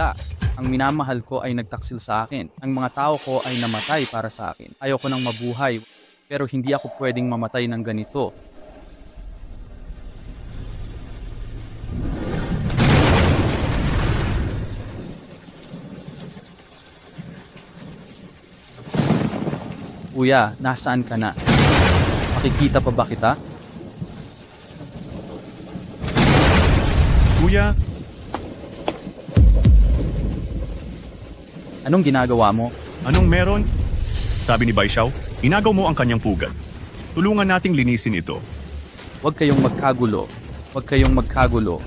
wala. Ang minamahal ko ay nagtaksil sa akin. Ang mga tao ko ay namatay para sa akin. Ayoko nang mabuhay, pero hindi ako pwedeng mamatay ng ganito. Kuya, nasaan ka na? Makikita pa ba kita? Kuya, anong ginagawa mo? anong meron? Sabi ni Bai Xiao, inagaw mo ang kanyang pugad. Tulungan nating linisin ito. Huwag kayong magkagulo. Huwag kayong magkagulo.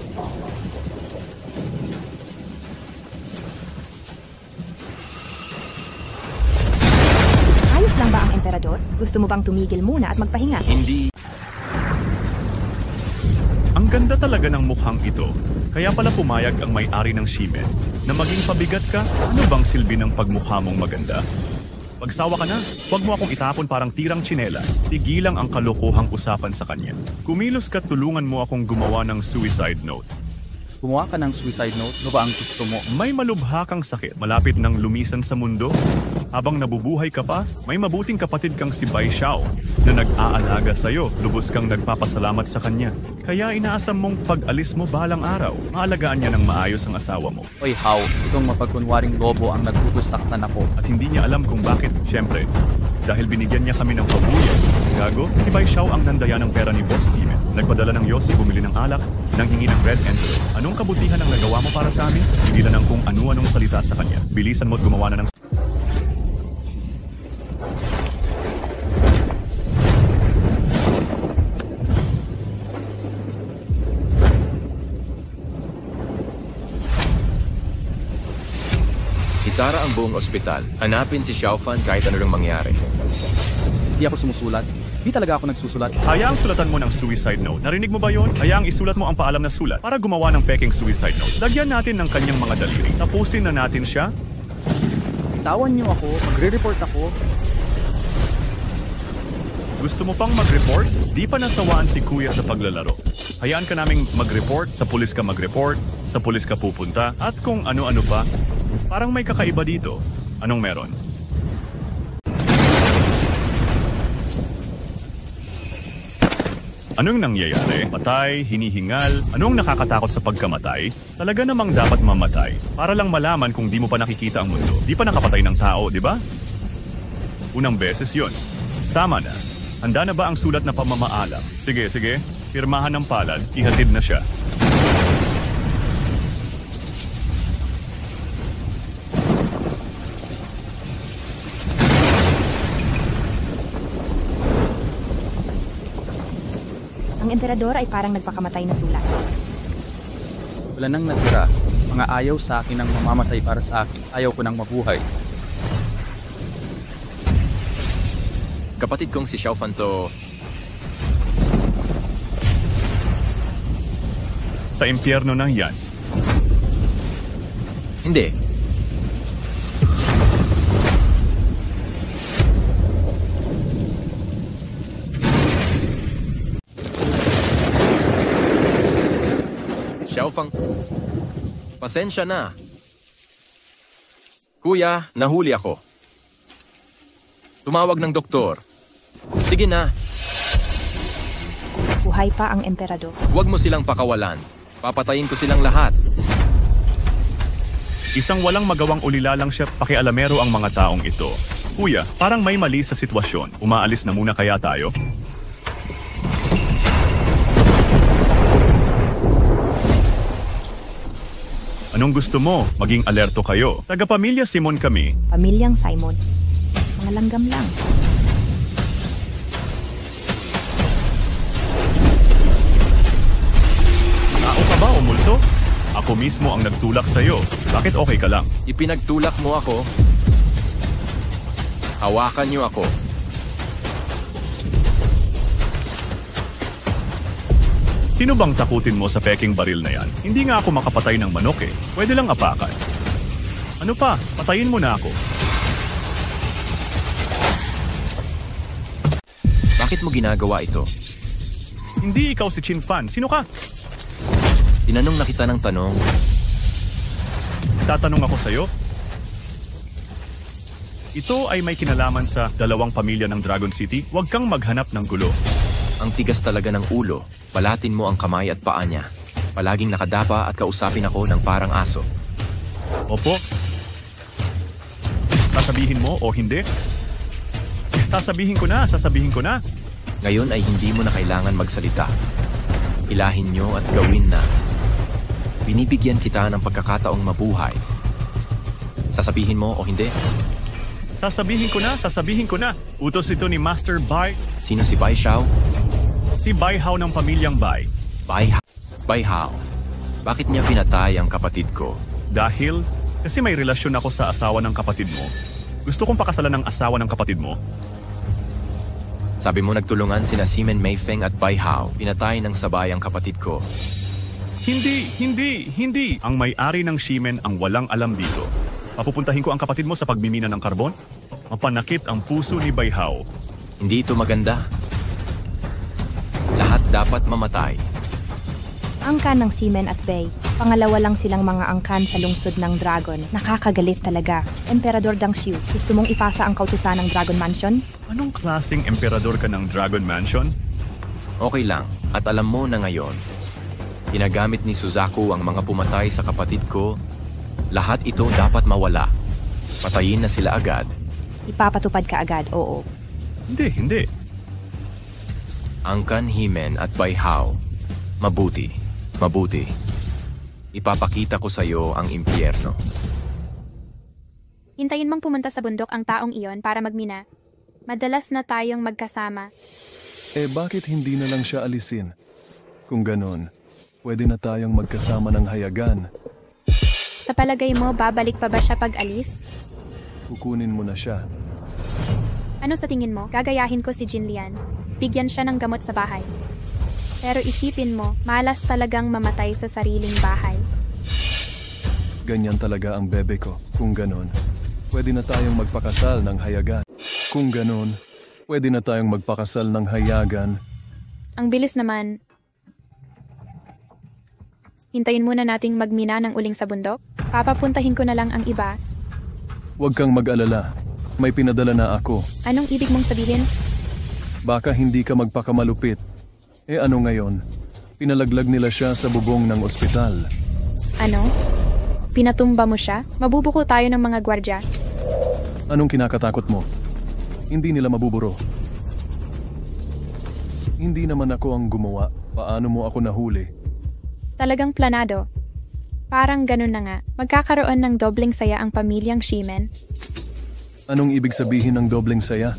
Ayos lang ba ang emperador? Gusto mo bang tumigil muna at magpahinga? Hindi. Ang ganda talaga ng mukhang ito. Kaya pala pumayag ang may-ari ng Shimen na maging pabigat ka. Ano bang silbi ng pagmukha mong maganda? Pagsawa ka na, huwag mo akong itapon parang tirang tsinelas. Tigilang ang kalokohang usapan sa kanya. Kumilos ka't tulungan mo akong gumawa ng suicide note. Gumawa ka ng suicide note? Ano ba ang gusto mo? May malubha kang sakit malapit ng lumisan sa mundo? Habang nabubuhay ka pa, may mabuting kapatid kang si Bai Xiao na nag-aalaga sa'yo. Lubos kang nagpapasalamat sa kanya. Kaya inaasam mong pag-alis mo balang araw, maalagaan niya ng maayos ang asawa mo. Oy, Hao, itong mapagkunwaring lobo ang nagtutusaktan ako. At hindi niya alam kung bakit. Siyempre, dahil binigyan niya kami ng pabuyan. Gago, si Bai Xiao ang nandaya ng pera ni Boss Shimen. Nagpadala ng Yossi bumili ng alak, nang hingi ng Red Emperor. Anong kabutihan ang nagawa mo para sa amin? Tigilan ng kung ano-anong salita sa kanya. Bilisan mo't gumawa na ng... Isara ang buong ospital. Hanapin si Xiaofan kahit ano nang mangyari. Hindi ako sumusulat. Hindi talaga ako nagsusulat. Hayaang sulatan mo ng suicide note. Narinig mo ba yon? Hayaang isulat mo ang paalam na sulat para gumawa ng peking suicide note. Lagyan natin ng kanyang mga daliri. Tapusin na natin siya. Tawan niyo ako. Magre-report ako. Gusto mo pang mag-report? Di pa nasawaan si Kuya sa paglalaro. Hayaan ka naming mag-report, sa pulis ka mag-report, sa pulis ka pupunta, at kung ano-ano pa. Parang may kakaiba dito. Anong meron? Anong nangyayari? Patay, hinihingal, anong nakakatakot sa pagkamatay? Talaga namang dapat mamatay. Para lang malaman kung di mo pa nakikita ang mundo. Di pa nakapatay ng tao, di ba? Unang beses yon. Tama na. Handa na ba ang sulat na pamamaalam? Sige, sige. Pirmahan ng palad. Ihatid na siya. Ang emperador ay parang nagpakamatay na sulat. Wala nang natira. Mga ayaw sa akin ang mamamatay para sa akin. Ayaw ko nang mabuhay. Kapatid kong si Xiaofan to. Sa impyerno na yan. Hindi. Xiaofan, pasensya na. Kuya, nahuli ako. Tumawag ng doktor. Sige na. Buhay pa ang emperador. Huwag mo silang pakawalan. Papatayin ko silang lahat. Isang walang magawang ulilalang siya, pakialamero ang mga taong ito. Kuya, parang may mali sa sitwasyon. Umaalis na muna kaya tayo? Anong gusto mo? Maging alerto kayo. Taga-pamilya Simon kami. Pamilyang Simon. Mga langgam lang. Tao ka ba o multo? Ako mismo ang nagtulak sa'yo. Bakit okay ka lang? Ipinagtulak mo ako. Hawakan niyo ako. Sino bang takutin mo sa peking baril na yan? Hindi nga ako makapatay ng manok eh. Pwede lang apakan. Ano pa? Patayin mo na ako. Bakit mo ginagawa ito? Hindi ikaw si Chin Fan. Sino ka? Tinanong na kita ng tanong. Nagtatanong ako sa'yo. Ito ay may kinalaman sa dalawang pamilya ng Dragon City. Huwag kang maghanap ng gulo. Ang tigas talaga ng ulo. Palatin mo ang kamay at paa niya. Palaging nakadapa at kausapin ako ng parang aso. Opo. Sasabihin mo o hindi? Sasabihin ko na. Ngayon ay hindi mo na kailangan magsalita. Ilahin niyo at gawin na. Binibigyan kita ng pagkakataong mabuhay. Sasabihin mo o hindi? Sasabihin ko na. Utos ito ni Master Bai. Sino si Bai Xiao? Si Bai Hao ng pamilyang Bai. Bai Hao. Bakit niya pinatay ang kapatid ko? Kasi may relasyon ako sa asawa ng kapatid mo. Gusto kong pakasalan ng asawa ng kapatid mo. Sabi mo nagtulungan sina Ximen Meifeng at Bai Hao. Pinatay ng sabay ang kapatid ko. Hindi. Ang may-ari ng Ximen ang walang alam dito. Papupuntahin ko ang kapatid mo sa pagmimina ng karbon? Mapanakit ang puso ni Bai Hao. Hindi ito maganda. Lahat dapat mamatay. Angkan ng Ximen at Bei. Pangalawa lang silang mga angkan sa lungsod ng Dragon. Nakakagalit talaga. Emperador Dang Xiu, gusto mong ipasa ang kautusan ng Dragon Mansion? Anong klaseng emperador ka ng Dragon Mansion? Okay lang. At alam mo na ngayon, ginagamit ni Suzaku ang mga pumatay sa kapatid ko. Lahat ito dapat mawala. Patayin na sila agad. Ipapatupad ka agad, oo. Hindi. Angkan Himen at Bai Hao. Mabuti. Ipapakita ko sa iyo ang impyerno. Hintayin mong pumunta sa bundok ang taong iyon para magmina. Madalas na tayong magkasama. Bakit hindi na lang siya alisin? Kung ganun, pwede na tayong magkasama ng hayagan. Sa palagay mo, babalik pa ba siya pag-alis? Kukunin mo na siya. Ano sa tingin mo? Gagayahin ko si Jinlian. Bigyan siya ng gamot sa bahay. Pero isipin mo, malas talagang mamatay sa sariling bahay. Ganyan talaga ang bebe ko. Kung ganun, pwede na tayong magpakasal ng hayagan. Ang bilis naman. Hintayin muna nating magmina ng uling sa bundok. Papapuntahin ko na lang ang iba. Huwag kang mag-alala. May pinadala na ako. Anong ibig mong sabihin? Baka hindi ka magpakamalupit. Ano ngayon? Pinalaglag nila siya sa bubong ng ospital. Ano? Pinatumba mo siya? Mabubuko tayo ng mga gwardya. Anong kinakatakot mo? Hindi nila mabuburo. Hindi naman ako ang gumawa. Paano mo ako nahuli? Talagang planado. Parang ganun na nga. Magkakaroon ng dobleng saya ang pamilyang Ximen. Anong ibig sabihin ng dobleng saya?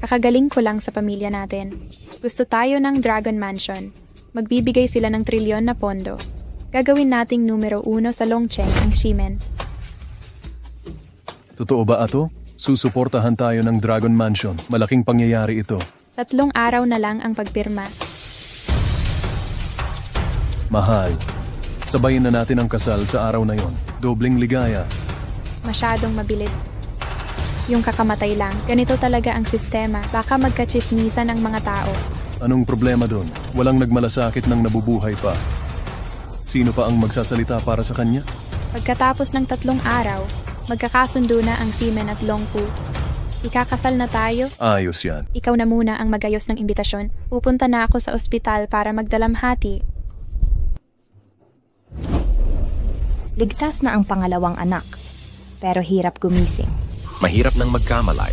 Kakagaling ko lang sa pamilya natin. Gusto tayo ng Dragon Mansion. Magbibigay sila ng trilyon na pondo. Gagawin nating numero 1 sa Longcheng ang Ximen. Totoo ba ato? Susuportahan tayo ng Dragon Mansion. Malaking pangyayari ito. 3 araw na lang ang pagpirma. Mahal. Sabayin na natin ang kasal sa araw na yon. Dobleng ligaya. Masyadong mabilis. Yung kakamatay lang. Ganito talaga ang sistema. Baka magkachismisan ang mga tao. Anong problema doon? Walang nagmalasakit ng nabubuhay pa. Sino pa ang magsasalita para sa kanya? Pagkatapos ng 3 araw, magkakasundo na ang Ximen at Longpu. Ikakasal na tayo. Ayos yan. Ikaw na muna ang magayos ng imbitasyon. Pupunta na ako sa ospital para magdalamhati. Ligtas na ang pangalawang anak, pero hirap gumising. Mahirap nang magkamalay.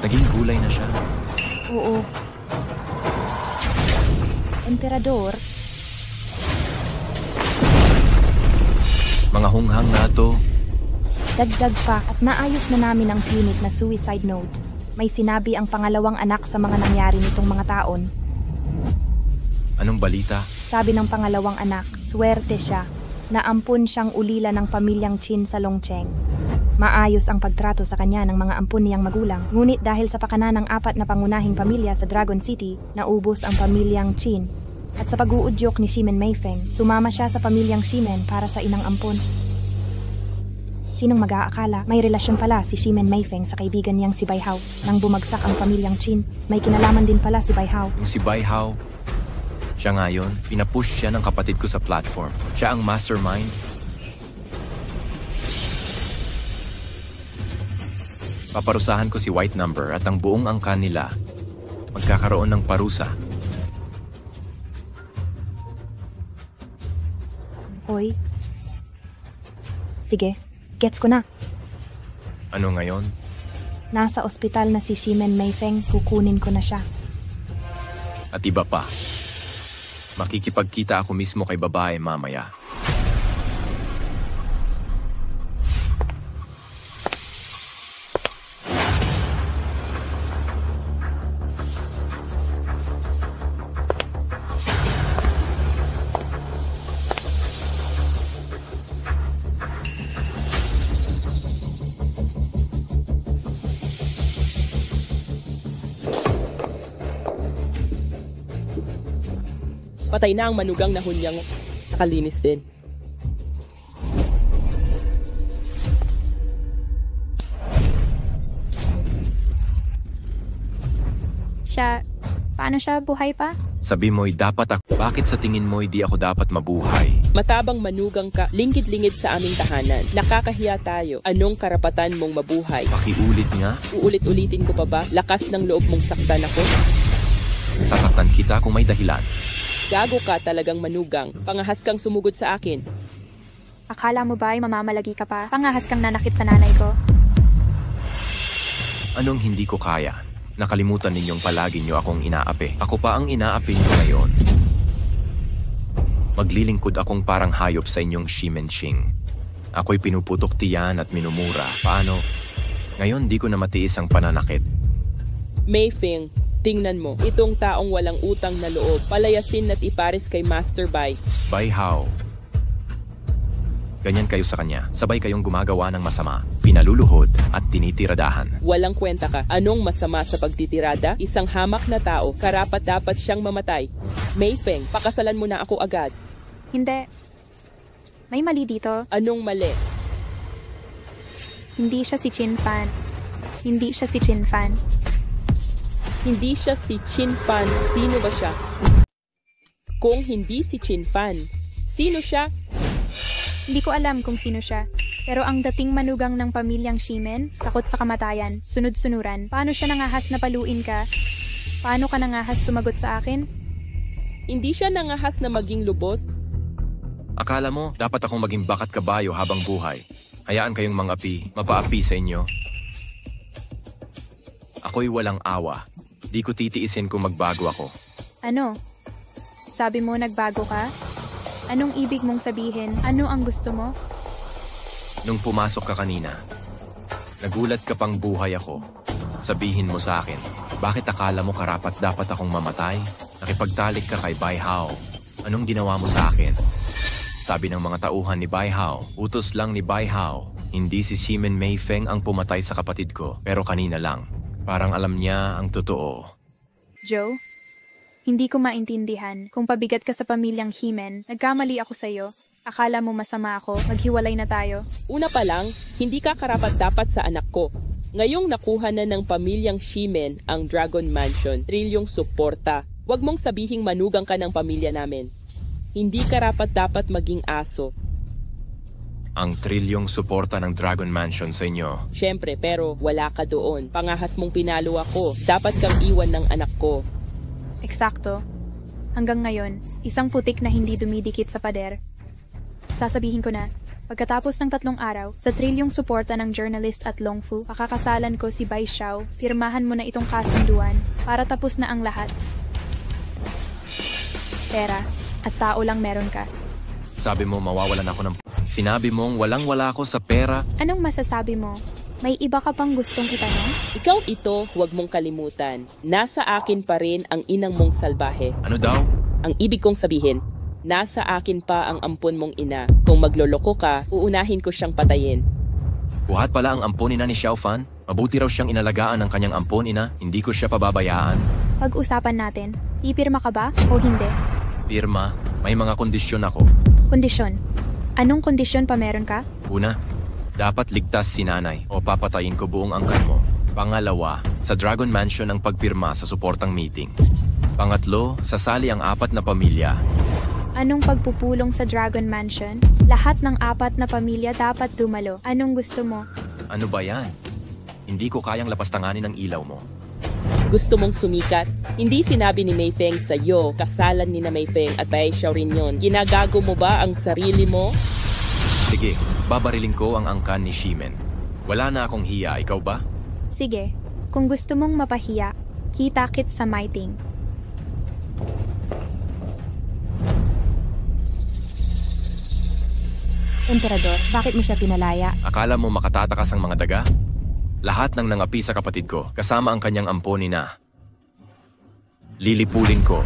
Naging gulay na siya. Oo. Emperador, Mga hunghang na to. dagdag pa at naayos na namin ang punit na suicide note. May sinabi ang pangalawang anak sa mga nangyari nitong mga taon. Anong balita? Sabi ng pangalawang anak, swerte siya. Naampun siyang ulila ng pamilyang Qin sa Longcheng. Maayos ang pagtrato sa kanya ng mga ampun niyang magulang. Ngunit dahil sa pakana ng 4 na pangunahing pamilya sa Dragon City, naubos ang pamilyang Qin. At sa pag-uudyok ni Ximen Meifeng, sumama siya sa pamilyang Ximen para sa inang ampun. Sinong mag-aakala? May relasyon pala si Ximen Meifeng sa kaibigan niyang si Bai Hao. Nang bumagsak ang pamilyang Qin, may kinalaman din pala si Bai Hao. Yung si Bai Hao, Siya ngayon, pinapush siya ng kapatid ko sa platform. Siya ang mastermind. Paparusahan ko si White Number at ang buong angkan nila. Magkakaroon ng parusa. Hoy. Sige, gets ko na. Ano ngayon? Nasa ospital na si Shimen Meifeng, kukunin ko na siya. At iba pa. Makikipagkita ako mismo kay babae mamaya. Patay na ang manugang na hunyang nakalinis din. Paano siya buhay pa? Sabi mo'y dapat ako. Bakit sa tingin mo'y di ako dapat mabuhay? Matabang manugang ka, lingkid-lingid sa aming tahanan. Nakakahiya tayo. Anong karapatan mong mabuhay? Pakiulit nga. Uulit-ulitin ko pa ba? Lakas ng loob mong saktan ako? Sasaktan kita kung may dahilan. Gago ka talagang manugang. Pangahas kang sumugod sa akin. Akala mo ba ay mamamalagi ka pa? Pangahas kang nanakit sa nanay ko? Anong hindi ko kaya? Nakalimutan ninyong palagi nyo akong inaapi. Ako pa ang inaapi nyo ngayon. Maglilingkod akong parang hayop sa inyong Shimenshing. Ako'y pinuputok tiyan at minumura. Paano? Ngayon di ko na matiis ang pananakit. Meifeng, tingnan mo. Itong taong walang utang na loob. Palayasin at ipares kay Master Bai. Bai Hao. Ganyan kayo sa kanya. Sabay kayong gumagawa ng masama. Pinaluluhod at tinitiradahan. Walang kwenta ka. Anong masama sa pagtitirada? Isang hamak na tao. Karapat dapat siyang mamatay. Meifeng, pakasalan mo na ako agad. Hindi. May mali dito. Anong mali? Hindi siya si Chin Fan. Hindi siya si Chin Fan. Hindi siya si Chin Fan. Sino ba siya? Kung hindi si Chin Fan, sino siya? Hindi ko alam kung sino siya. Pero ang dating manugang ng pamilyang Shimen, takot sa kamatayan, sunod-sunuran. Paano siya nangahas na paluin ka? Paano ka nangahas sumagot sa akin? Hindi siya nangahas na maging lubos. Akala mo, dapat akong maging bakat kabayo habang buhay. Hayaan kayong mangapi, mapaapi sa inyo. Ako'y walang awa. Di ko titiisin kung magbago ako. Ano? Sabi mo nagbago ka? Anong ibig mong sabihin? Ano ang gusto mo? Nung pumasok ka kanina, nagulat ka pang buhay ako. Sabihin mo sa akin, bakit akala mo karapat dapat akong mamatay? Nakipagtalik ka kay Bai Hao. Anong ginawa mo sa akin? Sabi ng mga tauhan ni Bai Hao, utos lang ni Bai Hao. Hindi si Shimen Meifeng ang pumatay sa kapatid ko, pero kanina lang. Parang alam niya ang totoo. Joe? Hindi ko maintindihan. Kung pabigat ka sa pamilyang Himen, nagkamali ako sa'yo. Akala mo masama ako, maghiwalay na tayo. Una pa lang, hindi ka karapat-dapat sa anak ko. Ngayong nakuha na ng pamilyang Shimen ang Dragon Mansion, trilyong suporta. Huwag mong sabihing manugang ka ng pamilya namin. Hindi karapat-dapat maging aso. Ang trilyong suporta ng Dragon Mansion sa inyo. Siyempre, pero wala ka doon. Pangahas mong pinalo ako. Dapat kang iwan ng anak ko. Eksakto. Hanggang ngayon, isang putik na hindi dumidikit sa pader. Sasabihin ko na, pagkatapos ng 3 araw, sa trilyong suporta ng journalist at Longfu, pakakasalan ko si Bai Xiao, pirmahan mo na itong kasunduan para tapos na ang lahat. Pera at tao lang meron ka. Sabi mo mawawalan ako ng... Sinabi mong walang-wala ako sa pera. Anong masasabi mo? May iba ka pang gustong itanong? Ikaw ito, huwag mong kalimutan. Nasa akin pa rin ang inang mong salbahe. Ano daw? Ang ibig kong sabihin, nasa akin pa ang ampon mong ina. Kung magloloko ka, uunahin ko siyang patayin. Buhat pala ang ampon ina ni Xiaofan. Mabuti raw siyang inalagaan ng kanyang ampon ina. Hindi ko siya pababayaan. Pag-usapan natin, pipirma ka ba o hindi? Pirma, may mga kondisyon ako. Kondisyon. Anong kondisyon pa meron ka? Una, dapat ligtas si nanay o papatayin ko buong angkan mo. Pangalawa, sa Dragon Mansion ang pagpirma sa suportang meeting. Pangatlo, sasali ang 4 na pamilya. Anong pagpupulong sa Dragon Mansion? Lahat ng 4 na pamilya dapat dumalo. Anong gusto mo? Ano ba yan? Hindi ko kayang lapastanganin ang ilaw mo. Gusto mong sumikat? Hindi sinabi ni Mayfeng sa'yo, kasalan ni na Mayfeng at Bai Xiao rin yun. Ginagago mo ba ang sarili mo? Sige, babariling ko ang angkan ni Shimen. Wala na akong hiya, ikaw ba? Sige, kung gusto mong mapahiya, kita-kits sa mighting. Emperador, bakit mo siya pinalaya? Akala mo makatatakas ang mga daga? Lahat ng nangapi sa kapatid ko, kasama ang kanyang amponi na. Lilipulin ko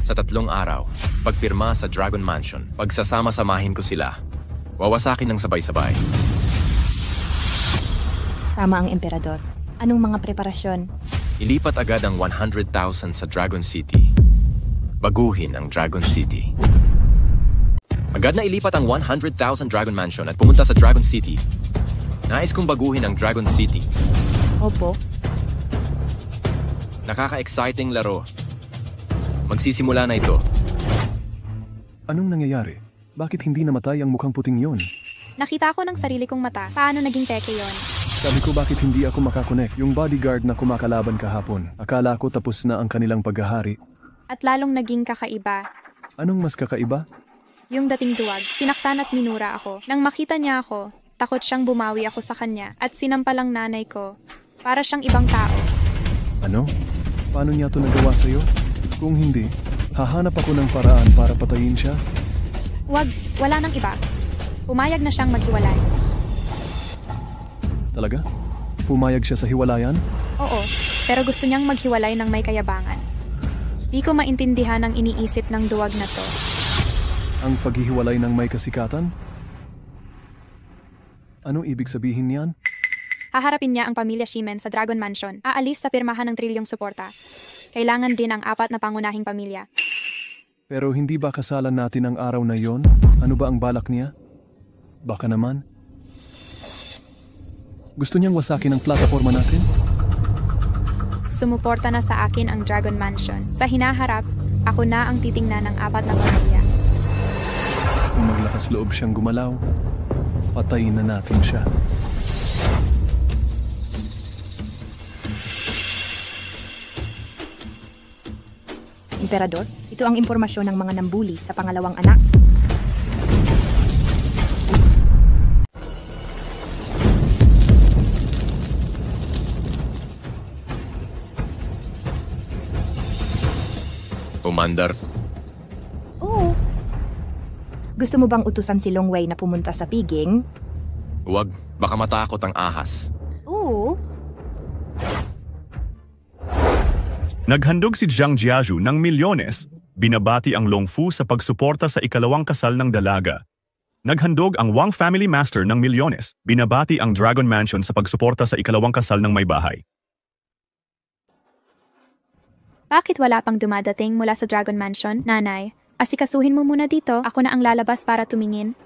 sa 3 araw, pagpirma sa Dragon Mansion, pagsasama-samahin ko sila. Wawasakin ng sabay-sabay. Tama ang Emperador. Anong mga preparasyon? Ilipat agad ang 100,000 sa Dragon City. Baguhin ang Dragon City. Agad na ilipat ang 100,000 Dragon Mansion at pumunta sa Dragon City. Nais kong baguhin ang Dragon City. Opo. Nakaka-exciting laro. Magsisimula na ito. Anong nangyayari? Bakit hindi namatay ang mukhang puting yon? Nakita ko ng sarili kong mata. Paano naging peke yon? Sabi ko bakit hindi ako makakonek. Yung bodyguard na kumakalaban kahapon. Akala ko tapos na ang kanilang paghahari. At lalong naging kakaiba. Anong mas kakaiba? Yung dating duwag, sinaktan at minura ako. Nang makita niya ako, takot siyang bumawi ako sa kanya at sinampalang nanay ko. Para siyang ibang tao. Ano? Paano niya to nagawa sa'yo? Kung hindi, hahanap ako ng paraan para patayin siya. Wala nang iba. Pumayag na siyang maghiwalay. Talaga? Pumayag siya sa hiwalayan? Oo, pero gusto niyang maghiwalay ng may kayabangan. Di ko maintindihan ang iniisip ng duwag na to. Ang paghihiwalay ng may kasikatan? Ano ibig sabihin niyan? Haharapin niya ang pamilya Shimen sa Dragon Mansion. Aalis sa pirmahan ng trilyong suporta. Kailangan din ang 4 na pangunahing pamilya. Pero hindi ba kasalan natin ang araw na yon? Ano ba ang balak niya? Baka naman. Gusto niyang wasakin ang plataforma natin? Sumuporta na sa akin ang Dragon Mansion. Sa hinaharap, ako na ang titingnan ng 4 na pamilya. Kung maglakas loob siyang gumalaw, patayin na natin siya. Emperador, ito ang impormasyon ng mga nambuli sa pangalawang anak. Commander, Oo. Gusto mo bang utusan si Long Wei na pumunta sa piging? huwag, baka matakot ang ahas. Oo. Naghandog si Zhang Jiaju ng milyones. Binabati ang Long Fu sa pagsuporta sa ikalawang kasal ng dalaga. Naghandog ang Wang Family Master ng milyones. Binabati ang Dragon Mansion sa pagsuporta sa ikalawang kasal ng may bahay. Bakit wala pang dumadating mula sa Dragon Mansion, nanay? Asikasuhin mo muna dito, ako na ang lalabas para tumingin.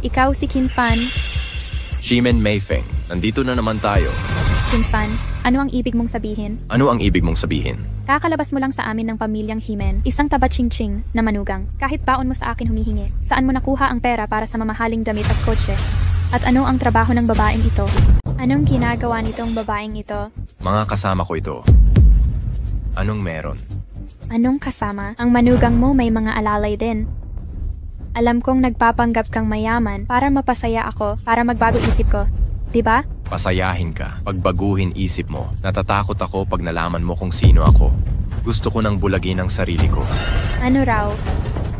Ikaw si Qin Fan. Shimen Mayfeng, nandito na naman tayo. Si Qin Fan, ano ang ibig mong sabihin? Ano ang ibig mong sabihin? Kakalabas mo lang sa amin ng pamilyang Himen, isang taba-ching-ching na manugang. Kahit baon mo sa akin humihingi. Saan mo nakuha ang pera para sa mamahaling damit at kotse? At ano ang trabaho ng babaeng ito? Anong ginagawa nitong babaeng ito? Mga kasama ko ito. Anong meron? Anong kasama? Ang manugang mo may mga alalay din. Alam kong nagpapanggap kang mayaman para mapasaya ako, para magbago isip ko. Diba? Pasayahin ka, pagbaguhin isip mo. Natatakot ako pag nalaman mo kung sino ako. Gusto ko nang bulagin ang sarili ko. Ano raw?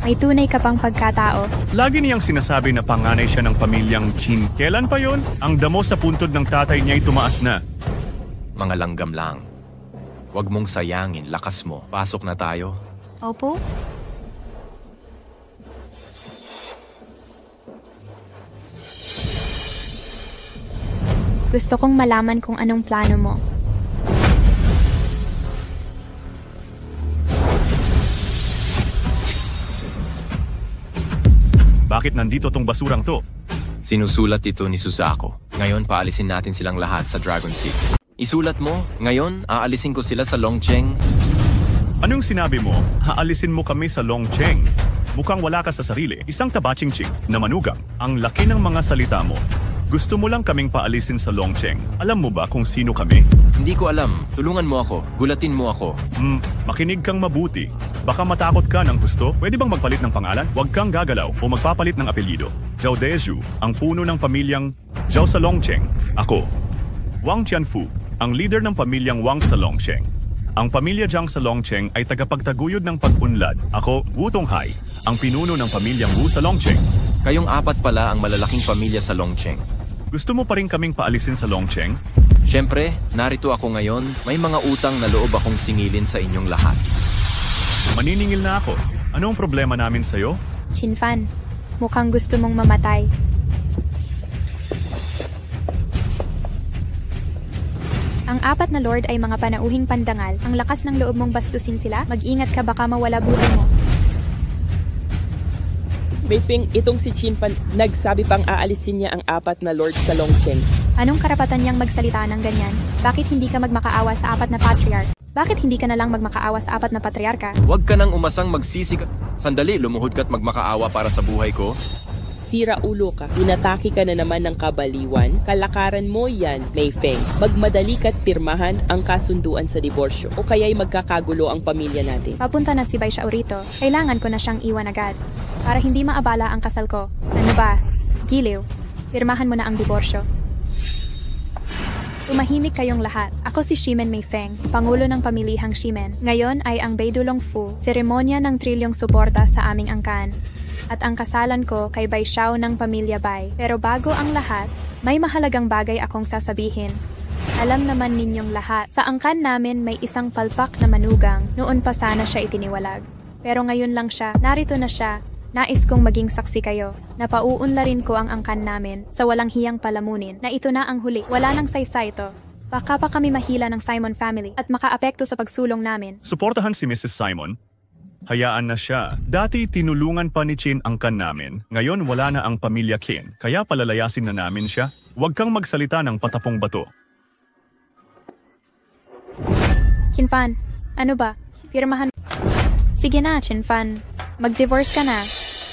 May tunay ka pang pagkatao. Lagi niyang sinasabi na panganay siya ng pamilyang Qin. Kailan pa yon? Ang damo sa puntod ng tatay niya ay tumaas na. Mga langgam lang. Huwag mong sayangin, lakas mo. Pasok na tayo. Opo? Gusto kong malaman kung anong plano mo. Bakit nandito tong basurang to? Sinusulat ito ni Susako. Ngayon paalisin natin silang lahat sa Dragon Seed. Isulat mo, ngayon aalisin ko sila sa Longcheng. Anong sinabi mo? Haalisin mo kami sa Longcheng. Mukhang wala ka sa sarili. Isang tabaching-ching na manugang. Ang laki ng mga salita mo. Gusto mo lang kaming paalisin sa Longcheng. Alam mo ba kung sino kami? Hindi ko alam. Tulungan mo ako. Gulatin mo ako. Makinig kang mabuti. Baka matakot ka ng gusto. Pwede bang magpalit ng pangalan? Huwag kang gagalaw o magpapalit ng apelyido. Zhao Deju, ang puno ng pamilyang Zhao sa Longcheng. Ako, Wang Tianfu, ang leader ng pamilyang Wang sa Longcheng. Ang pamilya Jiang sa Longcheng ay tagapagtaguyod ng pag-unlad. Ako, Wu Tonghai, ang pinuno ng pamilyang Wu sa Longcheng. Kayong apat pala ang malalaking pamilya sa Longcheng. Gusto mo pa rin kaming paalisin sa Longcheng? Siyempre, narito ako ngayon. May mga utang na loob akong singilin sa inyong lahat. Maniningil na ako. Ano ang problema namin sa'yo? Qinfan, mukhang gusto mong mamatay. Ang apat na lord ay mga panauhing pandangal. Ang lakas ng loob mong bastusin sila, mag-ingat ka baka mawala buhay mo. Beifeng, itong si Qinfan, nagsabi pang aalisin niya ang apat na lord sa Longcheng. Anong karapatan niyang magsalita ng ganyan? Bakit hindi ka magmakaawa sa apat na patriarch? Bakit hindi ka na lang magmakaawa sa apat na patriarka? Huwag ka nang umasang magsisik. Sandali, lumuhod ka't magmakaawa para sa buhay ko. Sira ulo ka. Inatake ka na naman ng kabaliwan. Kalakaran mo yan, Beifeng. Magmadali ka't pirmahan ang kasunduan sa diborsyo o kaya'y magkakagulo ang pamilya natin. Papunta na si Bai Xiao rito. Kailangan ko na siyang iwan agad. Para hindi maabala ang kasal ko. Ano ba? Giliw. Pirmahan mo na ang diborsyo. Tumahimik kayong lahat. Ako si Shimen Meifeng, Pangulo ng Pamilihang Shimen. Ngayon ay ang Beidulong Fu, seremonya ng trilyong suporta sa aming angkan. At ang kasalan ko kay Bai Xiao ng Pamilya Bai. Pero bago ang lahat, may mahalagang bagay akong sasabihin. Alam naman ninyong lahat, sa angkan namin may isang palpak na manugang. Noon pa sana siya itiniwalag. Pero ngayon lang siya, narito na siya. Nais kong maging saksi kayo. Napauunlarin ko ang angkan namin sa walang hiyang palamunin na ito na ang huli. Wala nang saysay ito. Baka pa kami mahila ng Simon family at makaapekto sa pagsulong namin. Suportahan si Mrs. Simon. Hayaan na siya. Dati tinulungan pa ni Chin ang kan namin. Ngayon wala na ang pamilya Qin. Kaya palalayasin na namin siya. Huwag kang magsalita ng patapong bato. Qinfan, ano ba? Pirmahan. Sige na, Qinfan. Mag-divorce ka na.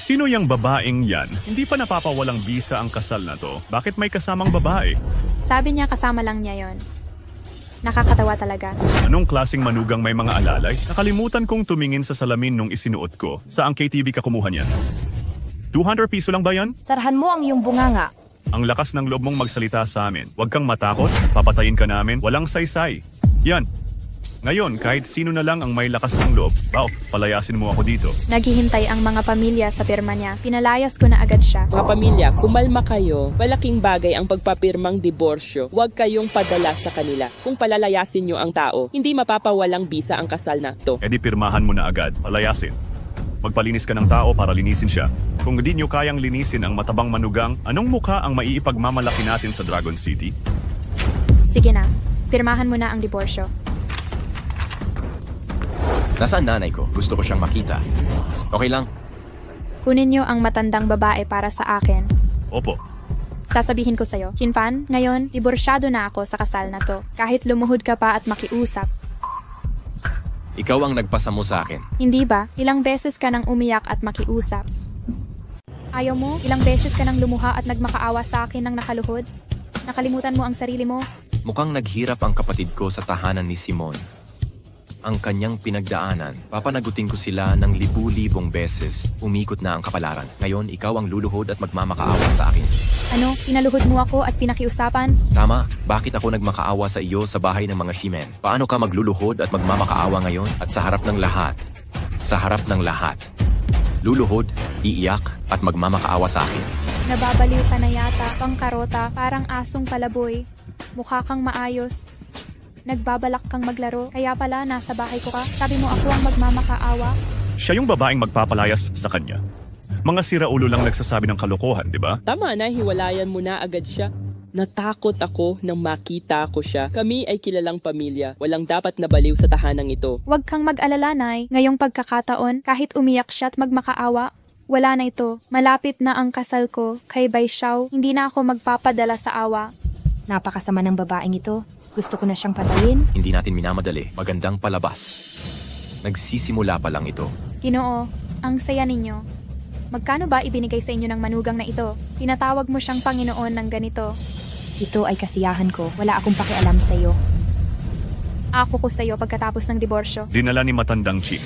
Sino yung babaeng yan? Hindi pa napapawalang bisa ang kasal na to. Bakit may kasamang babae? Sabi niya kasama lang niya yon. Nakakatawa talaga. Anong klaseng manugang may mga alalay? Nakalimutan kong tumingin sa salamin nung isinuot ko. Saang KTV ka kumuha niyan? 200 piso lang ba yan? Sarahan mo ang iyong bunganga. Ang lakas ng loob mong magsalita sa amin. Huwag kang matakot. Papatayin ka namin. Walang saysay. Yan. Ngayon, kahit sino na lang ang may lakas ng loob, palayasin mo ako dito. Naghihintay ang mga pamilya sa pirma niya. Pinalayas ko na agad siya. Mga pamilya, kumalma kayo. Malaking bagay ang pagpapirmang diborsyo. Huwag kayong padala sa kanila. Kung palalayasin nyo ang tao, hindi mapapawalang bisa ang kasal na to. E di pirmahan mo na agad. Palayasin. Magpalinis ka ng tao para linisin siya. Kung hindi nyo kayang linisin ang matabang manugang, anong mukha ang maiipagmamalaki natin sa Dragon City? Sige na. Pirmahan mo na ang diborsyo. Nasaan nanay ko? Gusto ko siyang makita. Okay lang. Kunin niyo ang matandang babae para sa akin. Opo. Sasabihin ko sa'yo, Qinfan, ngayon, diborsyado na ako sa kasal na to. Kahit lumuhod ka pa at makiusap. Ikaw ang nagpasa mo sa akin. Hindi ba? Ilang beses ka nang umiyak at makiusap. Ayaw mo? Ilang beses ka nang lumuha at nagmakaawa sa akin ng nakaluhod? Nakalimutan mo ang sarili mo? Mukhang naghirap ang kapatid ko sa tahanan ni Simon. Ang kanyang pinagdaanan, papanagutin ko sila ng libu-libong beses. Umikot na ang kapalaran. Ngayon, ikaw ang luluhod at magmamakaawa sa akin. Ano? Pinaluhod mo ako at pinakiusapan? Tama. Bakit ako nagmakaawa sa iyo sa bahay ng mga Shimen? Paano ka magluluhod at magmamakaawa ngayon? At sa harap ng lahat? Sa harap ng lahat. Luluhod, iiyak, at magmamakaawa sa akin. Nababaliw ka na yata, pangkarota, parang asong palaboy. Mukha kang maayos. Nagbabalak kang maglaro, kaya pala nasa bahay ko ka. Sabi mo ako ang magmamakaawa. Siya yung babaeng magpapalayas sa kanya. Mga siraulo lang nagsasabi ng kalokohan, di ba? Tama na, hiwalayan mo na agad siya. Natakot ako nang makita ko siya. Kami ay kilalang pamilya. Walang dapat na baliw sa tahanang ito. Huwag kang mag-alala, Nay. Ngayong pagkakataon, kahit umiyak siya at magmakaawa, wala na ito. Malapit na ang kasal ko kay Bai Xiao. Hindi na ako magpapadala sa awa. Napakasama ng babaeng ito. Gusto ko na siyang patayin. Hindi natin minamadali. Magandang palabas. Nagsisimula pa lang ito. Ginoo, ang saya ninyo. Magkano ba ibinigay sa inyo ng manugang na ito? Tinatawag mo siyang Panginoon ng ganito. Ito ay kasiyahan ko. Wala akong pakialam sa iyo. Ako ko sa iyo pagkatapos ng diborsyo. Dinala ni matandang Chin.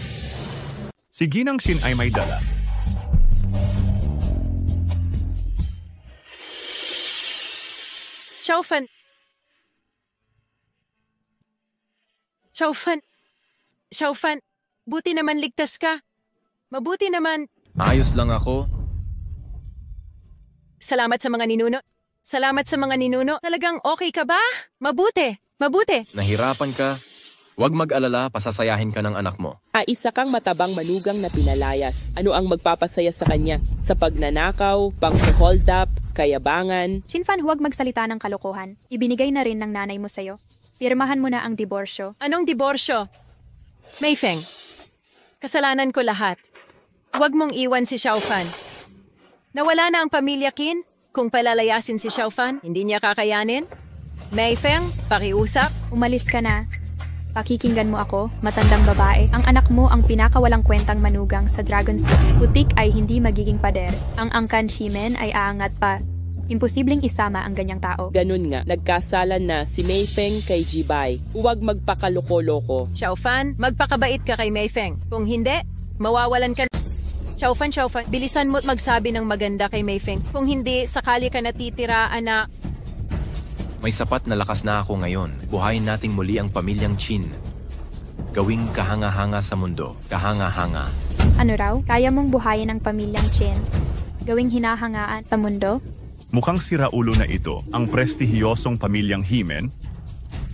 Si Ginang Chin ay may dala. Xiaofan! Xiaofan! Xiaofan! Buti naman ligtas ka. Mabuti naman. Ayos lang ako. Salamat sa mga ninuno. Salamat sa mga ninuno. Talagang okay ka ba? Mabuti. Mabuti. Nahirapan ka. Huwag mag-alala, pasasayahin ka ng anak mo. Isa kang matabang manugang na pinalayas. Ano ang magpapasaya sa kanya? Sa pagnanakaw, pang-hold up, kayabangan? Shinfan, huwag magsalita ng kalokohan. Ibinigay na rin ng nanay mo sa'yo. Pirmahan mo na ang diborsyo. Anong diborsyo? Meifeng, kasalanan ko lahat. Huwag mong iwan si Xiaofan. Nawala na ang pamilya Qin. Kung palalayasin si Xiaofan, hindi niya kakayanin. Meifeng, pakiusap. Umalis ka na. Pakikinggan mo ako, matandang babae. Ang anak mo ang pinakawalang kwentang manugang sa Dragon City. Putik ay hindi magiging pader. Ang angkan Shimen ay aangat pa. Imposibleng isama ang ganyang tao. Ganun nga, nagkasalan na si Meifeng kay Jibai. Huwag magpakaloko-loko. Xiaofan, magpakabait ka kay Meifeng. Kung hindi, mawawalan ka. Xiaofan, bilisan mo't magsabi ng maganda kay Meifeng. Kung hindi, sakali ka natitira, anak. May sapat na lakas na ako ngayon. Buhayin nating muli ang pamilyang Chin. Gawing kahanga-hanga sa mundo. Kahanga-hanga. Ano raw? Kaya mong buhayin ang pamilyang Chin? Gawing hinahangaan sa mundo? Mukhang siraulo na ito, ang prestihiyosong pamilyang Himen.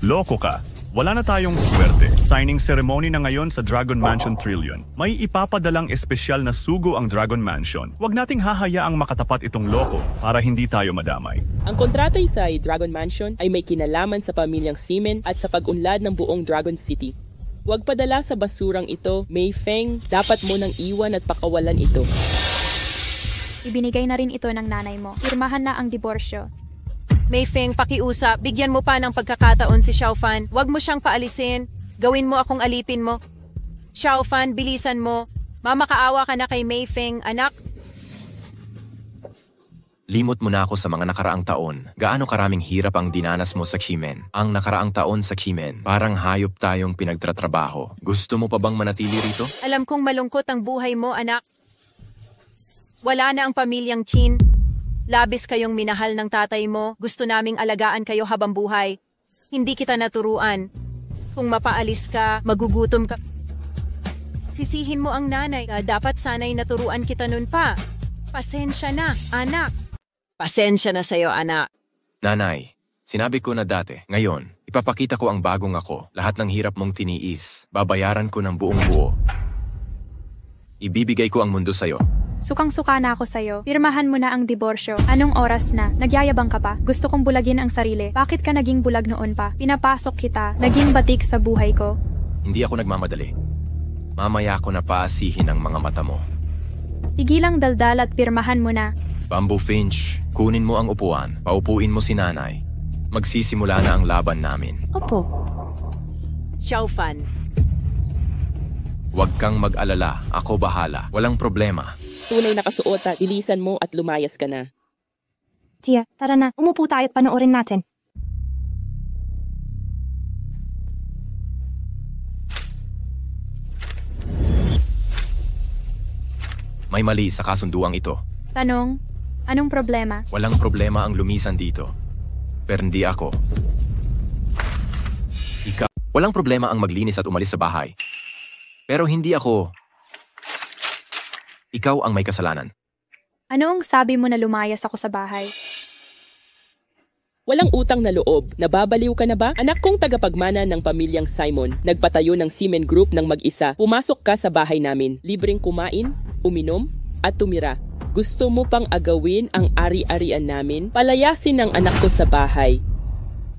Loko ka. Wala na tayong swerte. Signing ceremony na ngayon sa Dragon Mansion Trillion. May ipapadalang espesyal na sugo ang Dragon Mansion. Huwag nating hahayaang makatapat itong loko para hindi tayo madamay. Ang kontratay sa Dragon Mansion ay may kinalaman sa pamilyang Ximen at sa pag-unlad ng buong Dragon City. Huwag padala sa basurang ito, Meifeng, dapat mo nang iwan at pakawalan ito. Ibinigay na rin ito ng nanay mo. Pirmahan na ang diborsyo. Meifeng, pakiusap. Bigyan mo pa ng pagkakataon si Xiaofan. Huwag mo siyang paalisin. Gawin mo akong alipin mo. Xiaofan, bilisan mo. Mamakaawa ka na kay Meifeng, anak. Limot mo na ako sa mga nakaraang taon. Gaano karaming hirap ang dinanas mo sa Ximen. Ang nakaraang taon sa Ximen, parang hayop tayong pinagtatrabaho. Gusto mo pa bang manatili rito? Alam kong malungkot ang buhay mo, anak. Wala na ang pamilyang Qin. Labis kayong minahal ng tatay mo. Gusto naming alagaan kayo habang buhay. Hindi kita naturuan. Kung mapaalis ka, magugutom ka. Sisihin mo ang nanay. Dapat sana'y naturuan kita nun pa. Pasensya na, anak. Pasensya na sa'yo, anak. Nanay, sinabi ko na dati. Ngayon, ipapakita ko ang bagong ako. Lahat ng hirap mong tiniis. Babayaran ko ng buong buo. Ibibigay ko ang mundo sa'yo. Sukang-suka na ako sa'yo. Pirmahan mo na ang diborsyo. Anong oras na? Nagyayabang ka pa? Gusto kong bulagin ang sarili. Bakit ka naging bulag noon pa? Pinapasok kita. Naging batik sa buhay ko. Hindi ako nagmamadali. Mamaya ko na paasihin ang mga mata mo. Tigilang daldal at pirmahan mo na. Bamboo Finch, kunin mo ang upuan. Paupuin mo si nanay. Magsisimula na ang laban namin. Opo. Xiaofan. Huwag kang mag-alala. Ako bahala. Walang problema. Tunay na kasuotan, ilisan mo at lumayas ka na. Tia, tara na. Umupo tayo at panoorin natin. May mali sa kasunduang ito. Tanong, anong problema? Walang problema ang lumisan dito. Pero hindi ako. Walang problema ang maglinis at umalis sa bahay. Pero hindi ako. Ikaw ang may kasalanan. Anong sabi mo na lumayas ako sa bahay? Walang utang na loob. Nababaliw ka na ba? Anak kong tagapagmana ng pamilyang Simon. Nagpatayo ng Ximen Group ng mag-isa. Pumasok ka sa bahay namin. Libreng kumain, uminom, at tumira. Gusto mo pang agawin ang ari-arian namin? Palayasin ang anak ko sa bahay.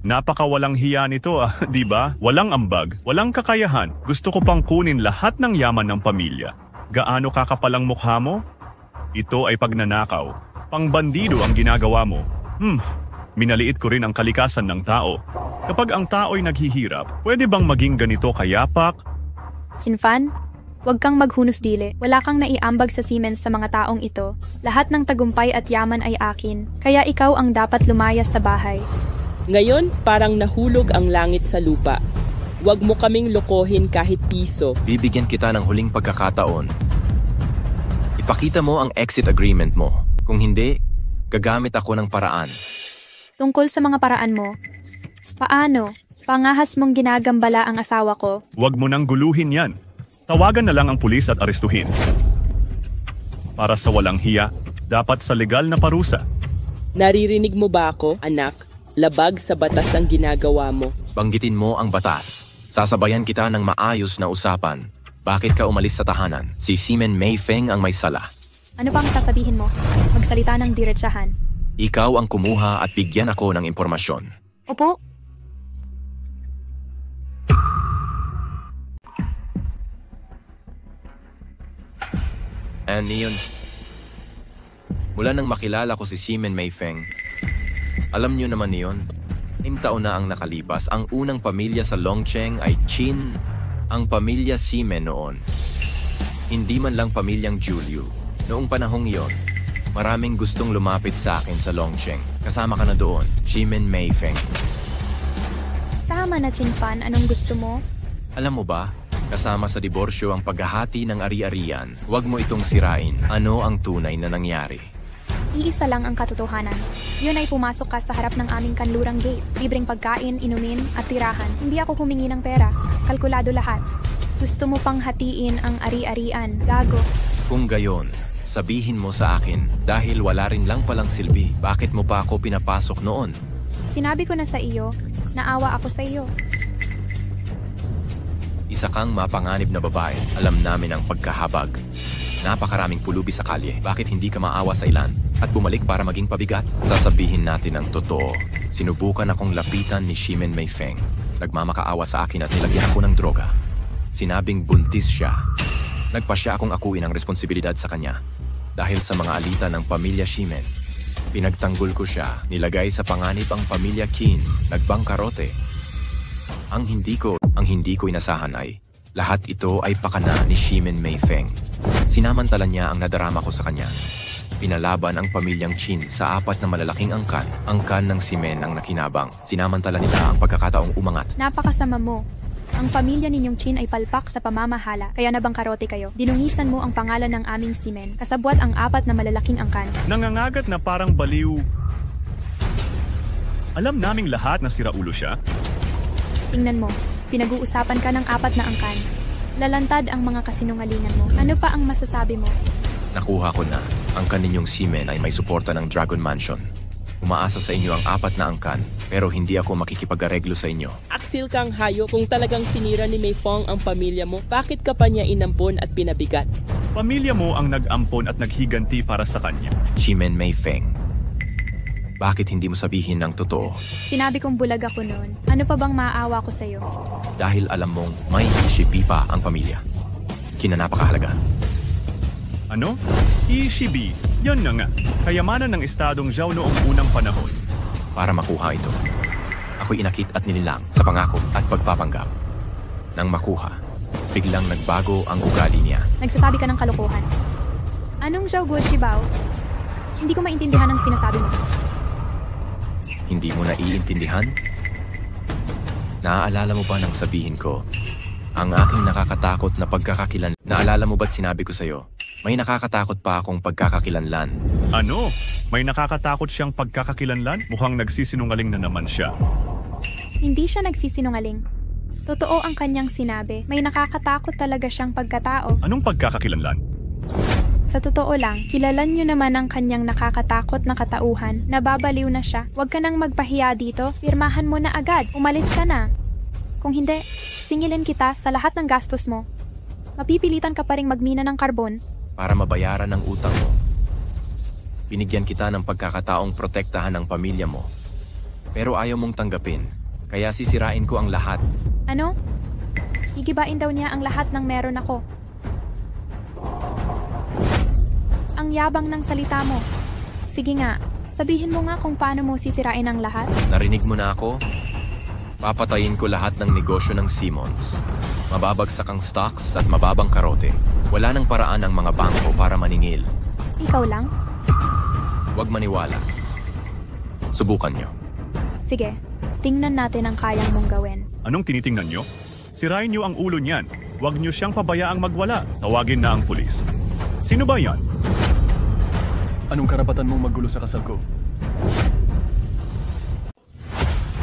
Napakawalang hiya nito di ba? Walang ambag, walang kakayahan. Gusto ko pang kunin lahat ng yaman ng pamilya. Gaano kakapalang mukha mo? Ito ay pagnanakaw. Pangbandido ang ginagawa mo. Minaliit ko rin ang kalikasan ng tao. Kapag ang tao'y naghihirap, pwede bang maging ganito kayapak? Sinfan, huwag kang maghunos dili. Wala kang naiambag sa Siemens sa mga taong ito. Lahat ng tagumpay at yaman ay akin. Kaya ikaw ang dapat lumayas sa bahay. Ngayon, parang nahulog ang langit sa lupa. Huwag mo kaming lokohin kahit piso. Bibigyan kita ng huling pagkakataon. Ipakita mo ang exit agreement mo. Kung hindi, gagamit ako ng paraan. Tungkol sa mga paraan mo, paano? Pangahas mong ginagambala ang asawa ko. Huwag mo nang guluhin yan. Tawagan na lang ang pulis at arestuhin. Para sa walang hiya, dapat sa legal na parusa. Naririnig mo ba ako, anak? Labag sa batas ang ginagawa mo. Banggitin mo ang batas. Sasabayan kita ng maayos na usapan. Bakit ka umalis sa tahanan? Si Seaman Mei Feng ang may sala. Ano pang sasabihin mo? Magsalita ng diretsahan. Ikaw ang kumuha at bigyan ako ng impormasyon. Opo. Niyon. Mula nang makilala ko si Seaman Mei Feng, alam niyo naman niyon, 6 taon na ang nakalipas. Ang unang pamilya sa Longcheng ay Qin, ang pamilya Seaman noon. Hindi man lang pamilyang Julio. Noong panahong iyon, maraming gustong lumapit sa akin sa Longcheng. Kasama ka na doon, Seaman Mei Feng. Tama na, Chinfan. Anong gusto mo? Alam mo ba, kasama sa diborsyo ang paghahati ng ari-arian. Huwag mo itong sirain. Ano ang tunay na nangyari? Iisa lang ang katotohanan. Yun ay pumasok ka sa harap ng aming kanlurang gate. Libreng pagkain, inumin, at tirahan. Hindi ako humingi ng pera. Kalkulado lahat. Gusto mo pang hatiin ang ari-arian. Gago. Kung gayon, sabihin mo sa akin, dahil wala rin lang palang silbi, bakit mo pa ako pinapasok noon? Sinabi ko na sa iyo, naawa ako sa iyo. Isa kang mapanganib na babae. Alam namin ang pagkahabag. Napakaraming pulubi sa kalye. Bakit hindi ka maawa sa ilan at bumalik para maging pabigat? Sasabihin natin ang totoo. Sinubukan akong lapitan ni Seaman Mei Feng. Nagmamakaawa sa akin at nilagyan ako ng droga. Sinabing buntis siya. Nagpa siya akong akuin ang responsibilidad sa kanya. Dahil sa mga alitan ng pamilya Seaman, pinagtanggol ko siya. Nilagay sa panganib ang pamilya Qin. Nagbangkarote. Ang hindi ko inasahan ay, lahat ito ay pakana ni Seaman Mei Feng. Sinamantala niya ang nadarama ko sa kanya. Pinalaban ang pamilyang Qin sa 4 na malalaking angkan. Angkan ng simen ang nakinabang. Sinamantala nila ang pagkakataong umangat. Napakasama mo. Ang pamilya ninyong Qin ay palpak sa pamamahala, kaya nabangkarote kayo. Dinungisan mo ang pangalan ng aming simen, kasabwat ang 4 na malalaking angkan. Nangangagat na parang baliw. Alam naming lahat na siraulo siya. Tingnan mo, pinag-uusapan ka ng 4 na angkan. Lalantad ang mga kasinungalingan mo. Ano pa ang masasabi mo? Nakuha ko na. Ang kaninyong seamen ay may suporta ng Dragon Mansion. Umaasa sa inyo ang 4 na angkan, pero hindi ako makikipag-areglo sa inyo. Aksil kang hayo. Kung talagang sinira ni Mei Feng ang pamilya mo, bakit ka pa niya inampon at pinabigat? Pamilya mo ang nag-ampon at naghiganti para sa kanya. Seaman Mei Feng, bakit hindi mo sabihin ng totoo? Sinabi kong bulag ako noon. Ano pa bang maaawa ko sa'yo? Dahil alam mong may Ishibi pa ang pamilya. Kinanapakahalaga. Ano? Ishibi. Yan na nga. Kayamanan ng estadong Zhao noong unang panahon. Para makuha ito, ako'y inakit at ninilang sa pangako at pagpapanggap. Nang makuha, biglang nagbago ang ugali niya. Nagsasabi ka ng kalokohan. Anong Zhao Guoshibao? Hindi ko maintindihan ang sinasabi mo. Hindi mo naiintindihan? Naaalala mo ba nang sabihin ko, ang aking nakakatakot na pagkakakilan... Naalala mo ba't sinabi ko sa'yo, may nakakatakot pa akong pagkakakilanlan? Ano? May nakakatakot siyang pagkakakilanlan? Mukhang nagsisinungaling na naman siya. Hindi siya nagsisinungaling. Totoo ang kanyang sinabi. May nakakatakot talaga siyang pagkatao. Anong pagkakakilanlan? Sa totoo lang, kilalan niyo naman ang kanyang nakakatakot na katauhan. Nababaliw na siya. Huwag ka nang magpahiya dito. Pirmahan mo na agad. Umalis ka na. Kung hindi, singilin kita sa lahat ng gastos mo. Mapipilitan ka pa ring magmina ng karbon. Para mabayaran ang utang mo. Binigyan kita ng pagkakataong protektahan ang pamilya mo. Pero ayaw mong tanggapin, kaya sisirain ko ang lahat. Ano? Gigibain daw niya ang lahat ng meron ako. Ang yabang ng salita mo. Sige nga, sabihin mo nga kung paano mo sisirain ang lahat. Narinig mo na ako? Papatayin ko lahat ng negosyo ng Simmons. Mababagsak ang stocks at mababang karote. Wala nang paraan ang mga bangko para maningil. Ikaw lang? Huwag maniwala. Subukan nyo. Sige, tingnan natin ang kayang mong gawin. Anong tinitingnan nyo? Sirain nyo ang ulo niyan. Huwag nyo siyang pabayaang magwala. Tawagin na ang pulis. Sino ba yan? Anong karapatan mong maggulo sa kasal ko?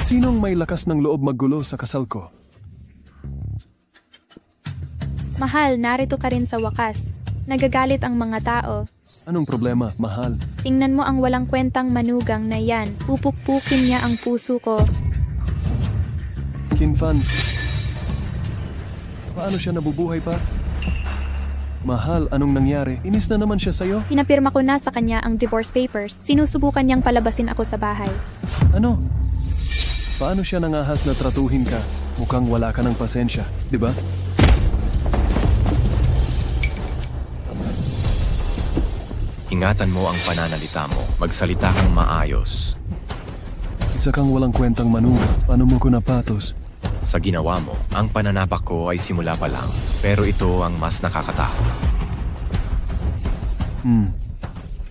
Sinong may lakas ng loob maggulo sa kasal ko? Mahal, narito ka rin sa wakas. Nagagalit ang mga tao. Anong problema, mahal? Tingnan mo ang walang kwentang manugang na yan. Pupukpukin niya ang puso ko. Kinfan, paano siya nabubuhay pa? Mahal, anong nangyari? Inis na naman siya sa'yo? Pinapirma ko na sa kanya ang divorce papers. Sinusubukan niyang palabasin ako sa bahay. Ano? Paano siya nangahas na tratuhin ka? Mukhang wala ka ng pasensya, di ba? Ingatan mo ang pananalita mo. Magsalita kang maayos. Isa kang walang kwentang manuga. Paano mo ko napatos? Sa ginawa mo, ang pananapak ko ay simula pa lang. Pero ito ang mas nakakatakot.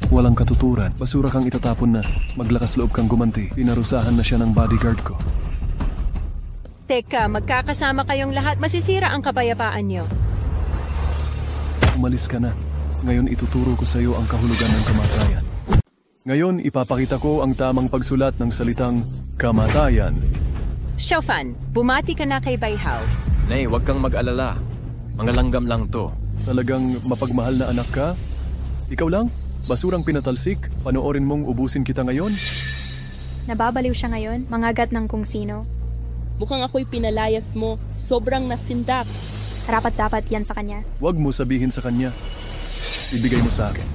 Walang katuturan. Basura kang itatapon na. Maglakas loob kang gumanti. Pinarusahan na siya ng bodyguard ko. Teka, magkakasama kayong lahat. Masisira ang kapayapaan niyo. Umalis ka na. Ngayon ituturo ko sa iyo ang kahulugan ng kamatayan. Ngayon ipapakita ko ang tamang pagsulat ng salitang kamatayan. Xiaofan, bumati ka na kay Baihao. Nay, huwag kang mag-alala. Mga langgam lang to. Talagang mapagmahal na anak ka? Ikaw lang? Basurang pinatalsik? Panoorin mong ubusin kita ngayon? Nababaliw siya ngayon, mangagat ng kung sino. Mukhang ako'y pinalayas mo. Sobrang nasindak. Karapat-dapat yan sa kanya. Huwag mo sabihin sa kanya. Ibigay mo sa akin.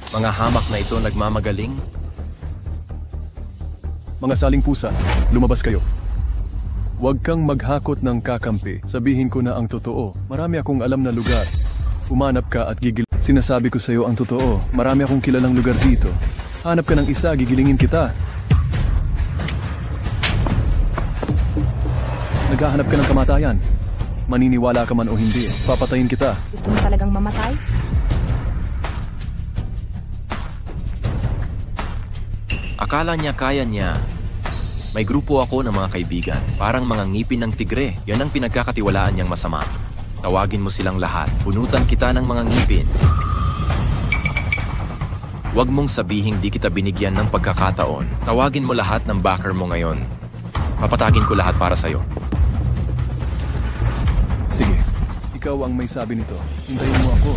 Mga hamak na ito nagmamagaling? Mga saling pusa, lumabas kayo. Huwag kang maghakot ng kakampi. Sabihin ko na ang totoo. Marami akong alam na lugar. Umanap ka at gigil. Sinasabi ko sa iyo ang totoo. Marami akong kilalang lugar dito. Hanap ka ng isa, gigilingin kita. Naghahanap ka ng kamatayan. Maniniwala ka man o hindi, papatayin kita. Gusto mo talagang mamatay? Akala niya kaya niya. May grupo ako ng mga kaibigan. Parang mga ngipin ng tigre. Yan ang pinagkakatiwalaan niyang masama. Tawagin mo silang lahat. Bunutan kita ng mga ngipin. Huwag mong sabihing di kita binigyan ng pagkakataon. Tawagin mo lahat ng backer mo ngayon. Papatagin ko lahat para sa'yo. Sige, ikaw ang may sabi nito. Hintayin mo ako.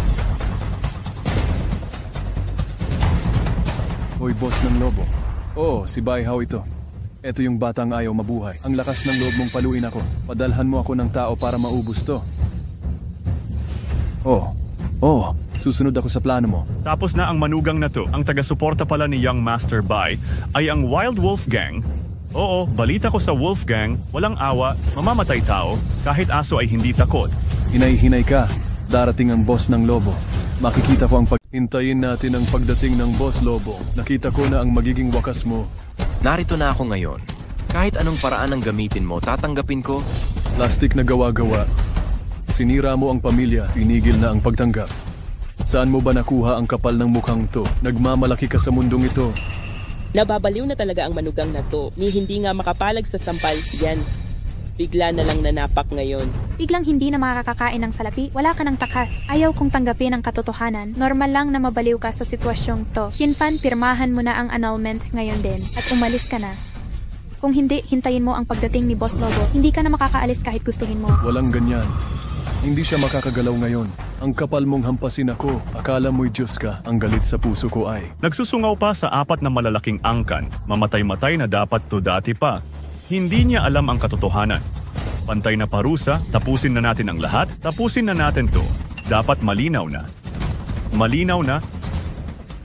Hoy, boss ng lobo. Oo, si Baihao ito. Ito yung batang ayaw mabuhay. Ang lakas ng loob mong paluin ako. Padalhan mo ako ng tao para maubos to. Susunod ako sa plano mo. Tapos na ang manugang na to. Ang taga-suporta pala ni Young Master Bai ay ang Wild Wolf Gang. Oo, balita ko sa Wolf Gang, walang awa, mamamatay tao, kahit aso ay hindi takot. Hinay-hinay ka. Darating ang boss ng lobo. Makikita ko ang Hintayin natin ang pagdating ng boss lobo. Nakita ko na ang magiging wakas mo. Narito na ako ngayon. Kahit anong paraan ang gamitin mo, tatanggapin ko. Plastic na gawa-gawa. Sinira mo ang pamilya, pinigil na ang pagtanggap. Saan mo ba nakuha ang kapal ng mukhang to? Nagmamalaki ka sa mundong ito. Nababaliw na talaga ang manugang na to. Ni hindi nga makapalag sa sampal yan. Bigla na lang nanapak ngayon. Biglang hindi na makakakain ng salapi, wala ka ng takas. Ayaw kong tanggapin ang katotohanan. Normal lang na mabaliw ka sa sitwasyong to. Kinfan, pirmahan mo na ang annulment ngayon din at umalis ka na. Kung hindi, hintayin mo ang pagdating ni Boss Lobo. Hindi ka na makakaalis kahit gustuhin mo. Walang ganyan. Hindi siya makakagalaw ngayon. Ang kapal mong hampasin ako. Akala mo'y Diyos ka. Ang galit sa puso ko ay. Nagsusungaw pa sa 4 na malalaking angkan. Mamatay-matay na dapat to dati pa. Hindi niya alam ang katotohanan. Pantay na parusa, tapusin na natin ang lahat, tapusin na natin to. Dapat malinaw na. Malinaw na.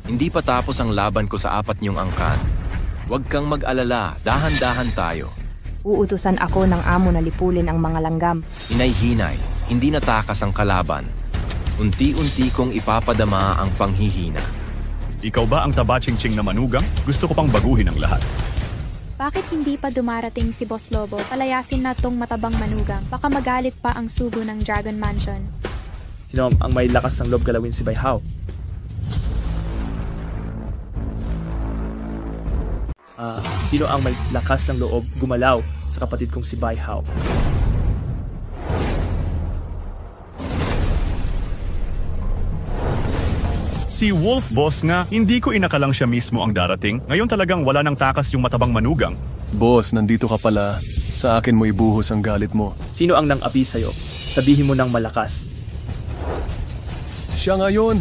Hindi pa tapos ang laban ko sa 4 niyong angkan. Huwag kang mag-alala, dahan-dahan tayo. Uutusan ako ng amo na lipulin ang mga langgam. Hinay-hinay, hindi natakas ang kalaban. Unti-unti kong ipapadama ang panghihina. Ikaw ba ang taba-ching-ching na manugang? Gusto ko pang baguhin ang lahat. Bakit hindi pa dumarating si Boss Lobo? Palayasin na tong matabang manugang. Baka magalit pa ang sugo ng Dragon Mansion. Sino ang may lakas ng loob galawin si Bai Hao? Sino ang may lakas ng loob gumalaw sa kapatid kong si Bai Hao? Si Wolf Boss nga, hindi ko inakalang siya mismo ang darating. Ngayon talagang wala nang takas yung matabang manugang. Boss, nandito ka pala. Sa akin mo ibuhos ang galit mo. Sino ang nang-api sa'yo? Sabihin mo ng malakas. Siya ngayon.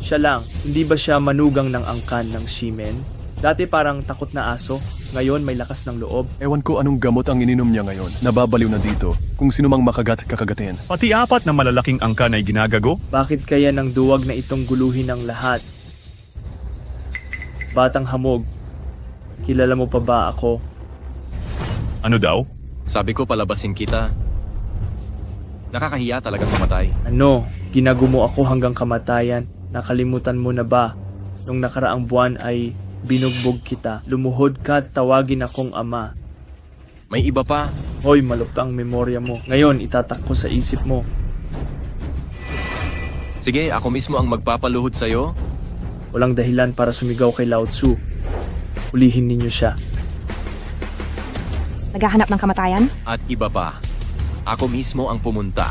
Siya lang. Hindi ba siya manugang ng angkan ng Shimen? Dati parang takot na aso. Ngayon may lakas ng loob. Ewan ko anong gamot ang ininom niya ngayon. Nababaliw na dito. Kung sino mang makagat, kakagatin. Pati 4 na malalaking angkan ay ginagago. Bakit kaya ng duwag na itong guluhin ng lahat? Batang hamog, kilala mo pa ba ako? Ano daw? Sabi ko palabasin kita. Nakakahiya talagang mamatay. Ano? Ginagumo ako hanggang kamatayan. Nakalimutan mo na ba? Nung nakaraang buwan ay binugbog kita. Lumuhod ka at tawagin akong ama. May iba pa. Hoy, malupta ang memorya mo. Ngayon, itatak ko sa isip mo. Sige, ako mismo ang magpapaluhod sa'yo. Walang dahilan para sumigaw kay Lao Tzu. Hulihin ninyo siya. Naghahanap ng kamatayan? At iba pa. Ako mismo ang pumunta.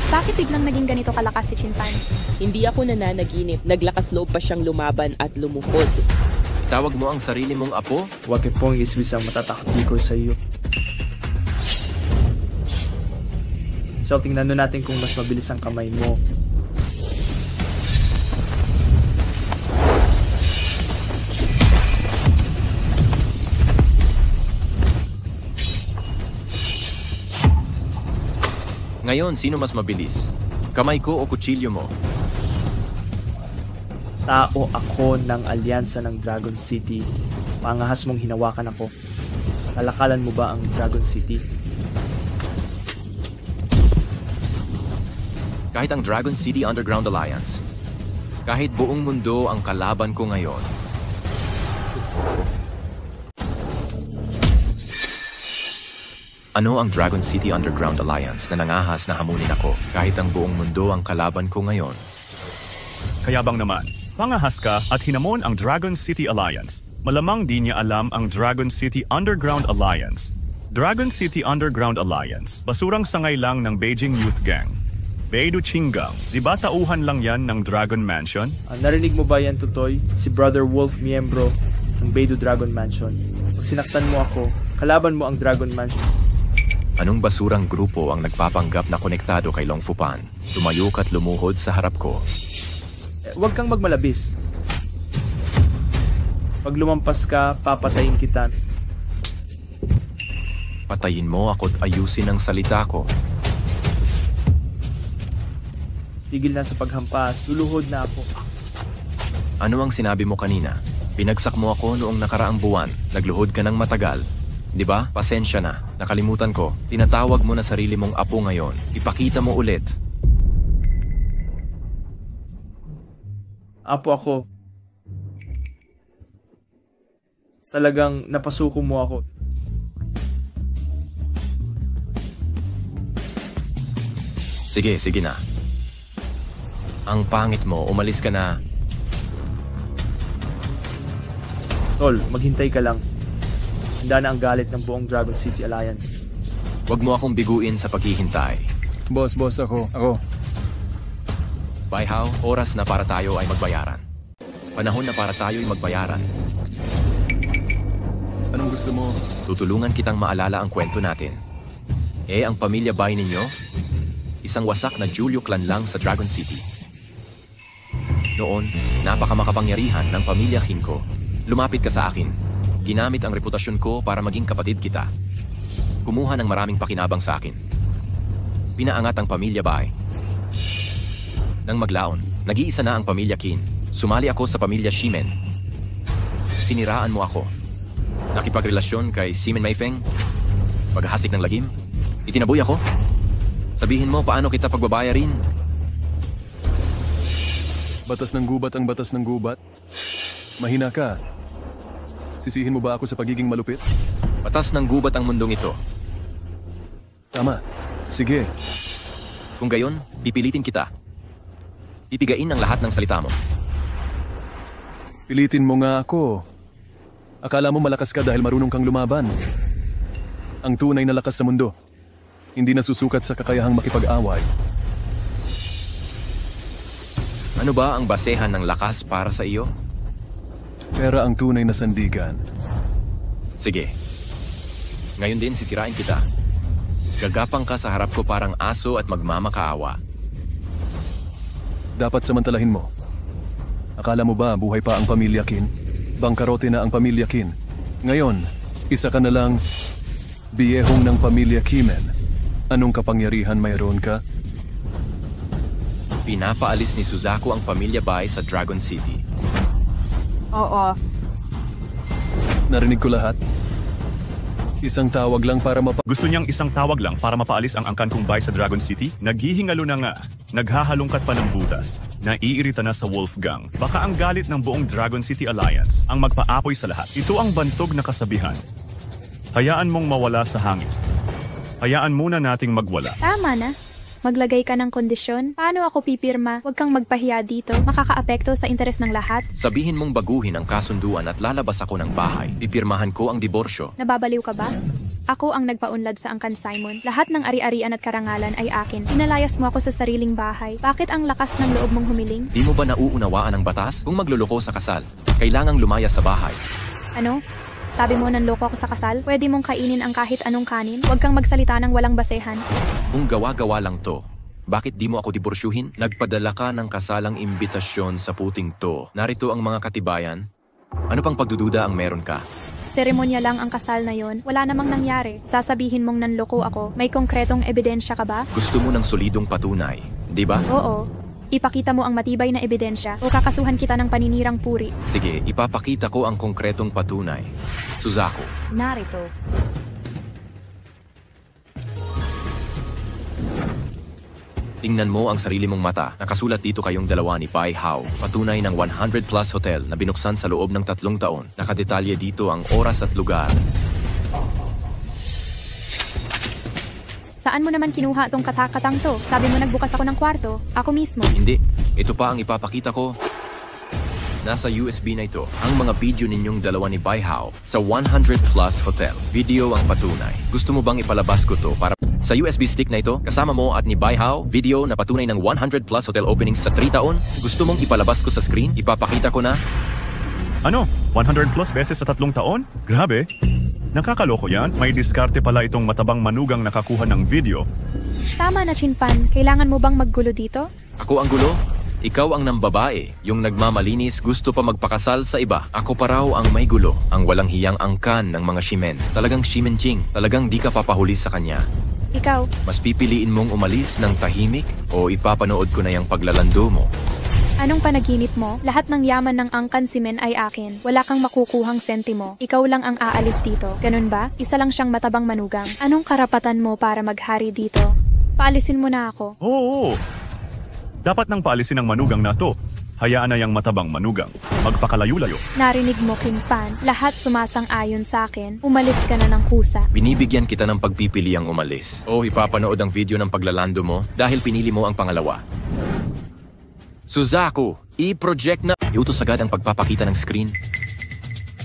Bakit biglang naging ganito kalakas si Chintan? Hindi ako nananaginip. Naglakas loob pa siyang lumaban at lumuhod. Tawag mo ang sarili mong apo? Huwag pong iswis ang matatakot ko sa iyo. So, tingnan natin kung mas mabilis ang kamay mo. Ngayon, sino mas mabilis? Kamay ko o kutsilyo mo? Tao ako ng alyansa ng Dragon City. Pangahas mong hinawakan ako. Kalakalan mo ba ang Dragon City? Kahit ang Dragon City Underground Alliance. Kahit buong mundo ang kalaban ko ngayon. Ano ang Dragon City Underground Alliance na nangahas na hamunin ako kahit ang buong mundo ang kalaban ko ngayon? Kaya bang naman, pangahas ka at hinamon ang Dragon City Alliance. Malamang di niya alam ang Dragon City Underground Alliance. Dragon City Underground Alliance, basurang sangay lang ng Beijing Youth Gang. Beidou Qinggang, di ba tauhan lang yan ng Dragon Mansion? Narinig mo ba yan, Tutoy? Si Brother Wolf, miyembro ng Beidou Dragon Mansion. Pag sinaktan mo ako, kalaban mo ang Dragon Mansion. Anong basurang grupo ang nagpapanggap na konektado kay Long Fupan? Tumayok at lumuhod sa harap ko. Huwag kang magmalabis. Pag lumampas ka, papatayin kita. Patayin mo ako't ayusin ang salita ko. Tigil na sa paghampas, luluhod na ako. Ano ang sinabi mo kanina? Pinagsak mo ako noong nakaraang buwan. Nagluhod ka ng matagal. Di ba? Pasensya na. Nakalimutan ko. Tinatawag mo na sarili mong apo ngayon. Ipakita mo ulit. Apo ako. Talagang napasuko mo ako. Sige, sige na. Ang pangit mo, umalis ka na. Tol, maghintay ka lang. Handa na ang galit ng buong Dragon City Alliance. Huwag mo akong biguin sa paghihintay. Boss, ako. Baihao, oras na para tayo ay magbayaran. Panahon na para tayo ay magbayaran. Anong gusto mo? Tutulungan kitang maalala ang kwento natin. Ang pamilya Bai ninyo? Isang wasak na Julio clan lang sa Dragon City. Noon, napakamakapangyarihan ng pamilya Qin ko. Lumapit ka sa akin. Ginamit ang reputasyon ko para maging kapatid kita. Kumuha ng maraming pakinabang sa akin. Pinaangat ang pamilya Bai. Nang maglaon, nag-iisa na ang pamilya Qin. Sumali ako sa pamilya Ximen. Siniraan mo ako. Nakipagrelasyon kay Ximen Meifeng. Maghahasik ng lagim. Itinaboy ako. Sabihin mo paano kita pagbabayarin. Batas ng gubat ang batas ng gubat. Mahina ka. Sisihin mo ba ako sa pagiging malupit? Batas ng gubat ang mundong ito. Tama. Sige. Kung gayon, pipilitin kita. Pipigain ang lahat ng salita mo. Pilitin mo nga ako. Akala mo malakas ka dahil marunong kang lumaban. Ang tunay na lakas sa mundo, hindi nasusukat sa kakayahang makipag-away. Ano ba ang basehan ng lakas para sa iyo? Pera ang tunay na sandigan. Sige. Ngayon din sisirain kita. Gagapang ka sa harap ko parang aso at magmamakaawa. Dapat samantalahin mo. Akala mo ba buhay pa ang pamilya Qin? Bangkarote na ang pamilya Qin. Ngayon, isa ka na lang biyehong ng pamilya Qimen. Anong kapangyarihan mayroon ka? Pinapaalis ni Suzaku ang pamilya Bai sa Dragon City. Oo. Narinig ko lahat. Isang tawag lang para Gusto niyang isang tawag lang para mapaalis ang angkan kong Bai sa Dragon City? Naghihingalo na nga. Naghahalongkat pa ng butas. Naiirita na sa Wolfgang. Baka ang galit ng buong Dragon City Alliance ang magpaapoy sa lahat. Ito ang bantog na kasabihan. Hayaan mong mawala sa hangin. Hayaan muna nating magwala. Tama na. Maglagay ka ng kondisyon. Paano ako pipirma? Huwag kang magpahiya dito. Makakaapekto sa interes ng lahat. Sabihin mong baguhin ang kasunduan at lalabas ako ng bahay. Pipirmahan ko ang diborsyo. Nababaliw ka ba? Ako ang nagpaunlad sa angkan Simon. Lahat ng ari-arian at karangalan ay akin. Pinalayas mo ako sa sariling bahay. Bakit ang lakas ng loob mong humiling? Di mo ba nauunawaan ang batas? Kung magluloko sa kasal, kailangang lumayas sa bahay. Ano? Sabi mo nanloko ako sa kasal? Pwede mong kainin ang kahit anong kanin? Huwag kang magsalita ng walang basehan. Kung gawa-gawa lang to, bakit di mo ako diborsyuhin? Nagpadala ka ng kasalang imbitasyon sa puting to. Narito ang mga katibayan. Ano pang pagdududa ang meron ka? Seremonya lang ang kasal na yon. Wala namang nangyari. Sasabihin mong nanloko ako. May konkretong ebidensya ka ba? Gusto mo ng solidong patunay, di ba? Oo. Ipakita mo ang matibay na ebidensya o kakasuhan kita ng paninirang puri. Sige, ipapakita ko ang konkretong patunay. Suzaku. Narito. Tingnan mo ang sarili mong mata. Nakasulat dito kayong dalawa ni Bai Hao. Patunay ng 100 plus hotel na binuksan sa loob ng 3 taon. Nakadetalye dito ang oras at lugar. Saan mo naman kinuha tong katakatang to? Sabi mo nagbukas ako ng kwarto. Ako mismo. Hindi. Ito pa ang ipapakita ko. Nasa USB na ito ang mga video ninyong dalawa ni Bai Hao sa 100 plus hotel. Video ang patunay. Gusto mo bang ipalabas ko to para sa USB stick na ito? Kasama mo at ni Bai Hao, video na patunay ng 100 plus hotel openings sa 3 taon? Gusto mong ipalabas ko sa screen? Ipapakita ko na. Ano? 100 plus beses sa 3 taon? Grabe. Nakakaloko yan. May diskarte pala itong matabang manugang nakakuha ng video. Tama na, Chinpan. Kailangan mo bang maggulo dito? Ako ang gulo? Ikaw ang nambabae, yung nagmamalinis, gusto pa magpakasal sa iba. Ako pa raw ang may gulo, ang walang hiyang angkan ng mga Ximen. Talagang Ximen Jing, talagang di ka papahuli sa kanya. Ikaw, Mas pipiliin mong umalis ng tahimik o ipapanood ko na yung paglalando mo? anong panaginip mo? Lahat ng yaman ng angkan Simen ay akin. Wala kang makukuhang sentimo. Ikaw lang ang aalis dito. Ganun ba? Isa lang siyang matabang manugang. Anong karapatan mo para maghari dito? Paalisin mo na ako. Oo. Dapat nang paalisin ang manugang na to. Hayaan na yang matabang manugang. Magpakalayo-layo. Narinig mo, King Pan. Lahat sumasang-ayon sa akin. Umalis ka na ng kusa. Binibigyan kita ng pagpipili ang umalis. O ipapanood ang video ng paglalando mo dahil pinili mo ang pangalawa. Suzaku, i-project na. Iutos agad ang pagpapakita ng screen.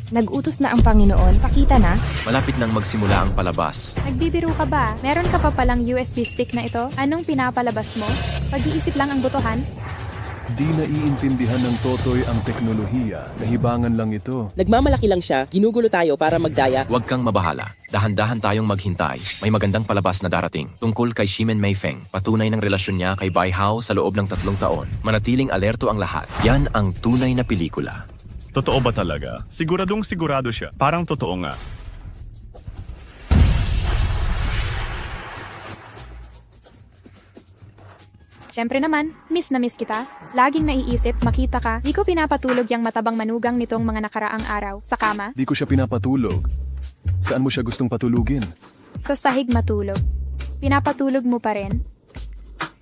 Nag-utos na ang Panginoon, pakita na. Malapit nang magsimula ang palabas. Nagbibiro ka ba? Meron ka pa palang USB stick na ito? Anong pinapalabas mo? Pag-iisip lang ang botohan? Di naiintindihan ng Totoy ang teknolohiya. Kahibangan lang ito. Nagmamalaki lang siya, ginugulo tayo para magdaya. Huwag kang mabahala. Dahan-dahan tayong maghintay. May magandang palabas na darating. Tungkol kay Shimen Meifeng. Patunay ng relasyon niya kay Bai Hao sa loob ng 3 taon. Manatiling alerto ang lahat. Yan ang tunay na pelikula. Totoo ba talaga? Siguradong sigurado siya. Parang totoo nga. Siyempre naman, miss na miss kita. Laging naiisip, makita ka. Di ko pinapatulog yung matabang manugang nitong mga nakaraang araw. Sa kama, Di ko siya pinapatulog. Saan mo siya gustong patulugin? sa sahig matulog. Pinapatulog mo pa rin?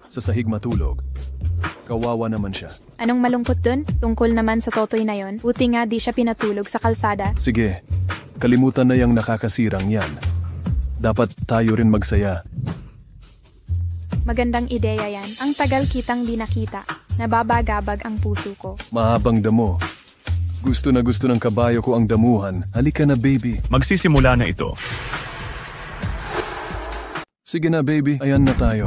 Sa sahig matulog. Kawawa naman siya. Anong malungkot dun? Tungkol naman sa Totoy na yon. Buti nga di siya pinatulog sa kalsada. Sige, kalimutan na yung nakakasirang yan. Dapat tayo rin magsaya. Magandang ideya yan. Ang tagal kitang di nakita. Nababagabag ang puso ko. Mahabang damo. Gusto na gusto ng kabayo ko ang damuhan. Halika na, baby. Magsisimula na ito. Sige na, baby. Ayan na tayo.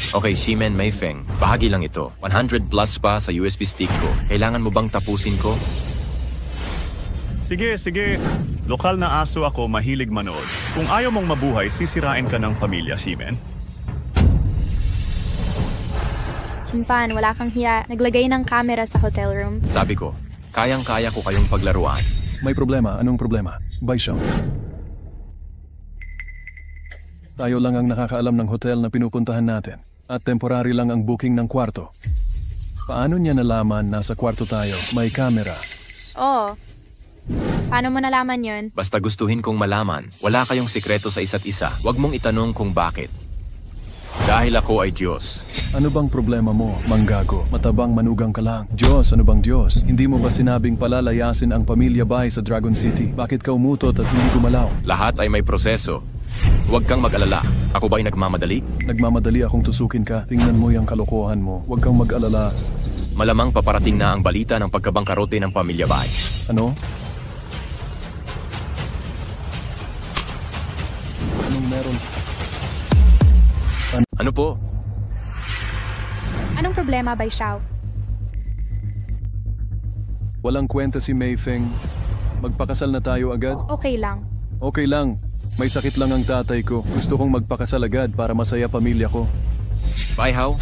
Okay, Shimen Meifeng. Bahagi lang ito. 100 plus pa sa USB stick ko. Kailangan mo bang tapusin ko? Sige, sige. Lokal na aso ako, mahilig manood. Kung ayaw mong mabuhay, sisirain ka ng pamilya, Shimen. Chinfan, wala kang hiya. Naglagay ng camera sa hotel room. Sabi ko, kayang-kaya ko kayong paglaruan. May problema. Anong problema? Bai Hao. Tayo lang ang nakakaalam ng hotel na pinupuntahan natin. At temporary lang ang booking ng kwarto. Paano niya nalaman nasa kwarto tayo? May camera. Oo. Paano mo nalaman yon? Basta gustuhin kong malaman, wala kayong sikreto sa isa't isa. Huwag mong itanong kung bakit. Dahil ako ay Diyos. Ano bang problema mo, manggago? Matabang manugang ka lang. Diyos, ano bang Diyos? Hindi mo ba sinabing palalayasin ang pamilya Bai sa Dragon City? Bakit ka umutot at hindi gumalaw? Lahat ay may proseso. Huwag kang mag-alala. Ako ba'y nagmamadali? Nagmamadali akong tusukin ka. Tingnan mo yung kalokohan mo. Huwag kang mag-alala. Malamang paparating na ang balita ng pagkabangkarote ng pamilya Bai. Ano? Anong meron? Ano po? Anong problema, Bai Hao? Walang kwenta si Meifeng. Magpakasal na tayo agad? Okay lang. Okay lang. May sakit lang ang tatay ko. Gusto kong magpakasal agad para masaya pamilya ko. Bai Hao,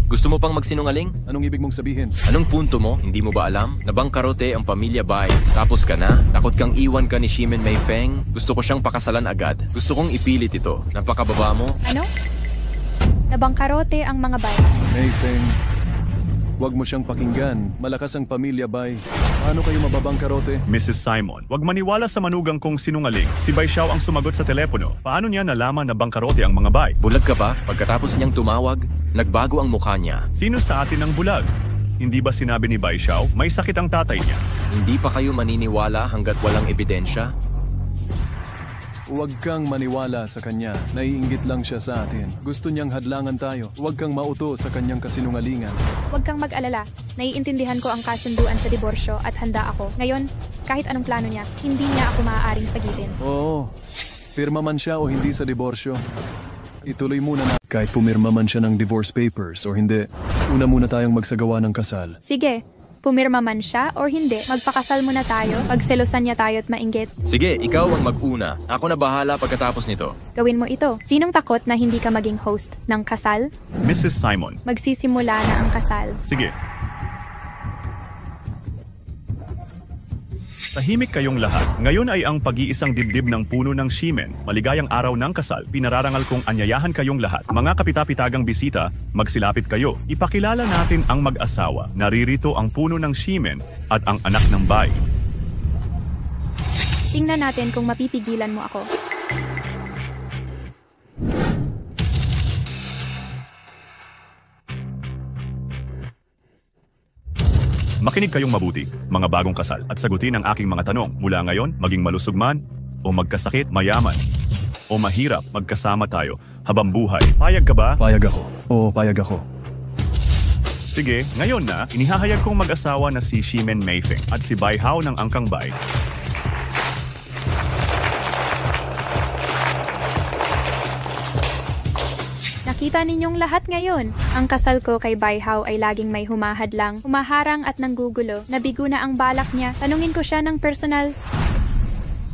gusto mo pang magsinungaling? Anong ibig mong sabihin? Anong punto mo? Hindi mo ba alam? Nabangkarote ang pamilya Bai. Tapos ka na? Takot kang iwan ka ni Shimen Meifeng? Gusto ko siyang pakasalan agad. Gusto kong ipilit ito. Napakababa mo. Ano? Nabangkarote ang mga Bai. Meifeng, huwag mo siyang pakinggan. Malakas ang pamilya Bai. Paano kayo mababangkarote? Mrs. Simon, wag maniwala sa manugang kong sinungaling. Si Bai Hao ang sumagot sa telepono. Paano niya nalaman na bangkarote ang mga Bai? Bulag ka ba? Pagkatapos niyang tumawag, nagbago ang mukha niya. Sino sa atin ang bulag? Hindi ba sinabi ni Bai Hao, may sakit ang tatay niya? Hindi pa kayo maniniwala hanggat walang ebidensya? Huwag kang maniwala sa kanya. Naiinggit lang siya sa atin. Gusto niyang hadlangan tayo. Huwag kang mauto sa kanyang kasinungalingan. Huwag kang mag-alala. Naiintindihan ko ang kasunduan sa diborsyo at handa ako. Ngayon, kahit anong plano niya, hindi niya ako maaaring sagitin. Oo. Pirma man siya o hindi sa diborsyo. Ituloy muna na. Kahit pumirma man siya ng divorce papers o hindi, una muna tayong magsagawa ng kasal. Sige, pumirma man siya or hindi, magpakasal muna tayo. Pagselosan niya tayo at mainggit. Sige, ikaw ang mag-una. Ako na bahala pagkatapos nito. Gawin mo ito. Sinong takot na hindi ka maging host ng kasal? Mrs. Simon, Magsisimula na ang kasal. sige. Tahimik kayong lahat. Ngayon ay ang pag-iisang dibdib ng puno ng Shimen. Maligayang araw ng kasal. Pinararangal kong anyayahan kayong lahat. Mga kapitapitagang bisita, magsilapit kayo. Ipakilala natin ang mag-asawa. Naririto ang puno ng Shimen at ang anak ng Bai. Tingnan natin kung mapipigilan mo ako. Makinig kayong mabuti, mga bagong kasal, at sagutin ang aking mga tanong. Mula ngayon, maging malusog man, o magkasakit, mayaman, o mahirap, magkasama tayo habang buhay. Payag ka ba? Payag ako. Oo, payag ako. Sige, ngayon na, inihahayag kong mag-asawa na si Shimen Meifeng at si Bai Hao ng Angkang Bai. Nakita ninyong lahat ngayon. Ang kasal ko kay Bai Hao ay laging may humahadlang, humaharang at nanggugulo. Nabigo na ang balak niya. Tanungin ko siya ng personal.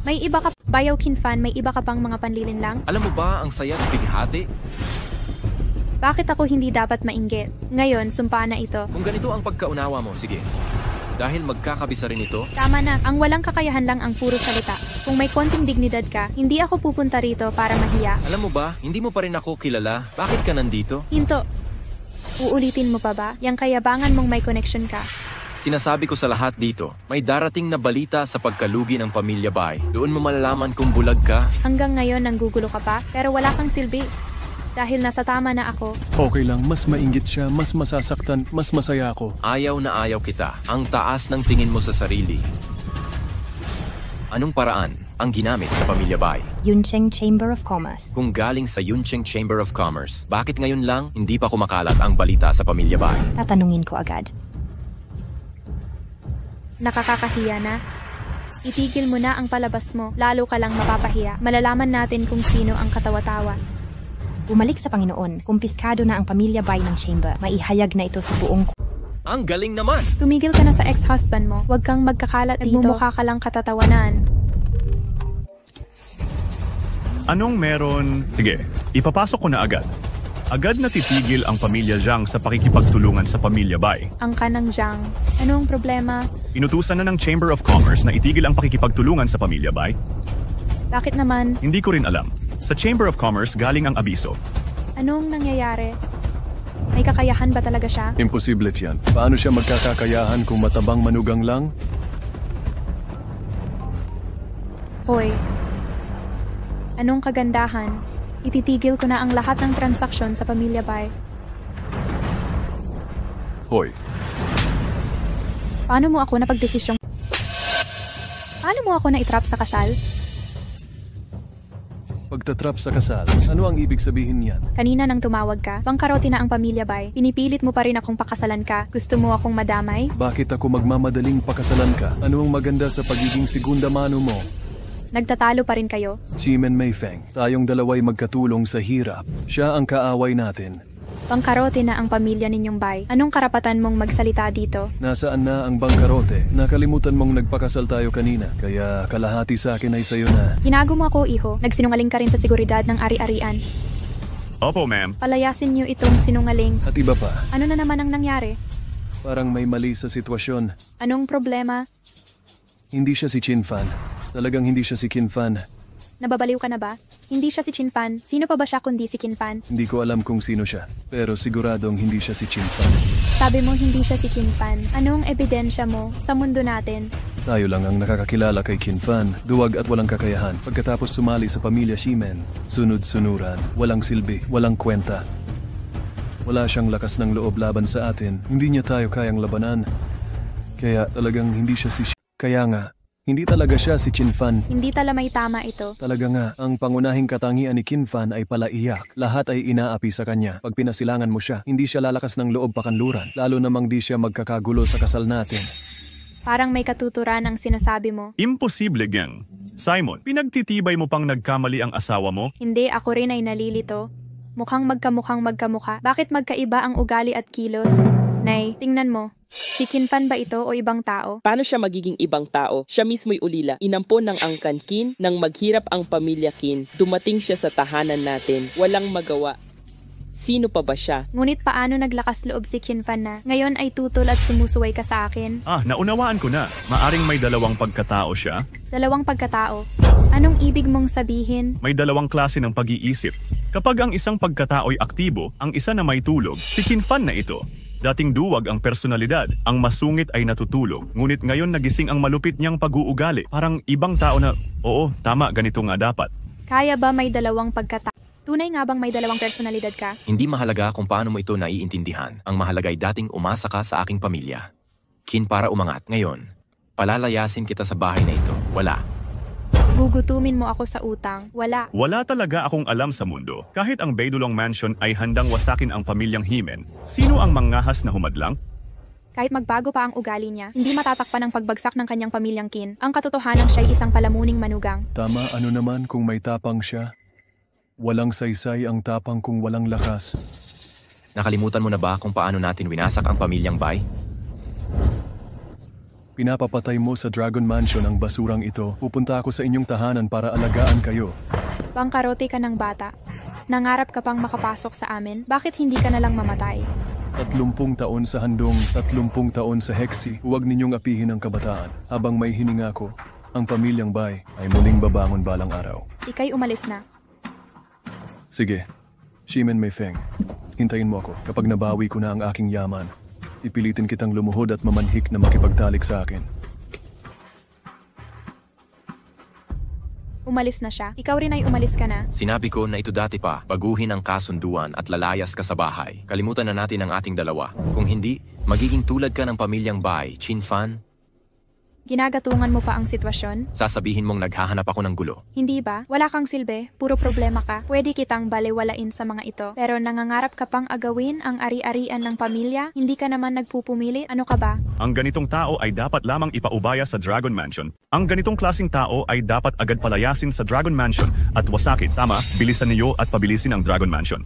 May iba ka, Bayaw Kinfan, may iba ka pang mga panlilin lang? Alam mo ba ang saya't bighati? Bakit ako hindi dapat mainggit? Ngayon, sumpa na ito. Kung ganito ang pagkaunawa mo, sige. Dahil magkakabisa rin ito, Tama na, ang walang kakayahan lang ang puro salita. Kung may konting dignidad ka, hindi ako pupunta rito para mahiya. alam mo ba, hindi mo pa rin ako kilala. Bakit ka nandito? Hinto. Uulitin mo pa ba? Yang kayabangan mong may connection ka. Sinasabi ko sa lahat dito, may darating na balita sa pagkalugi ng pamilya Bai. Doon mo malalaman kung bulag ka. Hanggang ngayon nanggugulo ka pa, pero wala kang silbi. Dahil nasa tama na ako, Okay lang, mas mainggit siya, mas masasaktan, mas masaya ako. Ayaw na ayaw kita. Ang taas ng tingin mo sa sarili. Anong paraan ang ginamit sa pamilya Bai? Yuncheng Chamber of Commerce. Kung galing sa Yuncheng Chamber of Commerce, bakit ngayon lang hindi pa kumakalat ang balita sa pamilya Bai? Tatanungin ko agad. nakakakahiya na. Itigil mo na ang palabas mo, lalo ka lang mapapahiya. Malalaman natin kung sino ang katawa-tawa. Bumalik sa Panginoon, kumpiskado na ang pamilya Bai ng Chamber. Maihayag na ito sa buong Ang galing naman! Tumigil ka na sa ex-husband mo. Huwag kang magkakalat dito. Nagmumukha ka lang katatawanan. Anong meron? Sige, ipapasok ko na agad. Agad na titigil ang pamilya Zhang sa pakikipagtulungan sa pamilya Bai. Ang kanang Zhang. Anong problema? Inutusan na ng Chamber of Commerce na itigil ang pakikipagtulungan sa pamilya Bai. Bakit naman? Hindi ko rin alam. Sa Chamber of Commerce galing ang abiso. Anong nangyayari? May kakayahan ba talaga siya? Imposible yan. Paano siya magkakakayahan kung matabang manugang lang? Hoy. Anong kagandahan? Ititigil ko na ang lahat ng transaksyon sa pamilya Bai. Hoy, Paano mo ako napagdesisyong? Paano mo ako na-itrap sa kasal? pagtatrap sa kasal. Ano ang ibig sabihin niyan? Kanina nang tumawag ka, pangkarote na ang pamilya Bai. Pinipilit mo pa rin akong pakasalan ka. Gusto mo akong madamay? Bakit ako magmamadaling pakasalan ka? Ano ang maganda sa pagiging segunda mano mo? Nagtatalo pa rin kayo? Shimen Meifeng, tayong dalaway magkatulong sa hirap. Siya ang kaaway natin. Pangkarote na ang pamilya ninyong Bai. Anong karapatan mong magsalita dito? Nasaan na ang bangkarote? Nakalimutan mong nagpakasal tayo kanina, kaya kalahati sa akin ay sayo na. Tinago mo ako, iho. Nagsinungaling ka rin sa seguridad ng ari-arian. Opo, ma'am. Palayasin niyo itong sinungaling. At iba pa, Ano na naman ang nangyari? parang may mali sa sitwasyon. Anong problema? Hindi siya si Chin Fan. Talagang hindi siya si Kin Fan. Nababaliw ka na ba? Hindi siya si Chin Fan. Sino pa ba siya kundi si Kin Fan? Hindi ko alam kung sino siya, pero siguradong hindi siya si Chin Fan. Sabi mo hindi siya si Kin Fan. Anong ebidensya mo sa mundo natin? Tayo lang ang nakakakilala kay Kin Fan. Duwag at walang kakayahan. Pagkatapos sumali sa pamilya Shimen, sunod-sunuran, walang silbi, walang kwenta. Wala siyang lakas ng loob laban sa atin. Hindi niya tayo kayang labanan. Kaya talagang hindi siya si Kaya nga, hindi talaga siya si Chin Fan. Hindi tala may tama ito. Talaga nga, ang pangunahing katangian ni Kin Fan ay palaiyak. Lahat ay inaapi sa kanya. Pag pinasilangan mo siya, hindi siya lalakas ng loob pakanluran. Lalo namang di siya magkakagulo sa kasal natin. Parang may katuturan ang sinasabi mo. Imposible, gang. Simon, pinagtitibay mo pang nagkamali ang asawa mo? Hindi, ako rin ay nalilito. Mukhang magkamukha. Bakit magkaiba ang ugali at kilos? Nay, tingnan mo. Si Kin Fan ba ito o ibang tao? Paano siya magiging ibang tao? Siya mismo'y ulila. Inampon ng angkan Kin, nang maghirap ang pamilya Kin. Dumating siya sa tahanan natin. Walang magawa. Sino pa ba siya? Ngunit paano naglakas loob si Kin Fan na ngayon ay tutol at sumusuway ka sa akin? Naunawaan ko na. Maaring may dalawang pagkatao siya. Dalawang pagkatao. Anong ibig mong sabihin? May dalawang klase ng pag-iisip. Kapag ang isang pagkatao'y aktibo, ang isa na may tulog, si Kin Fan na ito. Dating duwag ang personalidad, ang masungit ay natutulog. Ngunit ngayon nagising ang malupit niyang pag-uugali. Parang ibang tao na, oo, tama, ganito nga dapat. Kaya ba may dalawang pagkatao? Tunay nga bang may dalawang personalidad ka? Hindi mahalaga kung paano mo ito naiintindihan. Ang mahalaga ay dating umasa ka sa aking pamilya. Kin para umangat. Ngayon, palalayasin kita sa bahay na ito. Wala. Gugutumin mo ako sa utang. Wala. Wala talaga akong alam sa mundo. Kahit ang Beidulong Mansion ay handang wasakin ang pamilyang Himen, sino ang mangahas na humadlang? Kahit magbago pa ang ugali niya, hindi matatakpan ang pagbagsak ng kanyang pamilyang Qin. Ang katotohanan siya'y isang palamuning manugang. Tama, ano naman kung may tapang siya? Walang saysay ang tapang kung walang lakas. Nakalimutan mo na ba kung paano natin winasak ang pamilyang Bai? Pinapapatay mo sa Dragon Mansion ang basurang ito. Pupunta ako sa inyong tahanan para alagaan kayo. Pangkarote ka ng bata. Nangarap ka pang makapasok sa amin? Bakit hindi ka nalang mamatay? 30 taon sa handong, 30 taon sa Hexi. Huwag ninyong apihin ang kabataan. Habang may hininga ko, ang pamilyang Bai ay muling babangon balang araw. Ika'y umalis na. Sige, Shimen Mei Feng. Hintayin mo ako. Kapag nabawi ko na ang aking yaman, ipilitin kitang lumuhod at mamanhik na makipagtalik sa akin. Umalis na siya. Ikaw rin ay umalis ka na. Sinabi ko na ito dati pa, baguhin ang kasunduan at lalayas ka sa bahay. Kalimutan na natin ang ating dalawa. Kung hindi, magiging tulad ka ng pamilyang Bai, Qin Fan. Ginagatungan mo pa ang sitwasyon? Sasabihin mong naghahanap ako ng gulo. Hindi ba? Wala kang silbi, puro problema ka. Pwede kitang balewalain sa mga ito. Pero nangangarap ka pang agawin ang ari-arian ng pamilya? Hindi ka naman nagpupumili? Ano ka ba? Ang ganitong tao ay dapat lamang ipaubaya sa Dragon Mansion. Ang ganitong klaseng tao ay dapat agad palayasin sa Dragon Mansion at wasakin. Tama, bilisan niyo at pabilisin ang Dragon Mansion.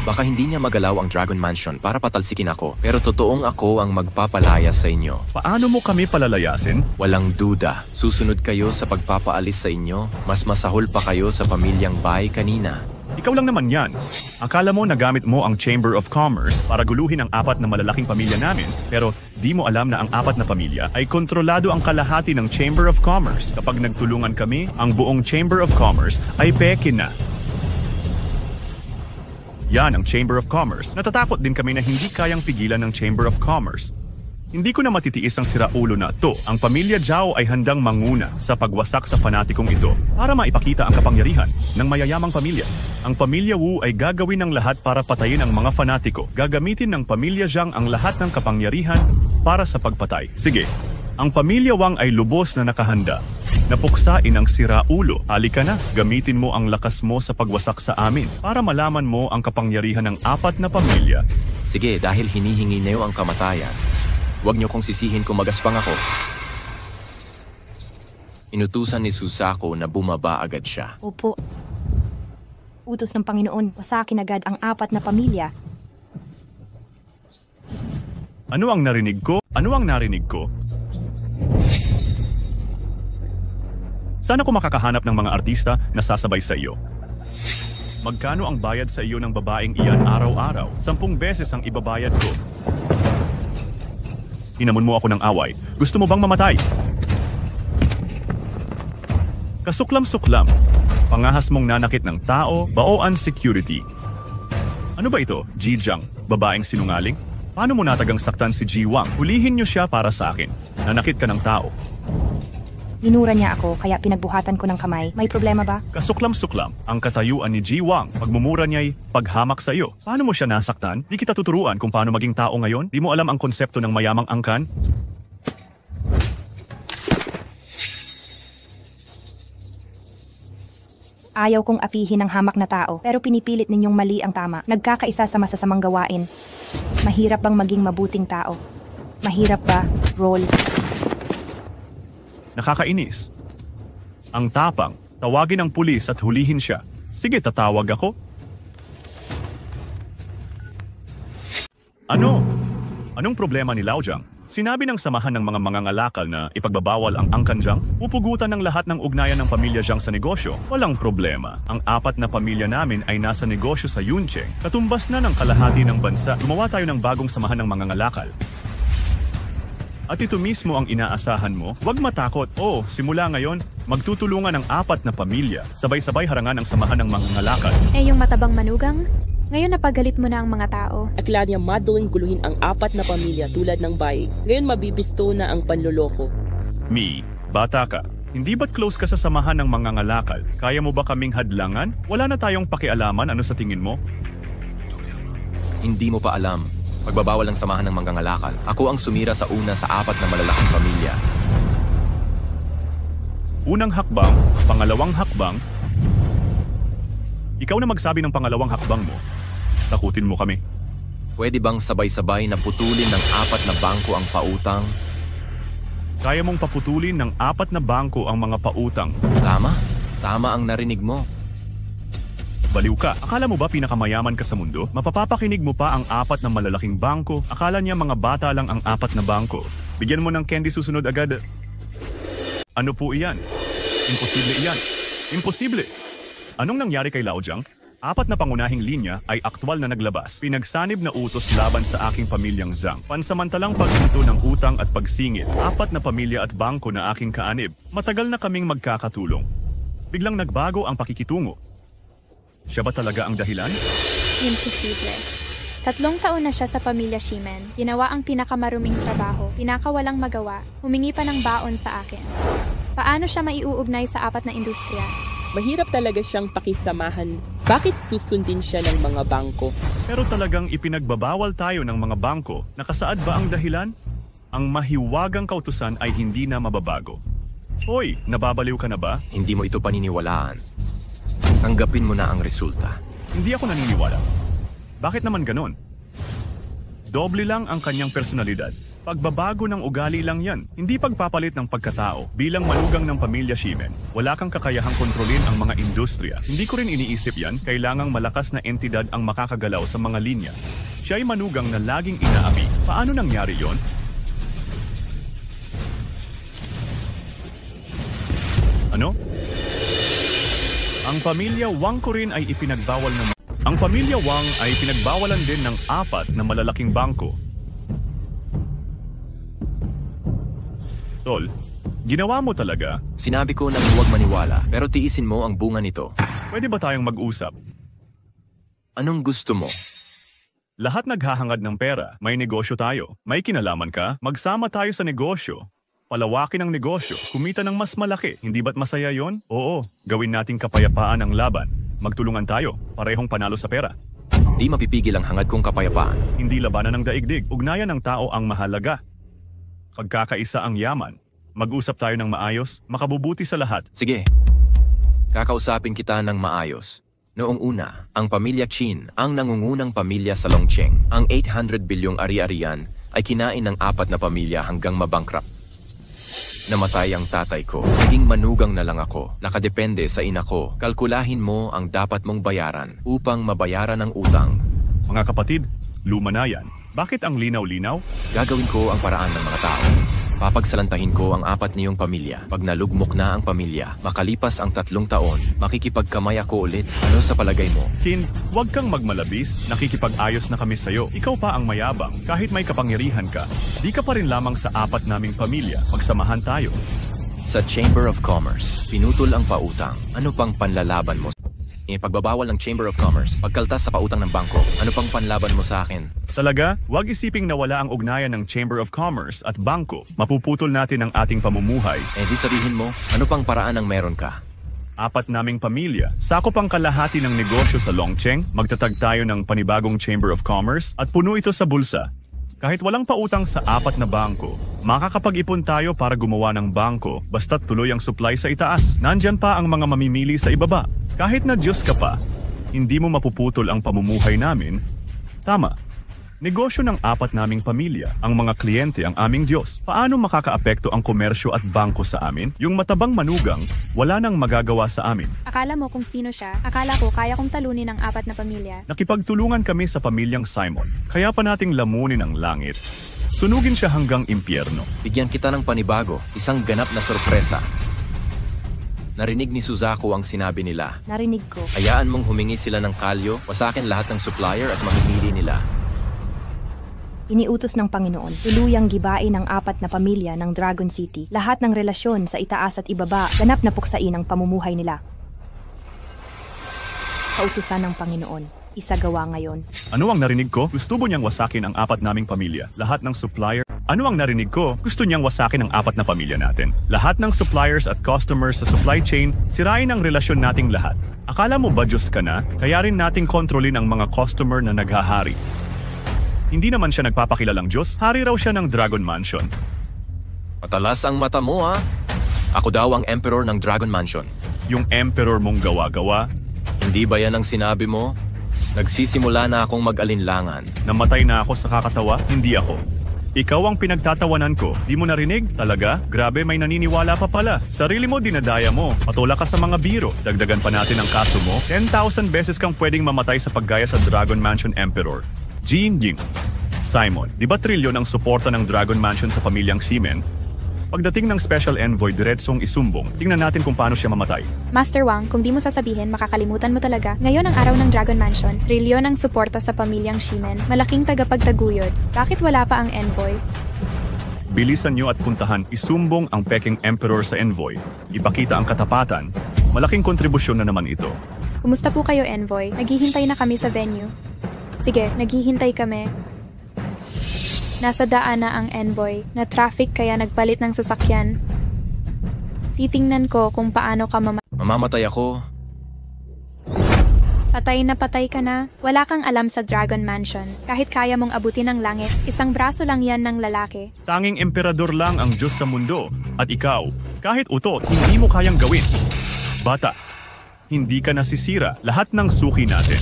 Baka hindi niya magalaw ang Dragon Mansion para patalsikin ako, pero totoong ako ang magpapalayas sa inyo. Paano mo kami palalayasin? Walang duda, susunod kayo sa pagpapaalis sa inyo. Mas masahol pa kayo sa pamilyang Bai kanina. Ikaw lang naman yan. Akala mo nagamit mo ang Chamber of Commerce para guluhin ang 4 na malalaking pamilya namin, pero di mo alam na ang 4 na pamilya ay kontrolado ang kalahati ng Chamber of Commerce. Kapag nagtulungan kami, ang buong Chamber of Commerce ay peke na. Yan ang Chamber of Commerce. Natatakot din kami na hindi kayang pigilan ng Chamber of Commerce. Hindi ko na matitiis ang siraulo na to. Ang pamilya Zhao ay handang manguna sa pagwasak sa fanatikong ito para maipakita ang kapangyarihan ng mayayamang pamilya. Ang pamilya Wu ay gagawin ng lahat para patayin ang mga fanatiko. Gagamitin ng pamilya Zhang ang lahat ng kapangyarihan para sa pagpatay. Sige, ang pamilya Wang ay lubos na nakahanda. Napuksain ang siraulo. Halika na, gamitin mo ang lakas mo sa pagwasak sa amin para malaman mo ang kapangyarihan ng 4 na pamilya. Sige, dahil hinihingi niyo ang kamatayan, huwag niyo kong sisihin kung magaspang ako. Inutusan ni Susako na bumaba agad siya. Opo. Utos ng Panginoon, wasakin agad ang 4 na pamilya. Ano ang narinig ko? Ano ang narinig ko? Sana ko makakahanap ng mga artista na sasabay sa iyo. Magkano ang bayad sa iyo ng babaeng iyan araw-araw? 10 beses ang ibabayad ko. Hinamon mo ako ng away. Gusto mo bang mamatay? Kasuklam-suklam. Pangahas mong nanakit ng tao, baoan security. Ano ba ito, Ji Jiang? Babaeng sinungaling? Paano mo natagang saktan si Ji Wang? Hulihin niyo siya para sa akin. Nanakit ka ng tao. Minura niya ako kaya pinagbuhatan ko ng kamay. May problema ba? Kasuklam-suklam. Ang katayuan ni Ji Wang, pagmumura niya'y paghamak sa iyo. Paano mo siya nasaktan? Di kita tuturuan kung paano maging tao ngayon? Di mo alam ang konsepto ng mayamang angkan? Ayaw kong apihin ang hamak na tao, pero pinipilit ninyong mali ang tama. Nagkakaisa sa masasamang gawain. Mahirap bang maging mabuting tao? Mahirap ba? Roll. Nakakainis. Ang tapang, tawagin ang pulis at hulihin siya. Sige, tatawag ako. Ano? Anong problema ni Lao Jiang? Sinabi ng samahan ng mga mangangalakal na ipagbabawal ang angkan Jiang, pupugutan ng lahat ng ugnayan ng pamilya Jiang sa negosyo. Walang problema. Ang 4 na pamilya namin ay nasa negosyo sa Yuncheng. Katumbas na ng kalahati ng bansa. Gumawa tayo ng bagong samahan ng mangangalakal. At ito mismo ang inaasahan mo, huwag matakot. Simula ngayon, magtutulungan ang 4 na pamilya. Sabay-sabay harangan ang samahan ng mangangalakal. Yung matabang manugang? Ngayon napagalit mo na ang mga tao. Akla niya madaling guluhin ang 4 na pamilya tulad ng Bai. Ngayon mabibisto na ang panloloko. Mi, bata ka. Hindi ba't close ka sa samahan ng mangangalakal? Kaya mo ba kaming hadlangan? Wala na tayong pakialaman, ano sa tingin mo? Hindi mo pa alam. Pagbabawal ang samahan ng mangangalakal. Ako ang sumira sa una sa 4 na malalaking pamilya. Unang hakbang, pangalawang hakbang. Ikaw na magsabi ng pangalawang hakbang mo. Takutin mo kami. Pwede bang sabay-sabay na putulin ng 4 na bangko ang pautang? Kaya mong paputulin ng 4 na bangko ang mga pautang. Tama? Tama ang narinig mo. Baliw ka. Akala mo ba pinakamayaman ka sa mundo? Mapapakinig mo pa ang 4 na malalaking bangko. Akala niya mga bata lang ang 4 na bangko. Bigyan mo ng candy susunod agad. Ano po iyan? Imposible iyan. Imposible. Anong nangyari kay Laojiang? 4 na pangunahing linya ay aktwal na naglabas. Pinagsanib na utos laban sa aking pamilyang Zhang. Pansamantalang paghinto ng utang at pagsingit. 4 na pamilya at bangko na aking kaanib. Matagal na kaming magkakatulong. Biglang nagbago ang pakikitungo. Siya ba talaga ang dahilan? Imposible. 3 taon na siya sa pamilya Shimen. Ginawa ang pinakamaruming trabaho, pinakawalang magawa, humingi pa ng baon sa akin. Paano siya maiuugnay sa 4 na industriya? Mahirap talaga siyang pakisamahan. Bakit susundin siya ng mga bangko? Pero talagang ipinagbabawal tayo ng mga bangko. Nakasaad ba ang dahilan? Ang mahiwagang kautusan ay hindi na mababago. Hoy, nababaliw ka na ba? Hindi mo ito paniniwalaan. Tanggapin mo na ang resulta. Hindi ako naniniwala. Bakit naman ganon? Doble lang ang kanyang personalidad. Pagbabago ng ugali lang yan, hindi pagpapalit ng pagkatao. Bilang manugang ng pamilya Shimen, wala kang kakayahang kontrolin ang mga industriya. Hindi ko rin iniisip yan, kailangang malakas na entidad ang makakagalaw sa mga linya. Siya ay manugang na laging inaapi. Paano nangyari yon? Ano? Ang pamilya Wang ko rin ay ipinagbawal ng... Ang pamilya Wang ay pinagbawalan din ng 4 na malalaking bangko. Tol, ginawa mo talaga? Sinabi ko na huwag maniwala, pero tiisin mo ang bunga nito. Pwede ba tayong mag-usap? Anong gusto mo? Lahat naghahangad ng pera. May negosyo tayo. May kinalaman ka? Magsama tayo sa negosyo. Palawakin ang negosyo. Kumita ng mas malaki. Hindi ba't masaya yon? Oo, gawin nating kapayapaan ang laban. Magtulungan tayo. Parehong panalo sa pera. Di mapipigil ang hangad kong kapayapaan. Hindi labanan ng daigdig. Ugnayan ng tao ang mahalaga. Pagkakaisa ang yaman. Mag-usap tayo ng maayos, makabubuti sa lahat. Sige, kakausapin kita ng maayos. Noong una, ang pamilya Qin ang nangungunang pamilya sa Longcheng. Ang 800 bilyong ari-arian ay kinain ng 4 na pamilya hanggang mabankrupt. Namatay ang tatay ko. Naging manugang na lang ako. Nakadepende sa ina ko. Kalkulahin mo ang dapat mong bayaran upang mabayaran ang utang. Mga kapatid, luma na yan. Bakit ang linaw-linaw? Gagawin ko ang paraan ng mga tao. Papagsalantahin ko ang 4 niyong pamilya. Pag nalugmok na ang pamilya, makalipas ang 3 taon, makikipagkamay ako ulit. Ano sa palagay mo? Qin, huwag kang magmalabis. Nakikipag-ayos na kami sa'yo. Ikaw pa ang mayabang. Kahit may kapangyarihan ka, di ka pa rin lamang sa 4 naming pamilya. Magsamahan tayo. Sa Chamber of Commerce, pinutol ang pautang. Ano pang panlalaban mo? Pagbabawal ng Chamber of Commerce, pagkaltas sa pautang ng bangko. Ano pang panlaban mo sa akin? Talaga? Huwag isiping nawala ang ugnayan ng Chamber of Commerce at bangko. Mapuputol natin ang ating pamumuhay. Di sabihin mo, ano pang paraan ang meron ka? 4 naming pamilya. Sakop ang kalahati ng negosyo sa Longcheng. Magtatag tayo ng panibagong Chamber of Commerce at puno ito sa bulsa. Kahit walang pautang sa 4 na bangko, makakapag-ipon tayo para gumawa ng bangko basta't tuloy ang supply sa itaas. Nandyan pa ang mga mamimili sa ibaba. Kahit na Diyos ka pa, hindi mo mapuputol ang pamumuhay namin. Tama. Negosyo ng 4 naming pamilya, ang mga kliyente ang aming Diyos. Paano makakaapekto ang komersyo at bangko sa amin? Yung matabang manugang, wala nang magagawa sa amin. Akala mo kung sino siya, akala ko kaya kong talunin ang 4 na pamilya. Nakipagtulungan kami sa pamilyang Simon, kaya pa nating lamunin ang langit. Sunugin siya hanggang impyerno. Bigyan kita ng panibago, isang ganap na sorpresa. Narinig ni Suzaku ang sinabi nila. Narinig ko. Hayaan mong humingi sila ng kalyo, wasakin lahat ng supplier at mamimili nila. Iniutos ng Panginoon, tuluyang gibain ang 4 na pamilya ng Dragon City. Lahat ng relasyon sa itaas at ibaba, ganap na puksain ang pamumuhay nila. Kautusan ng Panginoon, isagawa ngayon. Ano ang narinig ko? Gusto mo niyang wasakin ang 4 naming pamilya. Lahat ng supplier. Ano ang narinig ko? Gusto niyang wasakin ang 4 na pamilya natin. Lahat ng suppliers at customers sa supply chain, sirain ang relasyon nating lahat. Akala mo ba Diyos ka na? Kaya rin nating kontrolin ang mga customer na naghahari. Hindi naman siya nagpapakilalang Diyos, hari raw siya ng Dragon Mansion. Matalas ang mata mo, ha? Ako daw ang Emperor ng Dragon Mansion. Yung Emperor mong gawa-gawa, Hindi ba yan ang sinabi mo? Nagsisimula na akong mag-alinlangan. namatay na ako sa kakatawa, hindi ako. Ikaw ang pinagtatawanan ko. Di mo narinig? Talaga? Grabe, may naniniwala pa pala. Sarili mo dinadaya mo. Patula ka sa mga biro. Dagdagan pa natin ang kaso mo. 10,000 beses kang pwedeng mamatay sa paggaya sa Dragon Mansion Emperor. Jin Ying. Simon, di ba trilyon ang suporta ng Dragon Mansion sa pamilyang Ximen? Pagdating ng Special Envoy diretsong isumbong, tingnan natin kung paano siya mamatay. Master Wang, kung di mo sasabihin, makakalimutan mo talaga. Ngayon ang araw ng Dragon Mansion, trilyon ang suporta sa pamilyang Ximen, malaking tagapagtaguyod. Bakit wala pa ang envoy? Bilisan nyo at puntahan, isumbong ang Peking Emperor sa Envoy. Ipakita ang katapatan. Malaking kontribusyon na naman ito. Kumusta po kayo, envoy? Naghihintay na kami sa venue. Sige, naghihintay kami. Nasa daan na ang envoy, na traffic kaya nagpalit ng sasakyan. Titingnan ko kung paano ka Mamamatay ako. Patay na patay ka na. Wala kang alam sa Dragon Mansion. Kahit kaya mong abutin ang langit, isang braso lang yan ng lalaki. Tanging emperador lang ang Diyos sa mundo. At ikaw, kahit utot, hindi mo kayang gawin. Bata, hindi ka nasisira. Lahat ng suki natin.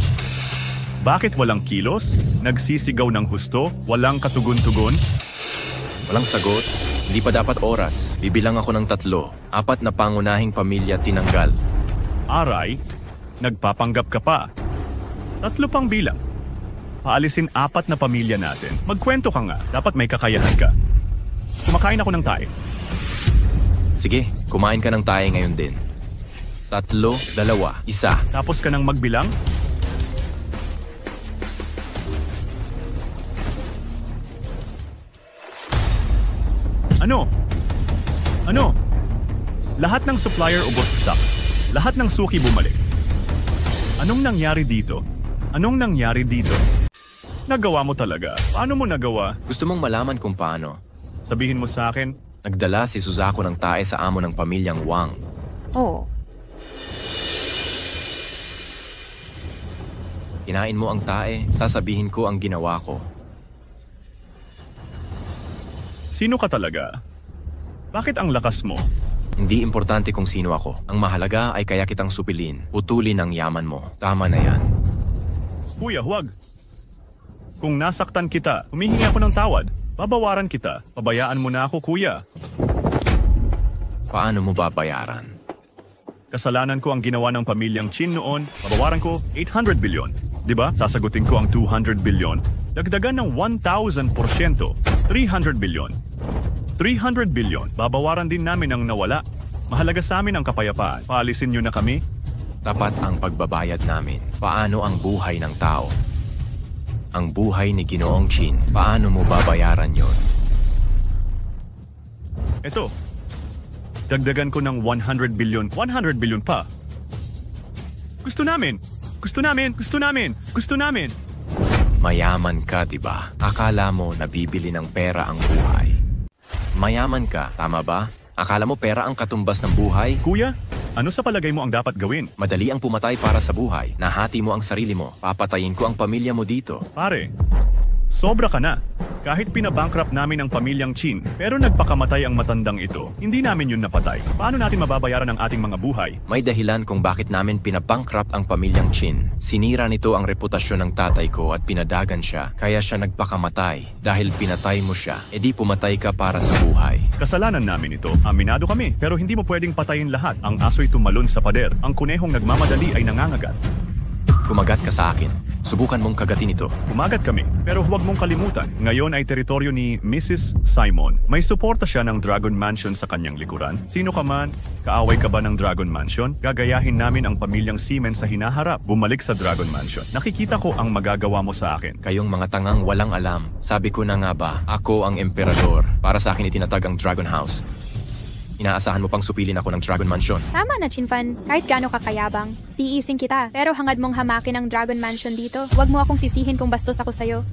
Bakit walang kilos? Nagsisigaw ng husto? Walang katugon-tugon? Walang sagot. Hindi pa dapat oras. Bibilang ako ng 3. 4 na pangunahing pamilya tinanggal. Aray, nagpapanggap ka pa. 3 pang bilang. Paalisin 4 na pamilya natin. Magkwento ka nga. Dapat may kakayahan ka. Kumakain ako ng tae. Sige, kumain ka ng tayo ngayon din. 3, 2, 1. Tapos ka nang magbilang? Ano? Lahat ng supplier ubos stock. Lahat ng suki bumalik. Anong nangyari dito? Nagawa mo talaga. Paano mo nagawa? Gusto mong malaman kung paano? Sabihin mo sa akin. Nagdala si Suzako ng tae sa amo ng pamilyang Wang. Oh, Kinain mo ang tae, sasabihin ko ang ginawa ko. Sino ka talaga? Bakit ang lakas mo? Hindi importante kung sino ako. Ang mahalaga ay kaya kitang supilin. Putulin ang yaman mo. Tama na yan. Kuya, huwag. Kung nasaktan kita, humihingi ako ng tawad. Babawaran kita. Pabayaan mo na ako, kuya. Paano mo babayaran? Kasalanan ko ang ginawa ng pamilyang Qin noon. Babawaran ko 800 bilyon. Diba? Sasagutin ko ang 200 bilyon. Dagdagan ng 1,000%. 300 bilyon. 300 bilyon. Babawaran din namin ang nawala. Mahalaga sa amin ang kapayapaan. Paalisin nyo na kami. Tapat ang pagbabayad namin. Paano ang buhay ng tao? Ang buhay ni Ginoong Qin. Paano mo babayaran yon? Eto. Dagdagan ko ng 100 bilyon. 100 bilyon pa. Gusto namin. Mayaman ka, diba? Akala mo nabibili ng pera ang buhay. Mayaman ka, tama ba? Akala mo pera ang katumbas ng buhay? Kuya, ano sa palagay mo ang dapat gawin? Madali ang pumatay para sa buhay. Nahati mo ang sarili mo. Papatayin ko ang pamilya mo dito. Pare, sobra ka na. Kahit pinabankrupt namin ang pamilyang Qin, pero nagpakamatay ang matandang ito, hindi namin yun napatay. Paano natin mababayaran ang ating mga buhay? May dahilan kung bakit namin pinabankrupt ang pamilyang Qin. Sinira nito ang reputasyon ng tatay ko at pinadagan siya, kaya siya nagpakamatay. Dahil pinatay mo siya, edi pumatay ka para sa buhay. Kasalanan namin ito. Aminado kami, pero hindi mo pwedeng patayin lahat. Ang aso'y tumalon sa pader. Ang kunehong nagmamadali ay nangangagat. Kumagat ka sa akin. Subukan mong kagatin ito. Kumagat kami, pero huwag mong kalimutan. Ngayon ay teritoryo ni Mrs. Simon. May suporta siya ng Dragon Mansion sa kanyang likuran. Sino ka man, kaaway ka ba ng Dragon Mansion? Gagayahin namin ang pamilyang Ximen sa hinaharap. Bumalik sa Dragon Mansion. Nakikita ko ang magagawa mo sa akin. Kayong mga tangang walang alam. Sabi ko na nga ba, ako ang emperador. Para sa akin itinatag ang Dragon House. Inaasahan mo pang supilin ako ng Dragon Mansion. Tama na, Qinfan. Kahit gaano kakayabang. Tiisin kita. Pero hangad mong hamakin ang Dragon Mansion dito. Huwag mo akong sisihin kung bastos ako sa'yo.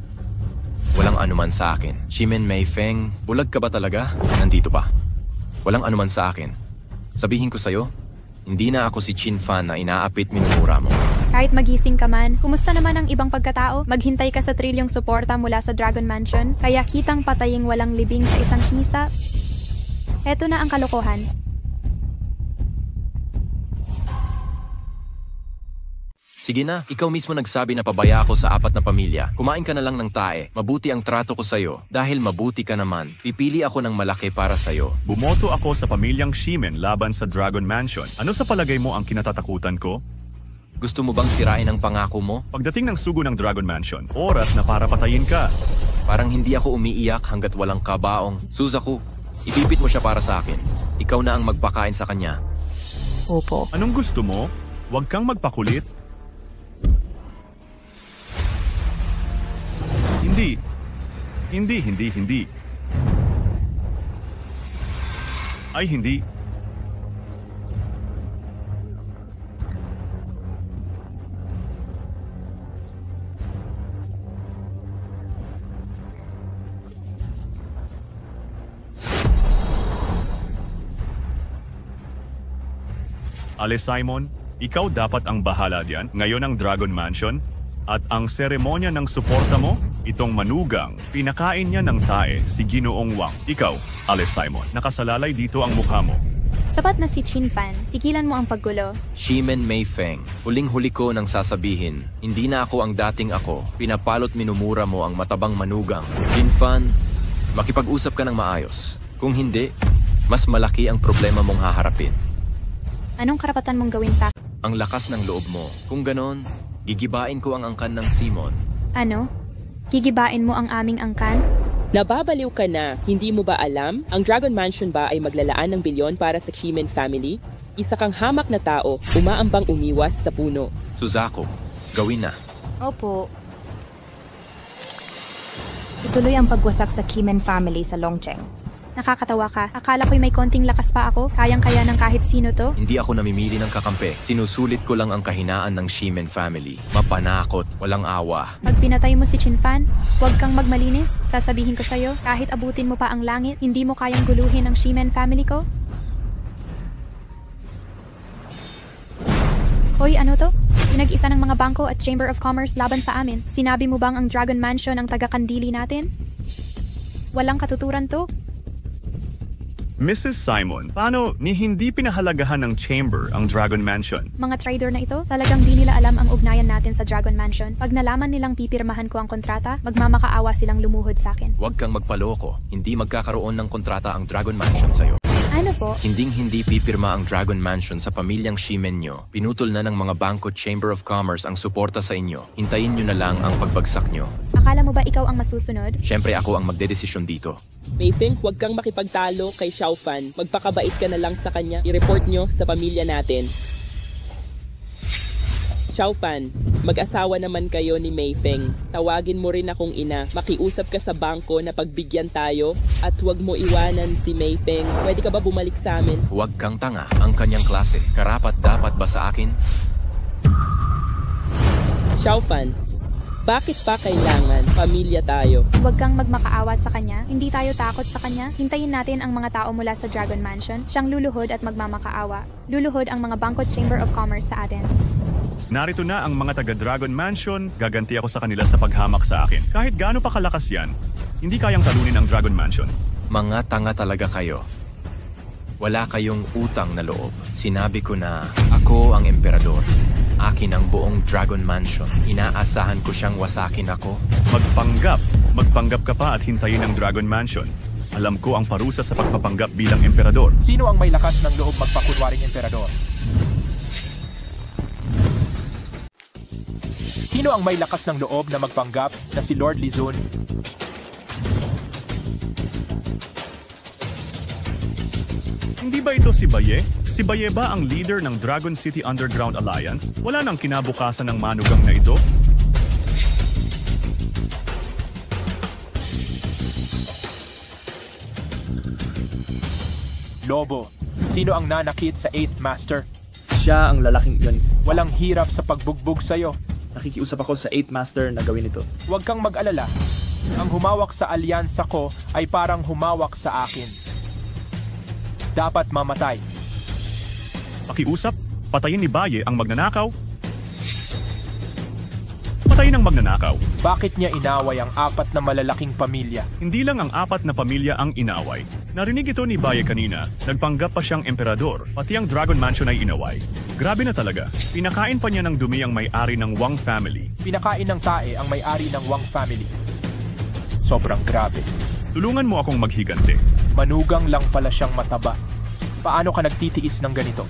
Walang anuman sa akin. Ximen Mei Feng, bulag ka ba talaga? Nandito pa. Walang anuman sa akin. Sabihin ko sa'yo, hindi na ako si Qinfan na inaapit minumura mo. Kahit magising ka man, kumusta naman ang ibang pagkatao? Maghintay ka sa trilyong suporta mula sa Dragon Mansion, kaya kitang pataying walang libing sa isang hisa. Eto na ang kalokohan. Sige na, ikaw mismo nagsabi na pabaya ako sa 4 na pamilya. Kumain ka na lang ng tae. Mabuti ang trato ko sa'yo. Dahil mabuti ka naman, pipili ako ng malaki para sa'yo. Bumoto ako sa pamilyang Shimen laban sa Dragon Mansion. Ano sa palagay mo ang kinatatakutan ko? Gusto mo bang sirain ang pangako mo? Pagdating ng sugo ng Dragon Mansion, oras na para patayin ka. Parang hindi ako umiiyak hanggat walang kabaong. Suzaku, ipipit mo siya para sa akin. Ikaw na ang magpakain sa kanya. Opo. Anong gusto mo? Huwag kang magpakulit. Hindi. Ay, hindi. Ale Simon, ikaw dapat ang bahala diyan. Ngayon ang Dragon Mansion. At ang seremonya ng suporta mo, itong manugang, pinakain niya ng tae si Ginoong Wang. Ikaw, Ale Simon, nakasalalay dito ang mukha mo. Sapat na si Chin Fan. Tigilan mo ang paggulo. Shimen Mei Feng, huling-huli ko nang sasabihin, hindi na ako ang dating ako. Pinapalot minumura mo ang matabang manugang. Chin Fan, makipag-usap ka ng maayos. Kung hindi, mas malaki ang problema mong haharapin. Anong karapatan mong gawin sa Ang lakas ng loob mo. Kung ganon, gigibain ko ang angkan ng Simon. Ano? Gigibain mo ang aming angkan? Nababaliw ka na, hindi mo ba alam? Ang Dragon Mansion ba ay maglalaan ng bilyon para sa Shimen family? Isa kang hamak na tao, umaambang umiwas sa puno. Suzaku, gawin na. Opo. Ituloy ang pagwasak sa Kimen family sa Longcheng. Nakakatawa ka. Akala ko'y may konting lakas pa ako. Kayang-kaya ng kahit sino to. Hindi ako namimili ng kakampi. Sinusulit ko lang ang kahinaan ng Shimen family. Mapanakot, walang awa. Pag pinatay mo si Chin Fan, huwag kang magmalinis. Sasabihin ko sa'yo, kahit abutin mo pa ang langit, hindi mo kayang guluhin ang Shimen family ko. Hoy, ano to? Pinag-isa ng mga bangko at Chamber of Commerce laban sa amin. Sinabi mo bang ang Dragon Mansion ang taga-kandili natin? Walang katuturan to. Mrs. Simon, paano ni hindi pinahalagahan ng Chamber ang Dragon Mansion? Mga trader na ito, talagang di nila alam ang ugnayan natin sa Dragon Mansion. Pag nalaman nilang pipirmahan ko ang kontrata, magmamakaawa silang lumuhod sa akin. Huwag kang magpaloko. Hindi magkakaroon ng kontrata ang Dragon Mansion sa'yo. Ano po? Hinding-hindi pipirma ang Dragon Mansion sa pamilyang Shimen nyo. Pinutol na ng mga bangko Chamber of Commerce ang suporta sa inyo. Hintayin nyo na lang ang pagbagsak nyo. Akala mo ba ikaw ang masusunod? Siyempre ako ang magdedesisyon dito. Mei Feng, huwag kang makipagtalo kay Xiao Fan. Magpakabait ka na lang sa kanya. I-report nyo sa pamilya natin. Xiao Fan, mag-asawa naman kayo ni Mei Feng. Tawagin mo rin akong ina. Makiusap ka sa bangko na pagbigyan tayo at huwag mo iwanan si Mei Feng. Pwede ka ba bumalik sa amin? Huwag kang tanga. Ang kanyang klase. Karapat dapat ba sa akin? Xiao Fan, bakit pa kailangan pamilya tayo? Huwag kang magmakaawa sa kanya. Hindi tayo takot sa kanya. Hintayin natin ang mga tao mula sa Dragon Mansion. Siyang luluhod at magmamakaawa. Luluhod ang mga bangko Chamber of Commerce sa atin. Narito na ang mga taga-Dragon Mansion, gaganti ako sa kanila sa paghamak sa akin. Kahit gaano pa kalakas yan, hindi kayang talunin ang Dragon Mansion. Mga tanga talaga kayo. Wala kayong utang na loob. Sinabi ko na ako ang emperador. Akin ang buong Dragon Mansion. Inaasahan ko siyang wasakin ako. Magpanggap ka pa at hintayin ang Dragon Mansion. Alam ko ang parusa sa pagpapanggap bilang emperador. Sino ang may lakas ng loob magpakunwaring emperador? Sino ang may lakas ng loob na magpanggap na si Lord Lizun? Hindi ba ito si Baye? Si Baye ba ang leader ng Dragon City Underground Alliance? Wala nang kinabukasan ng manugang na ito? Lobo, sino ang nanakit sa 8th Master? Siya ang lalaking yun. Walang hirap sa pagbugbog sa'yo. Nakikiusap ako sa 8th Master na gawin ito. Huwag kang mag-alala. Ang humawak sa alyansa ko ay parang humawak sa akin. Dapat mamatay. Pakiusap, patayin ni Baye ang magnanakaw. Patayin ang magnanakaw. Bakit niya inaway ang 4 na malalaking pamilya? Hindi lang ang 4 na pamilya ang inaway. Narinig ito ni Baye kanina. Nagpanggap pa siyang emperador, pati ang Dragon Mansion ay inaway. Grabe na talaga. Pinakain pa niya ng dumi ang may-ari ng Wang family. Pinakain ng tae ang may-ari ng Wang family. Sobrang grabe. Tulungan mo akong maghigante. Manugang lang pala siyang mataba. Paano ka nagtitiis ng ganito?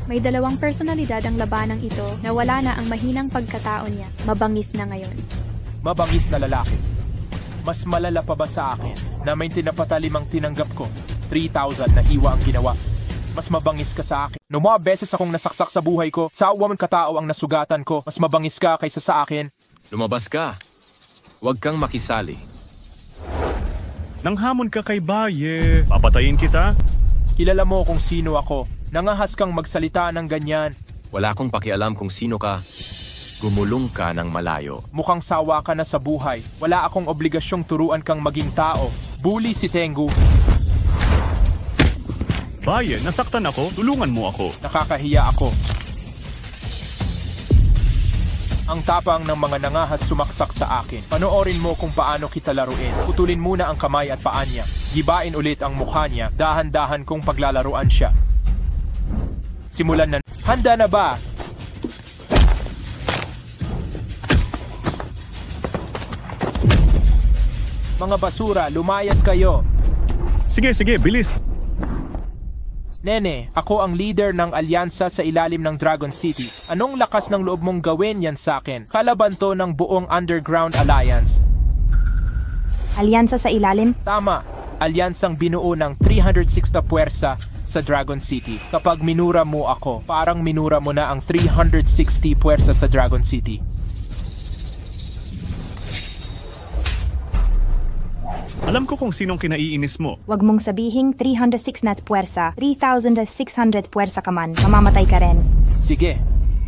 May dalawang personalidad ang labanang ito na wala na ang mahinang pagkatao niya. Mabangis na ngayon. Mabangis na lalaki. Mas malala pa ba sa akin na may tinapatalimang tinanggap ko? 3,000 na hiwa ang ginawa. Mas mabangis ka sa akin. Nung mga beses akong nasaksak sa buhay ko, sa uwang katao ang nasugatan ko, mas mabangis ka kaysa sa akin. Lumabas ka. Huwag kang makisali. Nang hamon ka kay Baye, papatayin kita? Kilala mo kung sino ako. Nangahas kang magsalita ng ganyan. Wala akong pakialam kung sino ka. Gumulong ka ng malayo. Mukhang sawa ka na sa buhay. Wala akong obligasyong turuan kang maging tao. Bully si Tengu. Baye, nasaktan ako. Tulungan mo ako. Nakakahiya ako. Ang tapang ng mga nangahas sumaksak sa akin. Panoorin mo kung paano kita laruin. Putulin muna ang kamay at paa niya. Gibain ulit ang mukha niya. Dahan-dahan kong paglalaruan siya. Simulan na. Handa na ba? Mga basura, lumayas kayo. Sige, bilis. Nene, ako ang leader ng alyansa sa ilalim ng Dragon City. Anong lakas ng loob mong gawin yan sa akin? Kalaban to ng buong Underground Alliance. Alyansa sa ilalim? Tama. Alyansang binuo ng 306 na puwersa sa Dragon City. Kapag minura mo ako, parang minura mo na ang 360 puwersa sa Dragon City. Alam ko kung sinong kinaiinis mo. Huwag mong sabihing 306 na puwersa, 3,600 puwersa ka man, mamamatay ka rin. Sige,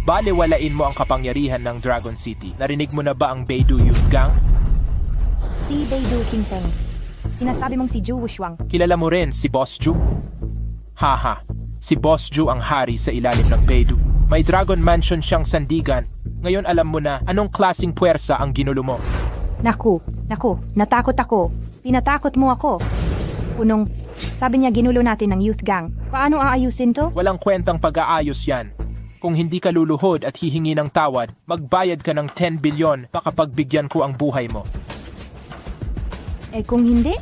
baliwalain mo ang kapangyarihan ng Dragon City. Narinig mo na ba ang Beidou Youth Gang? Si Beidou Qingfeng. Sinasabi mong si Zhu Wushwang. Kilala mo rin si Boss Zhu? Haha, si Boss Zhu ang hari sa ilalim ng Beidou. May Dragon Mansion siyang sandigan. Ngayon alam mo na anong klaseng puwersa ang ginulo mo. Naku, natakot ako. Pinatakot mo ako. Punong, sabi niya ginulo natin ng youth gang. Paano aayusin to? Walang kwentang pag-aayos yan. Kung hindi ka luluhod at hihingi ng tawad, magbayad ka ng 10 bilyon baka pagbigyan ko ang buhay mo. Eh kung hindi?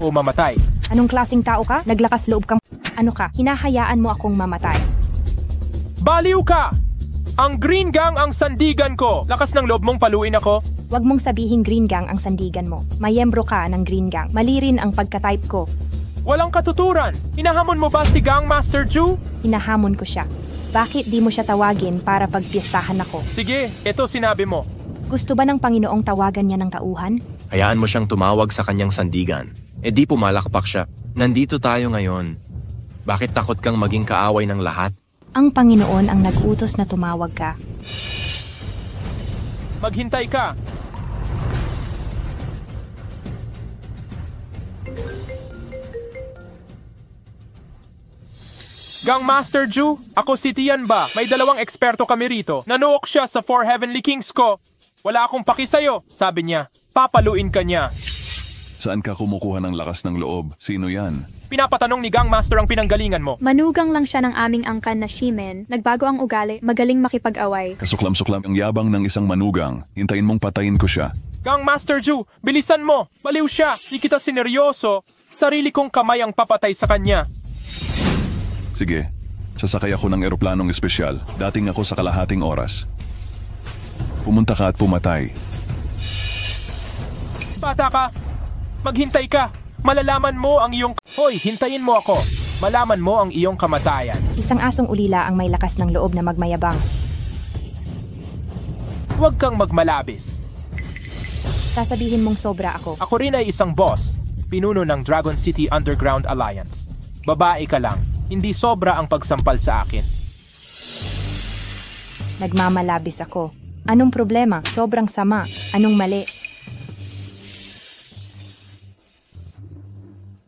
O mamatay. Anong klaseng tao ka? Naglakas loob kang... Ano ka? Hinahayaan mo akong mamatay. Baliw ka! Ang Green Gang ang sandigan ko! Lakas ng loob mong paluin ako? Huwag mong sabihin Green Gang ang sandigan mo. Mayembro ka ng Green Gang. Mali rin ang pagka-type ko. Walang katuturan! Hinahamon mo ba si Gang Master Zhu? Hinahamon ko siya. Bakit di mo siya tawagin para pagpiestahan ako? Sige, ito sinabi mo. Gusto ba ng Panginoong tawagan niya ng tauhan? Hayaan mo siyang tumawag sa kanyang sandigan. E di pumalakpak siya. Nandito tayo ngayon. Bakit takot kang maging kaaway ng lahat? Ang Panginoon ang nag-utos na tumawag ka. Maghintay ka! Gang Master Zhu, ako si Tian Ba. May dalawang eksperto kami rito. Nanuok siya sa 4 Heavenly Kings ko. Wala akong paki sa'yo, sabi niya. Papaluin ka niya. Saan ka kumukuha ng lakas ng loob? Sino yan? Pinapatanong ni Gang Master ang pinanggalingan mo. Manugang lang siya ng aming angkan na Shimen. Nagbago ang ugali, magaling makipag-away. Kasuklam-suklam ang yabang ng isang manugang. Hintayin mong patayin ko siya. Gang Master Zhu, bilisan mo. Baliw siya. Di kita sineryoso. Sarili kong kamay ang papatay sa kanya. Sige, sasakay ako ng eroplanong espesyal. Dating ako sa kalahating oras. Pumunta ka at pumatay. Bata ka. Maghintay ka. Malalaman mo ang iyong... Hoy, hintayin mo ako. Malaman mo ang iyong kamatayan. Isang asong ulila ang may lakas ng loob na magmayabang. Huwag kang magmalabis. Sasabihin mong sobra ako. Ako rin ay isang boss. Pinuno ng Dragon City Underground Alliance. Babae ka lang. Hindi sobra ang pagsampal sa akin. Nagmamalabis ako. Anong problema? Sobrang sama. Anong mali?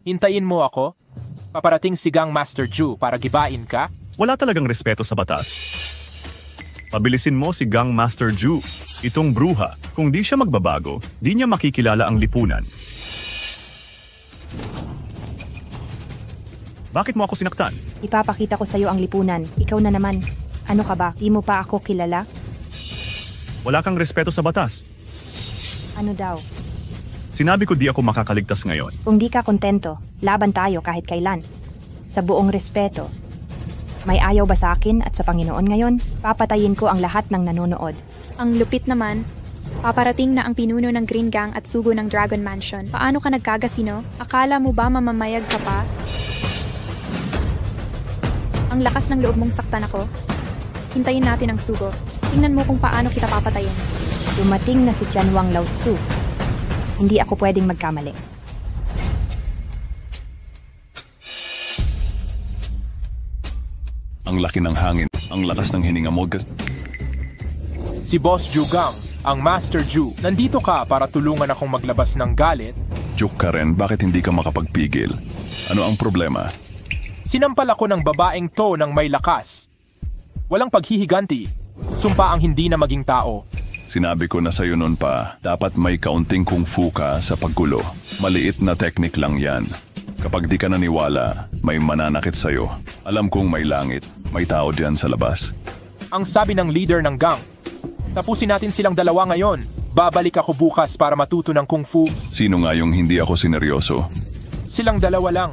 Hintayin mo ako? Paparating si Gang Master Zhu para gibain ka? Wala talagang respeto sa batas. Pabilisin mo si Gang Master Zhu. Itong bruha. Kung di siya magbabago, di niya makikilala ang lipunan. Bakit mo ako sinaktan? Ipapakita ko sa'yo ang lipunan. Ikaw na naman. Ano ka ba? Di mo pa ako kilala? Wala kang respeto sa batas. Ano daw? Sinabi ko di ako makakaligtas ngayon. Kung di ka kontento, laban tayo kahit kailan. Sa buong respeto. May ayaw ba sa akin at sa Panginoon ngayon? Papatayin ko ang lahat ng nanonood. Ang lupit naman. Paparating na ang pinuno ng Green Gang at sugo ng Dragon Mansion. Paano ka nagkagasino? Akala mo ba mamamayag ka pa? Ang lakas ng loob mong saktan ako. Hintayin natin ang sugo. Tingnan mo kung paano kita papatayin. Dumating na si Tianwang Lao Tzu. Hindi ako pwedeng magkamali. Ang laki ng hangin, ang lakas ng hininga mo. Si Boss Zhu Gang, ang Master Zhu. Nandito ka para tulungan akong maglabas ng galit. Joke ka rin, bakit hindi ka makapagpigil? Ano ang problema? Sinampal ako ng babaeng to ng may lakas. Walang paghihiganti. Sumpa ang hindi na maging tao. Sinabi ko na sa'yo noon pa, dapat may kaunting kung fu ka sa paggulo. Maliit na teknik lang yan. Kapag di ka naniwala, may mananakit sa'yo. Alam kong may langit, may tao diyan sa labas. Ang sabi ng leader ng gang, tapusin natin silang dalawa ngayon. Babalik ako bukas para matuto ng kung fu. Sino nga yung hindi ako sineryoso? Silang dalawa lang.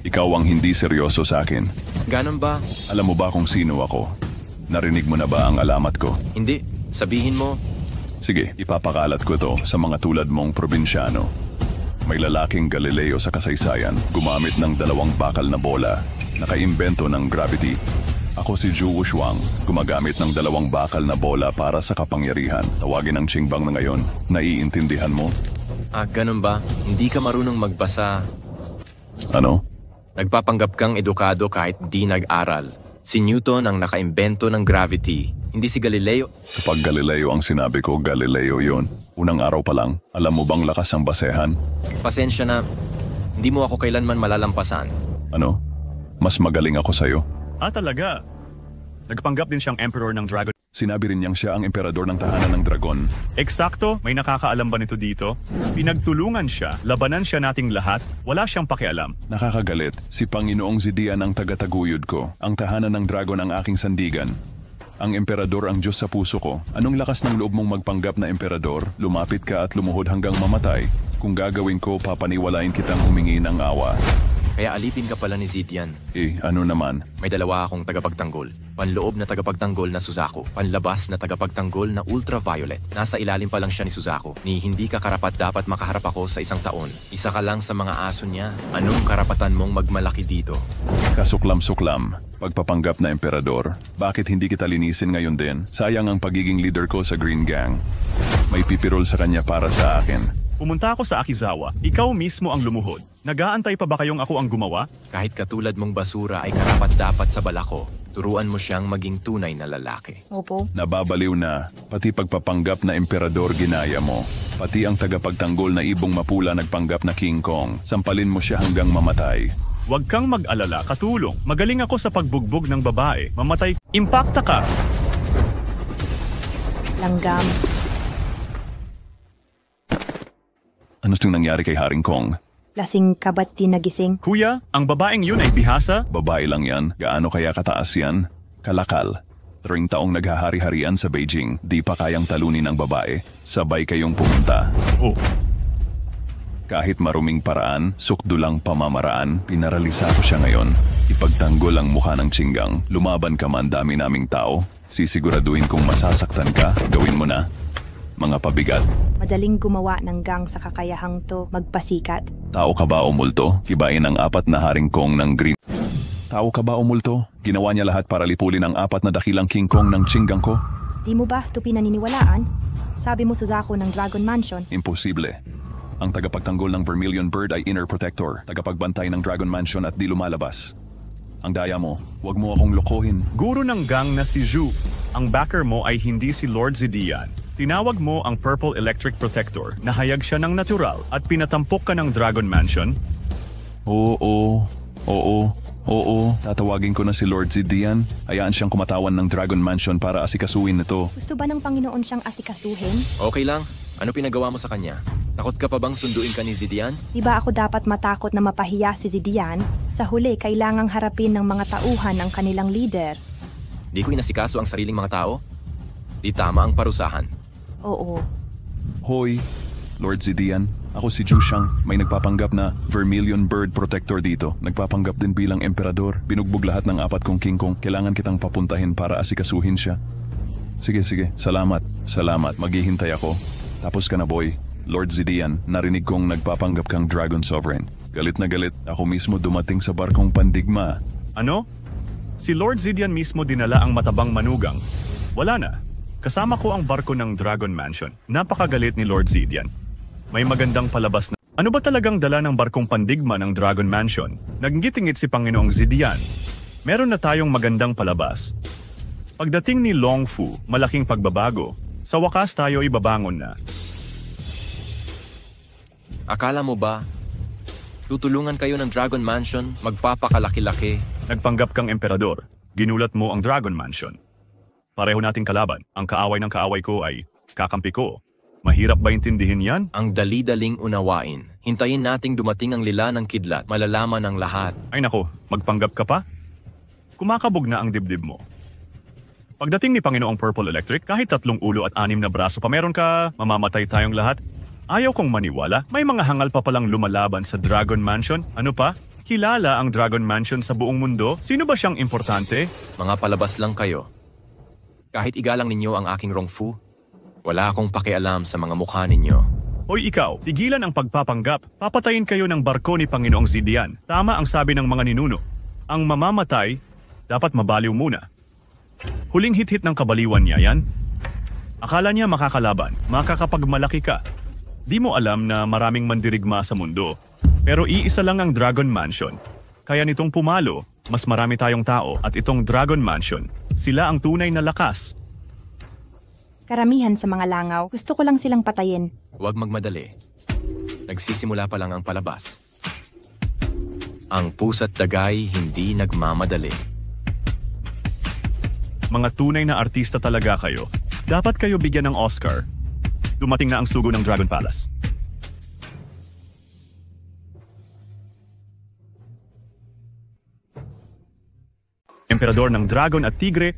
Ikaw ang hindi seryoso sa akin. Ganon ba? Alam mo ba kung sino ako? Narinig mo na ba ang alamat ko? Hindi. Sabihin mo. Sige, ipapakalat ko to sa mga tulad mong probinsyano. May lalaking Galileo sa kasaysayan, gumamit ng 2 bakal na bola, nakaimbento ng gravity. Ako si Zhu Wushuang, gumagamit ng 2 bakal na bola para sa kapangyarihan. Tawagin ang Qingbang na ngayon. Naiintindihan mo? Ganon ba? Hindi ka marunong magbasa. Ano? Nagpapanggap kang edukado kahit di nag-aral. Si Newton ang nakaimbento ng gravity, hindi si Galileo. Kapag Galileo ang sinabi ko, Galileo yon. Unang araw pa lang, alam mo bang lakas ang basehan? Pasensya na, hindi mo ako kailanman malalampasan. Ano? Mas magaling ako sa'yo. Talaga? Nagpanggap din siyang emperor ng dragon. Sinabi rin niyang siya ang emperador ng tahanan ng dragon. Eksakto? May nakakaalam ba nito dito? Pinagtulungan siya, labanan siya nating lahat, wala siyang pakialam. Nakakagalit, si Panginoong Zidian ang tagataguyod ko. Ang tahanan ng dragon ang aking sandigan. Ang emperador ang Diyos sa puso ko. Anong lakas ng loob mong magpanggap na emperador? Lumapit ka at lumuhod hanggang mamatay. Kung gagawin ko, papaniwalain kitang humingi ng awa. Kaya alipin ka pala ni Zidian. Ano naman? May 2 akong tagapagtanggol. Panloob na tagapagtanggol na Suzaku. Panlabas na tagapagtanggol na Ultraviolet. Nasa ilalim pa lang siya ni Suzaku. Ni hindi ka karapat dapat makaharap ako sa 1 taon. Isa ka lang sa mga aso niya. Anong karapatan mong magmalaki dito? Kasuklam-suklam. Pagpapanggap na emperador. Bakit hindi kita linisin ngayon din? Sayang ang pagiging leader ko sa Green Gang. May pipirol sa kanya para sa akin. Pumunta ako sa Akizawa, ikaw mismo ang lumuhod. Nag-aantay pa ba kayong ako ang gumawa? Kahit katulad mong basura ay karapat dapat sa balako. Turuan mo siyang maging tunay na lalaki. Opo. Nababaliw na, pati pagpapanggap na emperador ginaya mo. Pati ang tagapagtanggol na ibong mapula nagpanggap na King Kong. Sampalin mo siya hanggang mamatay. Huwag kang mag-alala, katulong. Magaling ako sa pagbugbog ng babae. Mamatay, impakta ka! Langgam. Ano siyang nangyari kay Haring Kong? Lasing ka ba't di nagising? Kuya, ang babaeng yun ay bihasa? Babae lang yan. Gaano kaya kataas yan? Kalakal. 3 taong naghahari-harian sa Beijing. Di pa kayang talunin ang babae. Sabay kayong pumunta. Oh. Kahit maruming paraan, sukdulang pamamaraan, pinaralisa ko siya ngayon. Ipagtanggol ang mukha ng Qinggang. Lumaban ka man, dami naming tao. Sisiguraduhin kung masasaktan ka, gawin mo na. Mga pabigat. Madaling gumawa ng gang sa kakayahang to magpasikat. Tao ka ba o multo? Hibain ang 4 na Haring Kong ng Green. Tao ka ba o multo? Ginawa niya lahat para lipulin ang 4 na dakilang King Kong ng Qinggang ko? Di mo ba ito pinaniniwalaan? Sabi mo Suzaku ng Dragon Mansion. Imposible. Ang tagapagtanggol ng Vermilion Bird ay inner protector, tagapagbantay ng Dragon Mansion at di lumalabas. Ang daya mo, wag mo akong lokohin. Guro ng gang na si Zhu. Ang backer mo ay hindi si Lord Zidian. Tinawag mo ang Purple Electric Protector, nahayag siya ng natural at pinatampok ka ng Dragon Mansion? Oo. Tatawagin ko na si Lord Zidian. Hayaan siyang kumatawan ng Dragon Mansion para asikasuhin nito. Gusto ba ng Panginoon siyang asikasuhin? Okay lang. Ano pinagawa mo sa kanya? Takot ka pa bang sunduin ka ni Zidian? Di ba ako dapat matakot na mapahiya si Zidian? Sa huli, kailangang harapin ng mga tauhan ang kanilang leader. Di ko inasikaso ang sariling mga tao? Di tama ang parusahan. Oo. Hoy, Lord Zidian. Ako si Jushang, may nagpapanggap na Vermilion Bird Protector dito. Nagpapanggap din bilang emperador. Binugbog lahat ng 4 kong kingkong. Kailangan kitang papuntahin para asikasuhin siya. Sige. Salamat. Maghihintay ako. Tapos ka na, boy. Lord Zidian, narinig kong nagpapanggap kang Dragon Sovereign. Galit na galit. Ako mismo dumating sa barkong pandigma. Ano? Si Lord Zidian mismo dinala ang matabang manugang. Wala na. Kasama ko ang barko ng Dragon Mansion. Napakagalit ni Lord Zidian. May magandang palabas na... Ano ba talagang dala ng barkong pandigma ng Dragon Mansion? Nagngit-ngit si Panginoong Zidian. Meron na tayong magandang palabas. Pagdating ni Long Fu, malaking pagbabago. Sa wakas tayo ibabangon na. Akala mo ba, tutulungan kayo ng Dragon Mansion, magpapakalaki-laki? Nagpanggap kang emperador. Ginulat mo ang Dragon Mansion. Pareho nating kalaban. Ang kaaway ng kaaway ko ay kakampi ko. Mahirap ba intindihin yan? Ang dali-daling unawain. Hintayin nating dumating ang lila ng kidlat. Malalaman ang lahat. Ay nako, magpanggap ka pa? Kumakabog na ang dibdib mo. Pagdating ni Panginoong Purple Electric, kahit 3 ulo at 6 na braso pa meron ka, mamamatay tayong lahat. Ayaw kong maniwala, may mga hangal pa palang lumalaban sa Dragon Mansion. Ano pa? Kilala ang Dragon Mansion sa buong mundo? Sino ba siyang importante? Mga palabas lang kayo. Kahit igalang ninyo ang aking Rongfu, wala akong pakialam sa mga mukha ninyo. Hoy ikaw, tigilan ang pagpapanggap. Papatayin kayo ng barko ni Panginoong Zidian. Tama ang sabi ng mga ninuno. Ang mamamatay, dapat mabaliw muna. Huling hit-hit ng kabaliwan niya yan. Akala niya makakalaban, makakapagmalaki ka. Di mo alam na maraming mandirigma sa mundo. Pero iisa lang ang Dragon Mansion. Kaya nitong pumalo, mas marami tayong tao at itong Dragon Mansion. Sila ang tunay na lakas. Karamihan sa mga langaw, gusto ko lang silang patayin. Huwag magmadali. Nagsisimula pa lang ang palabas. Ang pusa't dagay hindi nagmamadali. Mga tunay na artista talaga kayo. Dapat kayo bigyan ng Oscar. Dumating na ang sugo ng Dragon Palace. Emperador ng Dragon at Tigre.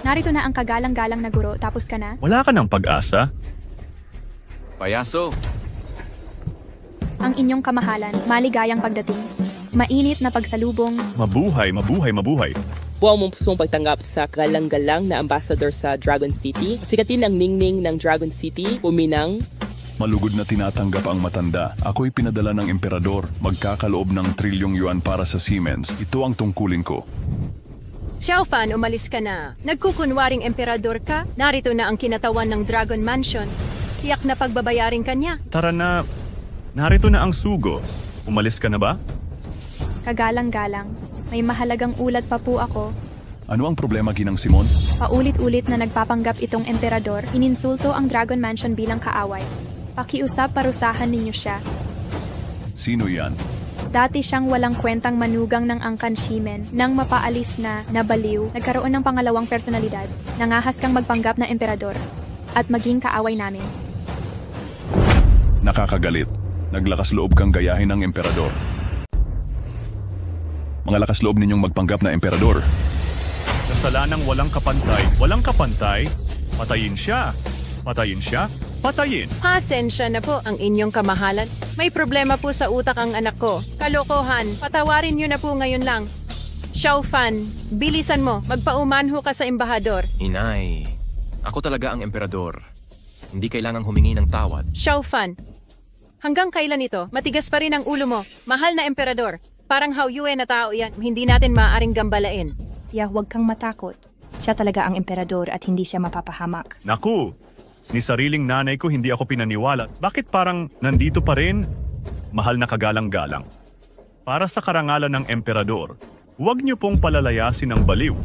Narito na ang kagalang-galang na guro, tapos ka na? Wala ka ng pag-asa? Payaso! Ang inyong kamahalan, maligayang pagdating. Mainit na pagsalubong. Mabuhay. Buwang mong pusong pagtanggap sa galang-galang na ambassador sa Dragon City. Sikatin ang ningning ng Dragon City, uminang. Malugod na tinatanggap ang matanda. Ako'y pinadala ng emperador. Magkakaloob ng trilyong yuan para sa Siemens. Ito ang tungkulin ko. Xiaofan, umalis ka na. Nagkukunwaring emperador ka? Narito na ang kinatawan ng Dragon Mansion. Tiyak na pagbabayarin ka niya. Tara na. Narito na ang sugo. Umalis ka na ba? Kagalang-galang. May mahalagang ulat pa po ako. Ano ang problema, Ginang Simon? Paulit-ulit na nagpapanggap itong emperador, ininsulto ang Dragon Mansion bilang kaaway. Pakiusap, parusahan ninyo siya. Sino yan? Dati siyang walang kwentang manugang ng angkan Shimen. Nang mapaalis na, nabaliw, nagkaroon ng pangalawang personalidad. Nangahas kang magpanggap na emperador. At maging kaaway namin. Nakakagalit. Naglakas loob kang gayahin ng emperador. Mga lakas loob ninyong magpanggap na emperador. Kasalanang walang kapantay. Patayin siya. Patayin. Pasensya na po ang inyong kamahalan. May problema po sa utak ang anak ko. Kalokohan, patawarin niyo na po ngayon lang. Xiaofan, bilisan mo. Magpaumanho ka sa embahador. Inay, ako talaga ang emperador. Hindi kailangang humingi ng tawad. Xiaofan, hanggang kailan ito? Matigas pa rin ang ulo mo. Mahal na emperador. Parang Haoyue na tao yan. Hindi natin maaaring gambalain. Tiya, huwag kang matakot. Siya talaga ang emperador at hindi siya mapapahamak. Naku! Ni sariling nanay ko hindi ako pinaniwala. Bakit parang nandito pa rin? Mahal na kagalang-galang. Para sa karangalan ng emperador, huwag niyo pong palalayasin ang baliw.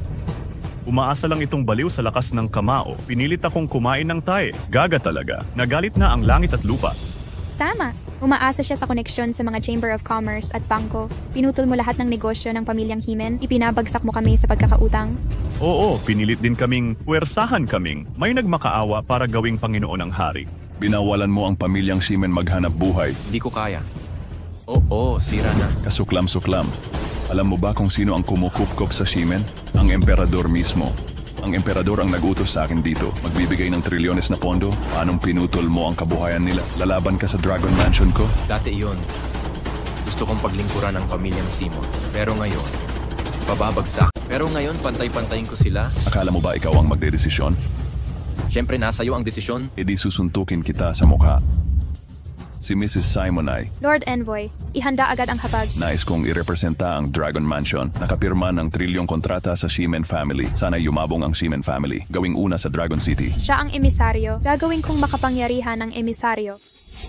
Umaasa lang itong baliw sa lakas ng kamao. Pinilit akong kumain ng tae. Gaga talaga. Nagalit na ang langit at lupa. Tama. Umaasa siya sa koneksyon sa mga Chamber of Commerce at bangko. Pinutol mo lahat ng negosyo ng pamilyang Himen. Ipinabagsak mo kami sa pagkakautang. Oo, pinilit din kaming puwersahan kaming may nagmakaawa para gawing Panginoon ng Hari. Binawalan mo ang pamilyang Shimen maghanap buhay. Hindi ko kaya. Oo, sira na. Kasuklam-suklam. Alam mo ba kung sino ang kumukupkop sa Shimen? Ang emperador mismo. Ang emperador ang nag-utos sa akin dito. Magbibigay ng trilyones na pondo. Anong pinutol mo ang kabuhayan nila? Lalaban ka sa Dragon Mansion ko? Dati iyon. Gusto kong paglingkuran ang pamilyang Simon. Pero ngayon, pababagsak. Pero ngayon, pantay-pantayin ko sila. Akala mo ba ikaw ang magdedesisyon? Siyempre, nasa iyo ang desisyon. E di susuntukin kita sa mukha. Si Mrs. Simon ay Lord Envoy, ihanda agad ang hapag. nais kong irepresenta ang Dragon Mansion. Nakapirma ng trilyong kontrata sa Shimen family. Sana'y yumabong ang Shimen family. Gawing una sa Dragon City. Siya ang emisaryo. Gagawin kong makapangyarihan ng emisaryo.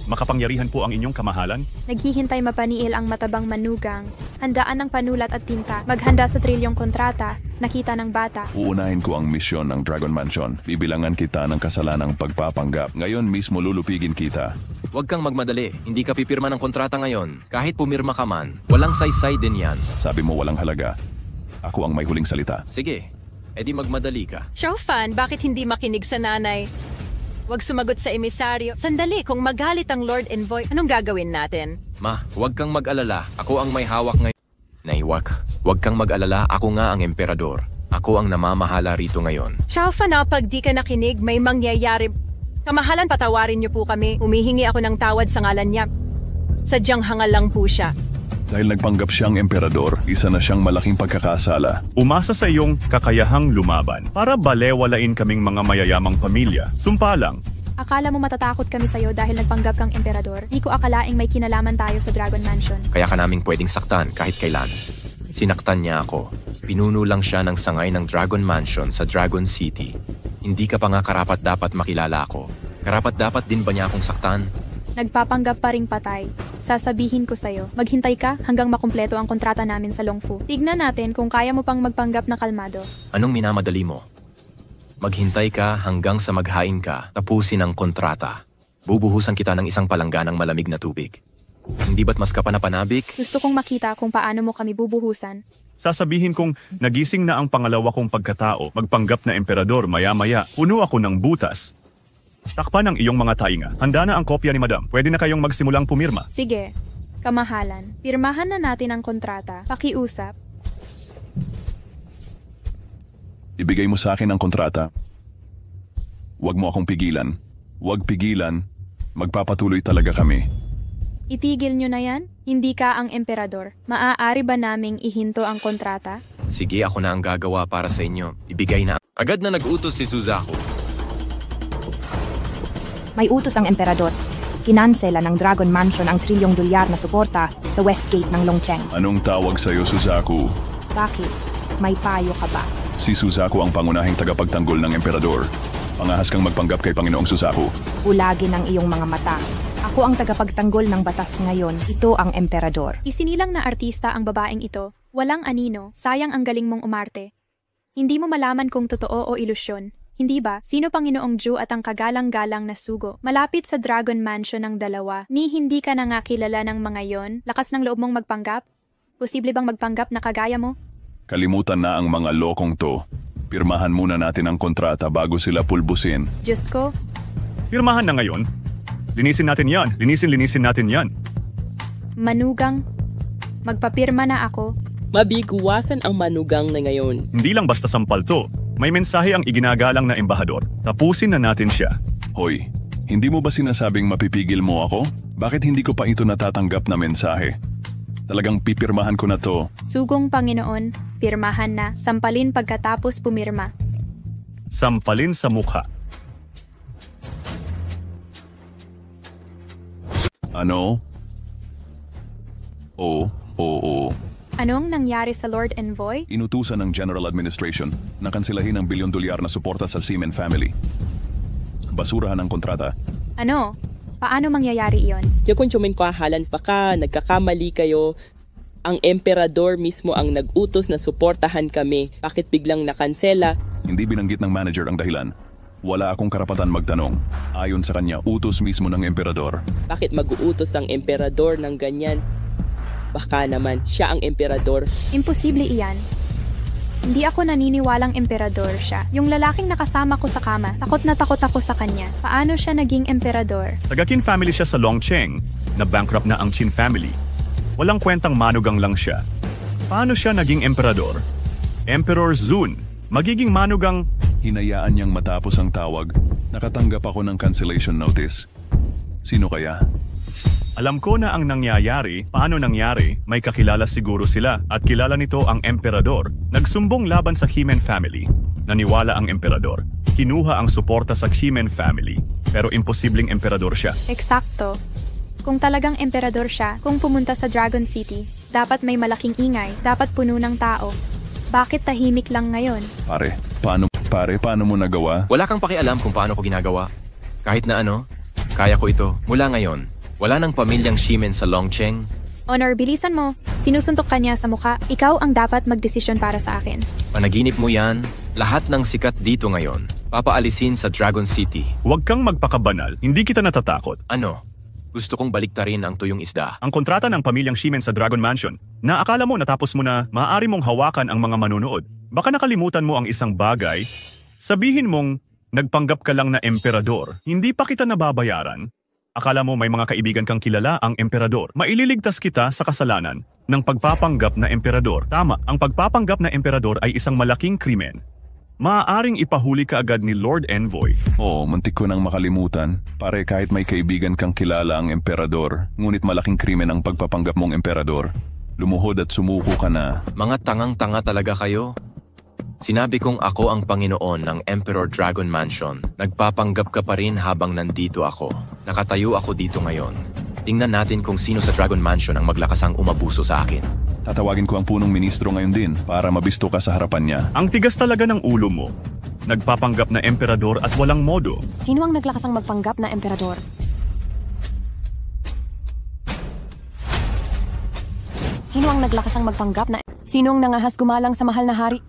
Makapangyarihan po ang inyong kamahalan? Naghihintay mapaniil ang matabang manugang. Handaan ng panulat at tinta. Maghanda sa trilyong kontrata. Nakita ng bata. Uunahin ko ang misyon ng Dragon Mansion. Bibilangan kita ng kasalanang pagpapanggap. Ngayon mismo lulupigin kita. Huwag kang magmadali. Hindi ka pipirma ng kontrata ngayon. Kahit pumirma ka man, walang saysay din yan. Sabi mo walang halaga. Ako ang may huling salita. Sige, edi magmadali ka. Shaofan, bakit hindi makinig sa nanay? Huwag sumagot sa emisaryo. Sandali, kung magalit ang Lord Envoy, anong gagawin natin? Ma, huwag kang mag-alala. Ako ang may hawak ngayon. Naiwak, huwag kang mag-alala. Ako nga ang emperador. Ako ang namamahala rito ngayon. Shaofan, pag di ka nakinig, may mangyayari. Kamahalan, patawarin niyo po kami. Humihingi ako ng tawad sa ngalan niya. Sadyang hangal lang po siya. Dahil nagpanggap siyang emperador, isa na siyang malaking pagkakasala. Umasa sa iyong kakayahang lumaban para balewalain kaming mga mayayamang pamilya. Sumpa lang. Akala mo matatakot kami sa'yo dahil nagpanggap kang emperador? Di ko akalaing may kinalaman tayo sa Dragon Mansion. Kaya ka naming pwedeng saktan kahit kailan. Sinaktan niya ako. Pinuno lang siya ng sangay ng Dragon Mansion sa Dragon City. Hindi ka pa nga karapat-dapat makilala ako. Karapat-dapat din ba niya akong saktan? Nagpapanggap pa ring patay. Sasabihin ko sa'yo, maghintay ka hanggang makumpleto ang kontrata namin sa Longfu. Tignan natin kung kaya mo pang magpanggap na kalmado. Anong minamadali mo? Maghintay ka hanggang sa maghain ka, tapusin ang kontrata. Bubuhusan kita ng isang palangganang malamig na tubig. Hindi ba't mas kapanapanabik? Gusto kong makita kung paano mo kami bubuhusan. Sasabihin kong nagising na ang pangalawa kong pagkatao, magpanggap na emperador maya-maya, puno ako ng butas. Takpan ang iyong mga tainga. Handa na ang kopya ni Madam. Pwede na kayong magsimulang pumirma. Sige, kamahalan. Pirmahan na natin ang kontrata. Pakiusap. Ibigay mo sa akin ang kontrata. Huwag mo akong pigilan. Huwag pigilan. Magpapatuloy talaga kami. Itigil nyo na yan? Hindi ka ang emperador. Maaari ba naming ihinto ang kontrata? Sige, ako na ang gagawa para sa inyo. Ibigay na. Agad na nag-utos si Suzaku. May utos ang emperador. Kinansela ng Dragon Mansion ang trilyong dolyar na suporta sa West Gate ng Longcheng. Anong tawag sa'yo, Suzaku? Bakit? May payo ka ba? Si Suzaku ang pangunahing tagapagtanggol ng emperador. Pangahas kang magpanggap kay Panginoong Suzaku. Ulagin ang iyong mga mata. Ako ang tagapagtanggol ng batas ngayon. Ito ang emperador. Isinilang na artista ang babaeng ito. Walang anino. Sayang ang galing mong umarte. Hindi mo malaman kung totoo o ilusyon. Hindi ba? Sino Panginoong Ju at ang kagalang-galang na sugo? Malapit sa Dragon Mansion ng dalawa. Ni hindi ka na nga kilala ng mga yon? Lakas ng loob mong magpanggap? Posible bang magpanggap na kagaya mo? Kalimutan na ang mga lokong to. Pirmahan muna natin ang kontrata bago sila pulbusin. Diyos ko, Pirmahan na ngayon. Linisin natin yan. Linisin natin yan. manugang, magpapirma na ako. Mabiguwasan ang manugang na ngayon. Hindi lang basta sampal to. May mensahe ang iginagalang na embahador. Tapusin na natin siya. Hoy, hindi mo ba sinasabing mapipigil mo ako? Bakit hindi ko pa ito natatanggap na mensahe? Talagang pipirmahan ko na to. Sugong Panginoon, pirmahan na, sampalin pagkatapos pumirma. Sampalin sa mukha. Ano? Oo. Anong nangyari sa Lord Envoy? Inutusan ng General Administration na kansilahin ang $1 bilyon na suporta sa Seaman family. Basurahan ang kontrata. Ano? Paano mangyayari iyon? Yakun chumin ko halan baka nagkakamali kayo. Ang emperador mismo ang nag-utos na suportahan kami. Bakit biglang nakansela? Hindi binanggit ng manager ang dahilan. Wala akong karapatan magtanong. Ayon sa kanya, utos mismo ng emperador. Bakit mag-uutos ang emperador ng ganyan? Baka naman siya ang emperador. Imposible iyan. Hindi ako naniniwalang emperador siya. Yung lalaking nakasama ko sa kama, takot na takot ako sa kanya. Paano siya naging emperador? Taga Qin family siya sa Longcheng, na bankrupt na ang Qin family. Walang kwentang manugang lang siya. Paano siya naging emperador? Emperor Zun, magiging manugang... Hinayaan niyang matapos ang tawag. Nakatanggap ako ng cancellation notice. Sino kaya? Alam ko na ang nangyayari, paano nangyari, may kakilala siguro sila at kilala nito ang emperador. Nagsumbong laban sa Ximen family. Naniwala ang emperador. Kinuha ang suporta sa Ximen family. Pero imposibleng emperador siya. Eksakto. Kung talagang emperador siya, kung pumunta sa Dragon City, dapat may malaking ingay, dapat puno ng tao. Bakit tahimik lang ngayon? Paano mo nagawa? Wala kang pakialam kung paano ko ginagawa. Kahit na ano, kaya ko ito. Mula ngayon, wala nang pamilyang Ximen sa Longcheng. Honor, bilisan mo. Sinusuntok ka niya sa mukha. Ikaw ang dapat magdesisyon para sa akin. Panaginip mo yan. Lahat ng sikat dito ngayon, papaalisin sa Dragon City. Huwag kang magpakabanal, hindi kita natatakot. Ano? Gusto kong baliktarin ang tuyong isda. Ang kontrata ng pamilyang Ximen sa Dragon Mansion, na akala mo natapos mo na, maaari mong hawakan ang mga manunood. Baka nakalimutan mo ang isang bagay, sabihin mong nagpanggap ka lang na emperador, hindi pa kita nababayaran. Akala mo may mga kaibigan kang kilala ang emperador. Maililigtas kita sa kasalanan ng pagpapanggap na emperador. Tama, ang pagpapanggap na emperador ay isang malaking krimen. Maaaring ipahuli ka agad ni Lord Envoy. Oo, muntik ko nang makalimutan. Pare, kahit may kaibigan kang kilala ang emperador, ngunit malaking krimen ang pagpapanggap mong emperador. Lumuhod at sumuko ka na. Mga tangang-tanga talaga kayo. Sinabi kong ako ang Panginoon ng Emperor Dragon Mansion. Nagpapanggap ka pa rin habang nandito ako. Nakatayo ako dito ngayon. Tingnan natin kung sino sa Dragon Mansion ang maglakasang umabuso sa akin. Tatawagin ko ang punong ministro ngayon din para mabisto ka sa harapan niya. Ang tigas talaga ng ulo mo. Nagpapanggap na emperador at walang modo. Sino ang naglakasang magpanggap na emperador? Sino ang naglakasang magpanggap na... Sinong nangahas gumalang sa mahal na hari?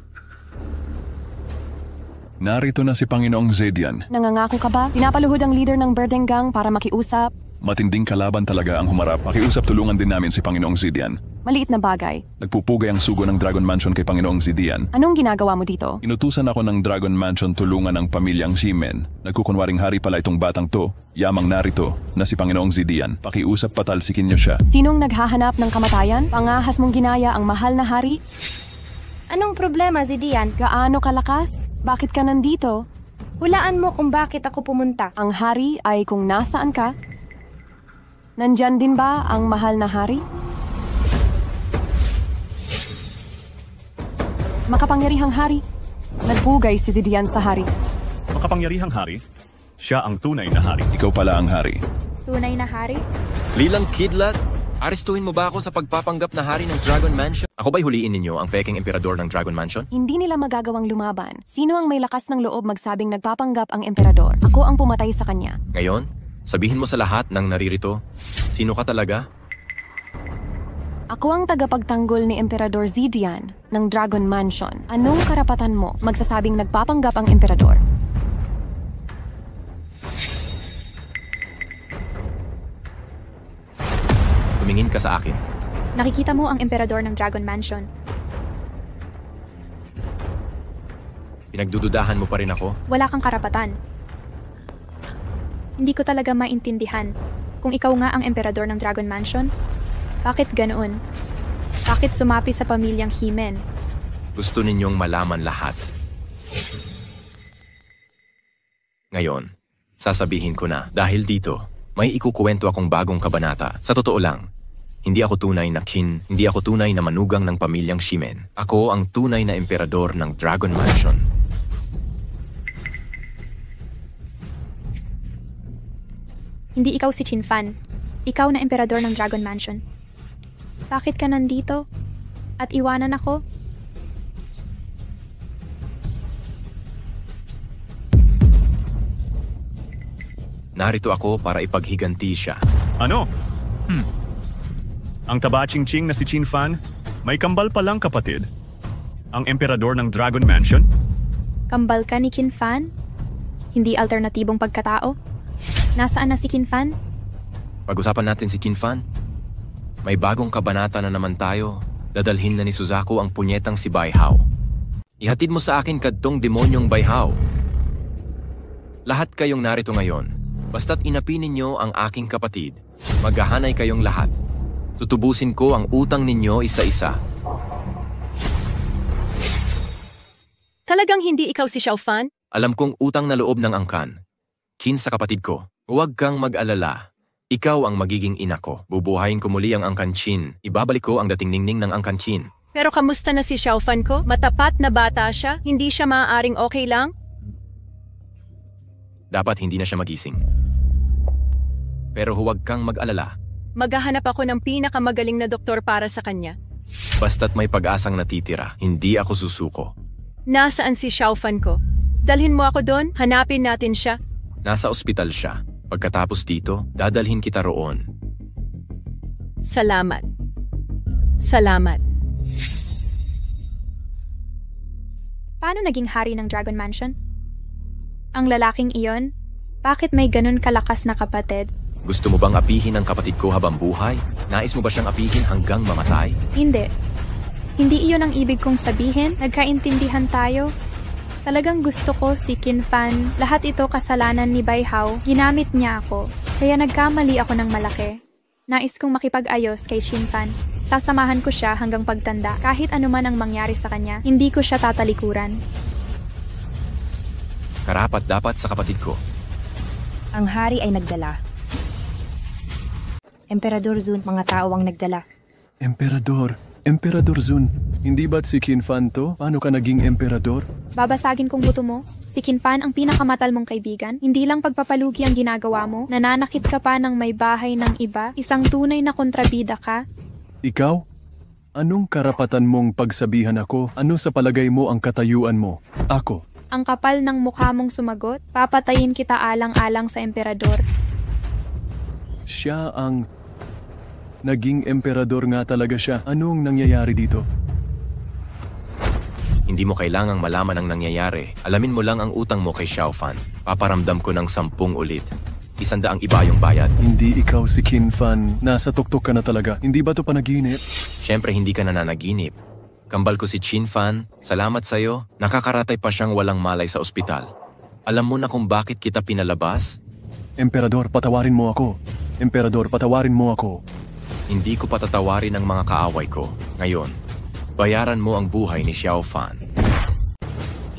Narito na si Panginoong Zedian. Nangangako ka ba? Pinapaluhod ang leader ng Birding Gang para makiusap? Matinding kalaban talaga ang humarap. Pakiusap tulungan din namin si Panginoong Zedian. Maliit na bagay. Nagpupugay ang sugo ng Dragon Mansion kay Panginoong Zedian. Anong ginagawa mo dito? Inutusan ako ng Dragon Mansion tulungan ang pamilyang Ximen. Nagkukunwaring hari pala itong batang to. Yamang narito na si Panginoong Zedian. Pakiusap patalsikin niyo siya. Sinong naghahanap ng kamatayan? Pangahas mong ginaya ang mahal na hari? Anong problema, Zedian? Gaano kalakas? Bakit ka nandito? Hulaan mo kung bakit ako pumunta. Ang hari ay kung nasaan ka. Nandyan din ba ang mahal na hari? Makapangyarihang hari. Nagpugay si Zedian sa hari. Makapangyarihang hari? Siya ang tunay na hari. Ikaw pala ang hari. Tunay na hari? Lilang kidlat? Arestuhin mo ba ako sa pagpapanggap na hari ng Dragon Mansion? Ako ba'y huliin ninyo ang peking emperador ng Dragon Mansion? Hindi nila magagawang lumaban. Sino ang may lakas ng loob magsabing nagpapanggap ang emperador? Ako ang pumatay sa kanya. Ngayon, sabihin mo sa lahat ng naririto, sino ka talaga? Ako ang tagapagtanggol ni Emperador Zedian ng Dragon Mansion. Anong karapatan mo magsasabing nagpapanggap ang emperador? Tumingin ka sa akin. Nakikita mo ang emperador ng Dragon Mansion. Pinagdududahan mo pa rin ako? Wala kang karapatan. Hindi ko talaga maintindihan kung ikaw nga ang emperador ng Dragon Mansion. Bakit ganoon? Bakit sumapi sa pamilyang Ximen? Gusto ninyong malaman lahat. Ngayon, sasabihin ko na dahil dito, may ikukuwento akong bagong kabanata. Sa totoo lang, hindi ako tunay na kin, hindi ako tunay na manugang ng pamilyang Ximen. Ako ang tunay na emperador ng Dragon Mansion. Hindi ikaw si Qin Fan. Ikaw na emperador ng Dragon Mansion. Bakit ka nandito? At iwanan ako? Narito ako para ipaghiganti siya. Ano? Ang taba-ching-ching na si Qin Fan, may kambal palang kapatid. Ang emperador ng Dragon Mansion? Kambal ka ni Qin Fan? hindi alternatibong pagkatao? Nasaan na si Kinfan? Pag-usapan natin si Kinfan. May bagong kabanata na naman tayo. Dadalhin na ni Suzaku ang punyetang si Baihao. Ihatid mo sa akin kadtong demonyong Baihao. Lahat kayong narito ngayon. Basta't inapin ninyo ang aking kapatid, maghahanay kayong lahat. Tutubusin ko ang utang ninyo isa-isa. Talagang hindi ikaw si Xiaofan? Alam kong utang na loob ng angkan. Qin sa kapatid ko, huwag kang mag-alala. Ikaw ang magiging ina ko. Bubuhayin ko muli ang angkan Qin. Ibabalik ko ang dating ningning ng angkan Qin. Pero kamusta na si Xiaofan ko? Matapat na bata siya? Hindi siya maaaring okay lang? Dapat hindi na siya magising. Pero huwag kang mag-alala. Maghahanap ako ng pinakamagaling na doktor para sa kanya. Basta't may pag-asang natitira, hindi ako susuko. Nasaan si Xiaofan ko? Dalhin mo ako doon, hanapin natin siya. Nasa ospital siya. Pagkatapos dito, dadalhin kita roon. Salamat. Salamat. Paano naging hari ng Dragon Mansion? Ang lalaking iyon? Bakit may ganun kalakas na kapatid? Gusto mo bang apihin ang kapatid ko habang buhay? Nais mo ba siyang apihin hanggang mamatay? Hindi. Hindi iyon ang ibig kong sabihin. Nagkaintindihan tayo. Talagang gusto ko si Kinfan. Lahat ito kasalanan ni Baihao. Ginamit niya ako. Kaya nagkamali ako ng malaki. Nais kong makipag-ayos kay Shinfan. Sasamahan ko siya hanggang pagtanda. Kahit anuman ang mangyari sa kanya, hindi ko siya tatalikuran. Karapat dapat sa kapatid ko. Ang hari ay nagdala. Emperador Zun, mga tao ang nagdala. Emperador Zun, hindi ba't si Kinfan to? Paano ka naging emperador? Babasagin kong buto mo. Si Kinfan ang pinakamatal mong kaibigan. Hindi lang pagpapalugi ang ginagawa mo. Nananakit ka pa ng may bahay ng iba. Isang tunay na kontrabida ka. Ikaw? Anong karapatan mong pagsabihan ako? Ano sa palagay mo ang katayuan mo? Ako. Ang kapal ng mukha mong sumagot. Papatayin kita alang-alang sa emperador. Siya ang... Naging emperador nga talaga siya. Anong nangyayari dito? Hindi mo kailangang malaman ang nangyayari. Alamin mo lang ang utang mo kay Xiaofan. Paparamdam ko ng 10 ulit. 100 iba yung bayad. Hindi ikaw si Kinfan. Nasa tuktok ka na talaga. Hindi ba to panaginip? Siyempre hindi ka nananaginip. Kambal ko si Qinfan. Salamat sa'yo. Nakakaratay pa siyang walang malay sa ospital. Alam mo na kung bakit kita pinalabas? Emperador, patawarin mo ako. Emperador, patawarin mo ako. Hindi ko patatawarin ang mga kaaway ko. Ngayon, bayaran mo ang buhay ni Xiaofan.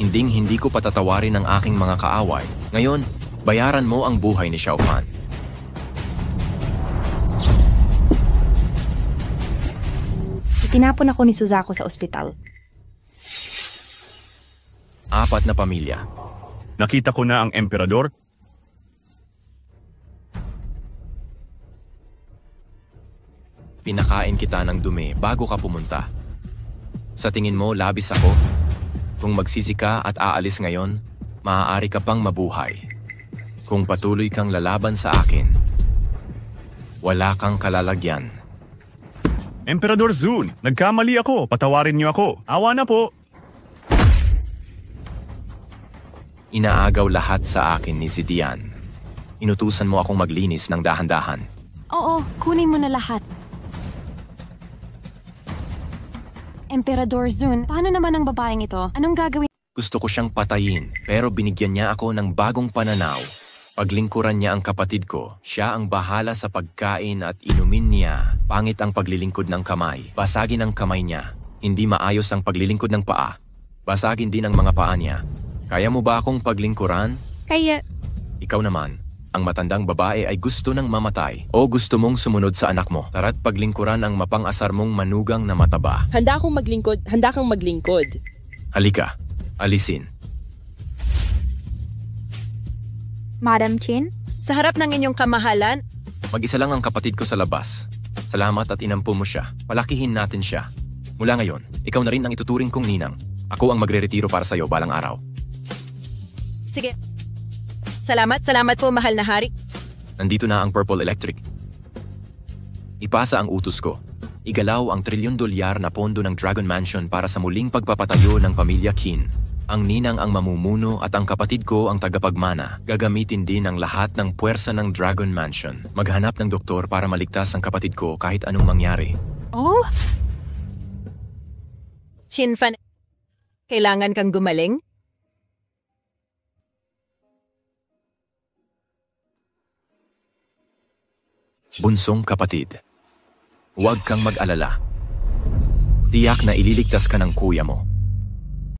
Hindi ko patatawarin ang aking mga kaaway. Ngayon, bayaran mo ang buhay ni Xiaofan. Itinapon ako ni Suzaku sa ospital. 4 na pamilya. Nakita ko na ang emperador. Pinakain kita ng dumi bago ka pumunta. Sa tingin mo, labis ako? Kung magsisi ka at aalis ngayon, maaari ka pang mabuhay. Kung patuloy kang lalaban sa akin, wala kang kalalagyan. Emperador Zun, nagkamali ako. Patawarin niyo ako. Awa na po. Inaagaw lahat sa akin ni Zidian. Inutusan mo akong maglinis ng dahan-dahan. Oo, kunin mo na lahat. Emperador Zun, paano naman ang babaeng ito? Anong gagawin? Gusto ko siyang patayin, pero binigyan niya ako ng bagong pananaw. Paglingkuran niya ang kapatid ko, siya ang bahala sa pagkain at inumin niya. Pangit ang paglilingkod ng kamay. Basagin ang kamay niya. Hindi maayos ang paglilingkod ng paa. Basagin din ang mga paa niya. Kaya mo ba akong paglingkuran? Kaya... Ikaw naman, ang matandang babae ay gusto ng mamatay o gusto mong sumunod sa anak mo. Tara't paglingkuran ang mapang-asar mong manugang na mataba. Handa kang maglingkod. Halika, alisin. Madam Qin? Sa harap ng inyong kamahalan, Mag-isa lang ang kapatid ko sa labas. Salamat at inampo mo siya. Palakihin natin siya. Mula ngayon, ikaw na rin ang ituturing kong ninang. Ako ang magre-retiro para sa'yo balang araw. sige. Salamat po, mahal na hari. Nandito na ang Purple Electric. Ipasa ang utos ko. Igalaw ang $1 trilyon na pondo ng Dragon Mansion para sa muling pagpapatayo ng pamilya Qin. Ang ninang ang mamumuno at ang kapatid ko ang tagapagmana. Gagamitin din ang lahat ng puwersa ng Dragon Mansion. Maghanap ng doktor para maligtas ang kapatid ko kahit anong mangyari. Oh? Chinfan, kailangan kang gumaling? Bunsong kapatid, huwag kang mag-alala. Tiyak na ililigtas ka ng kuya mo.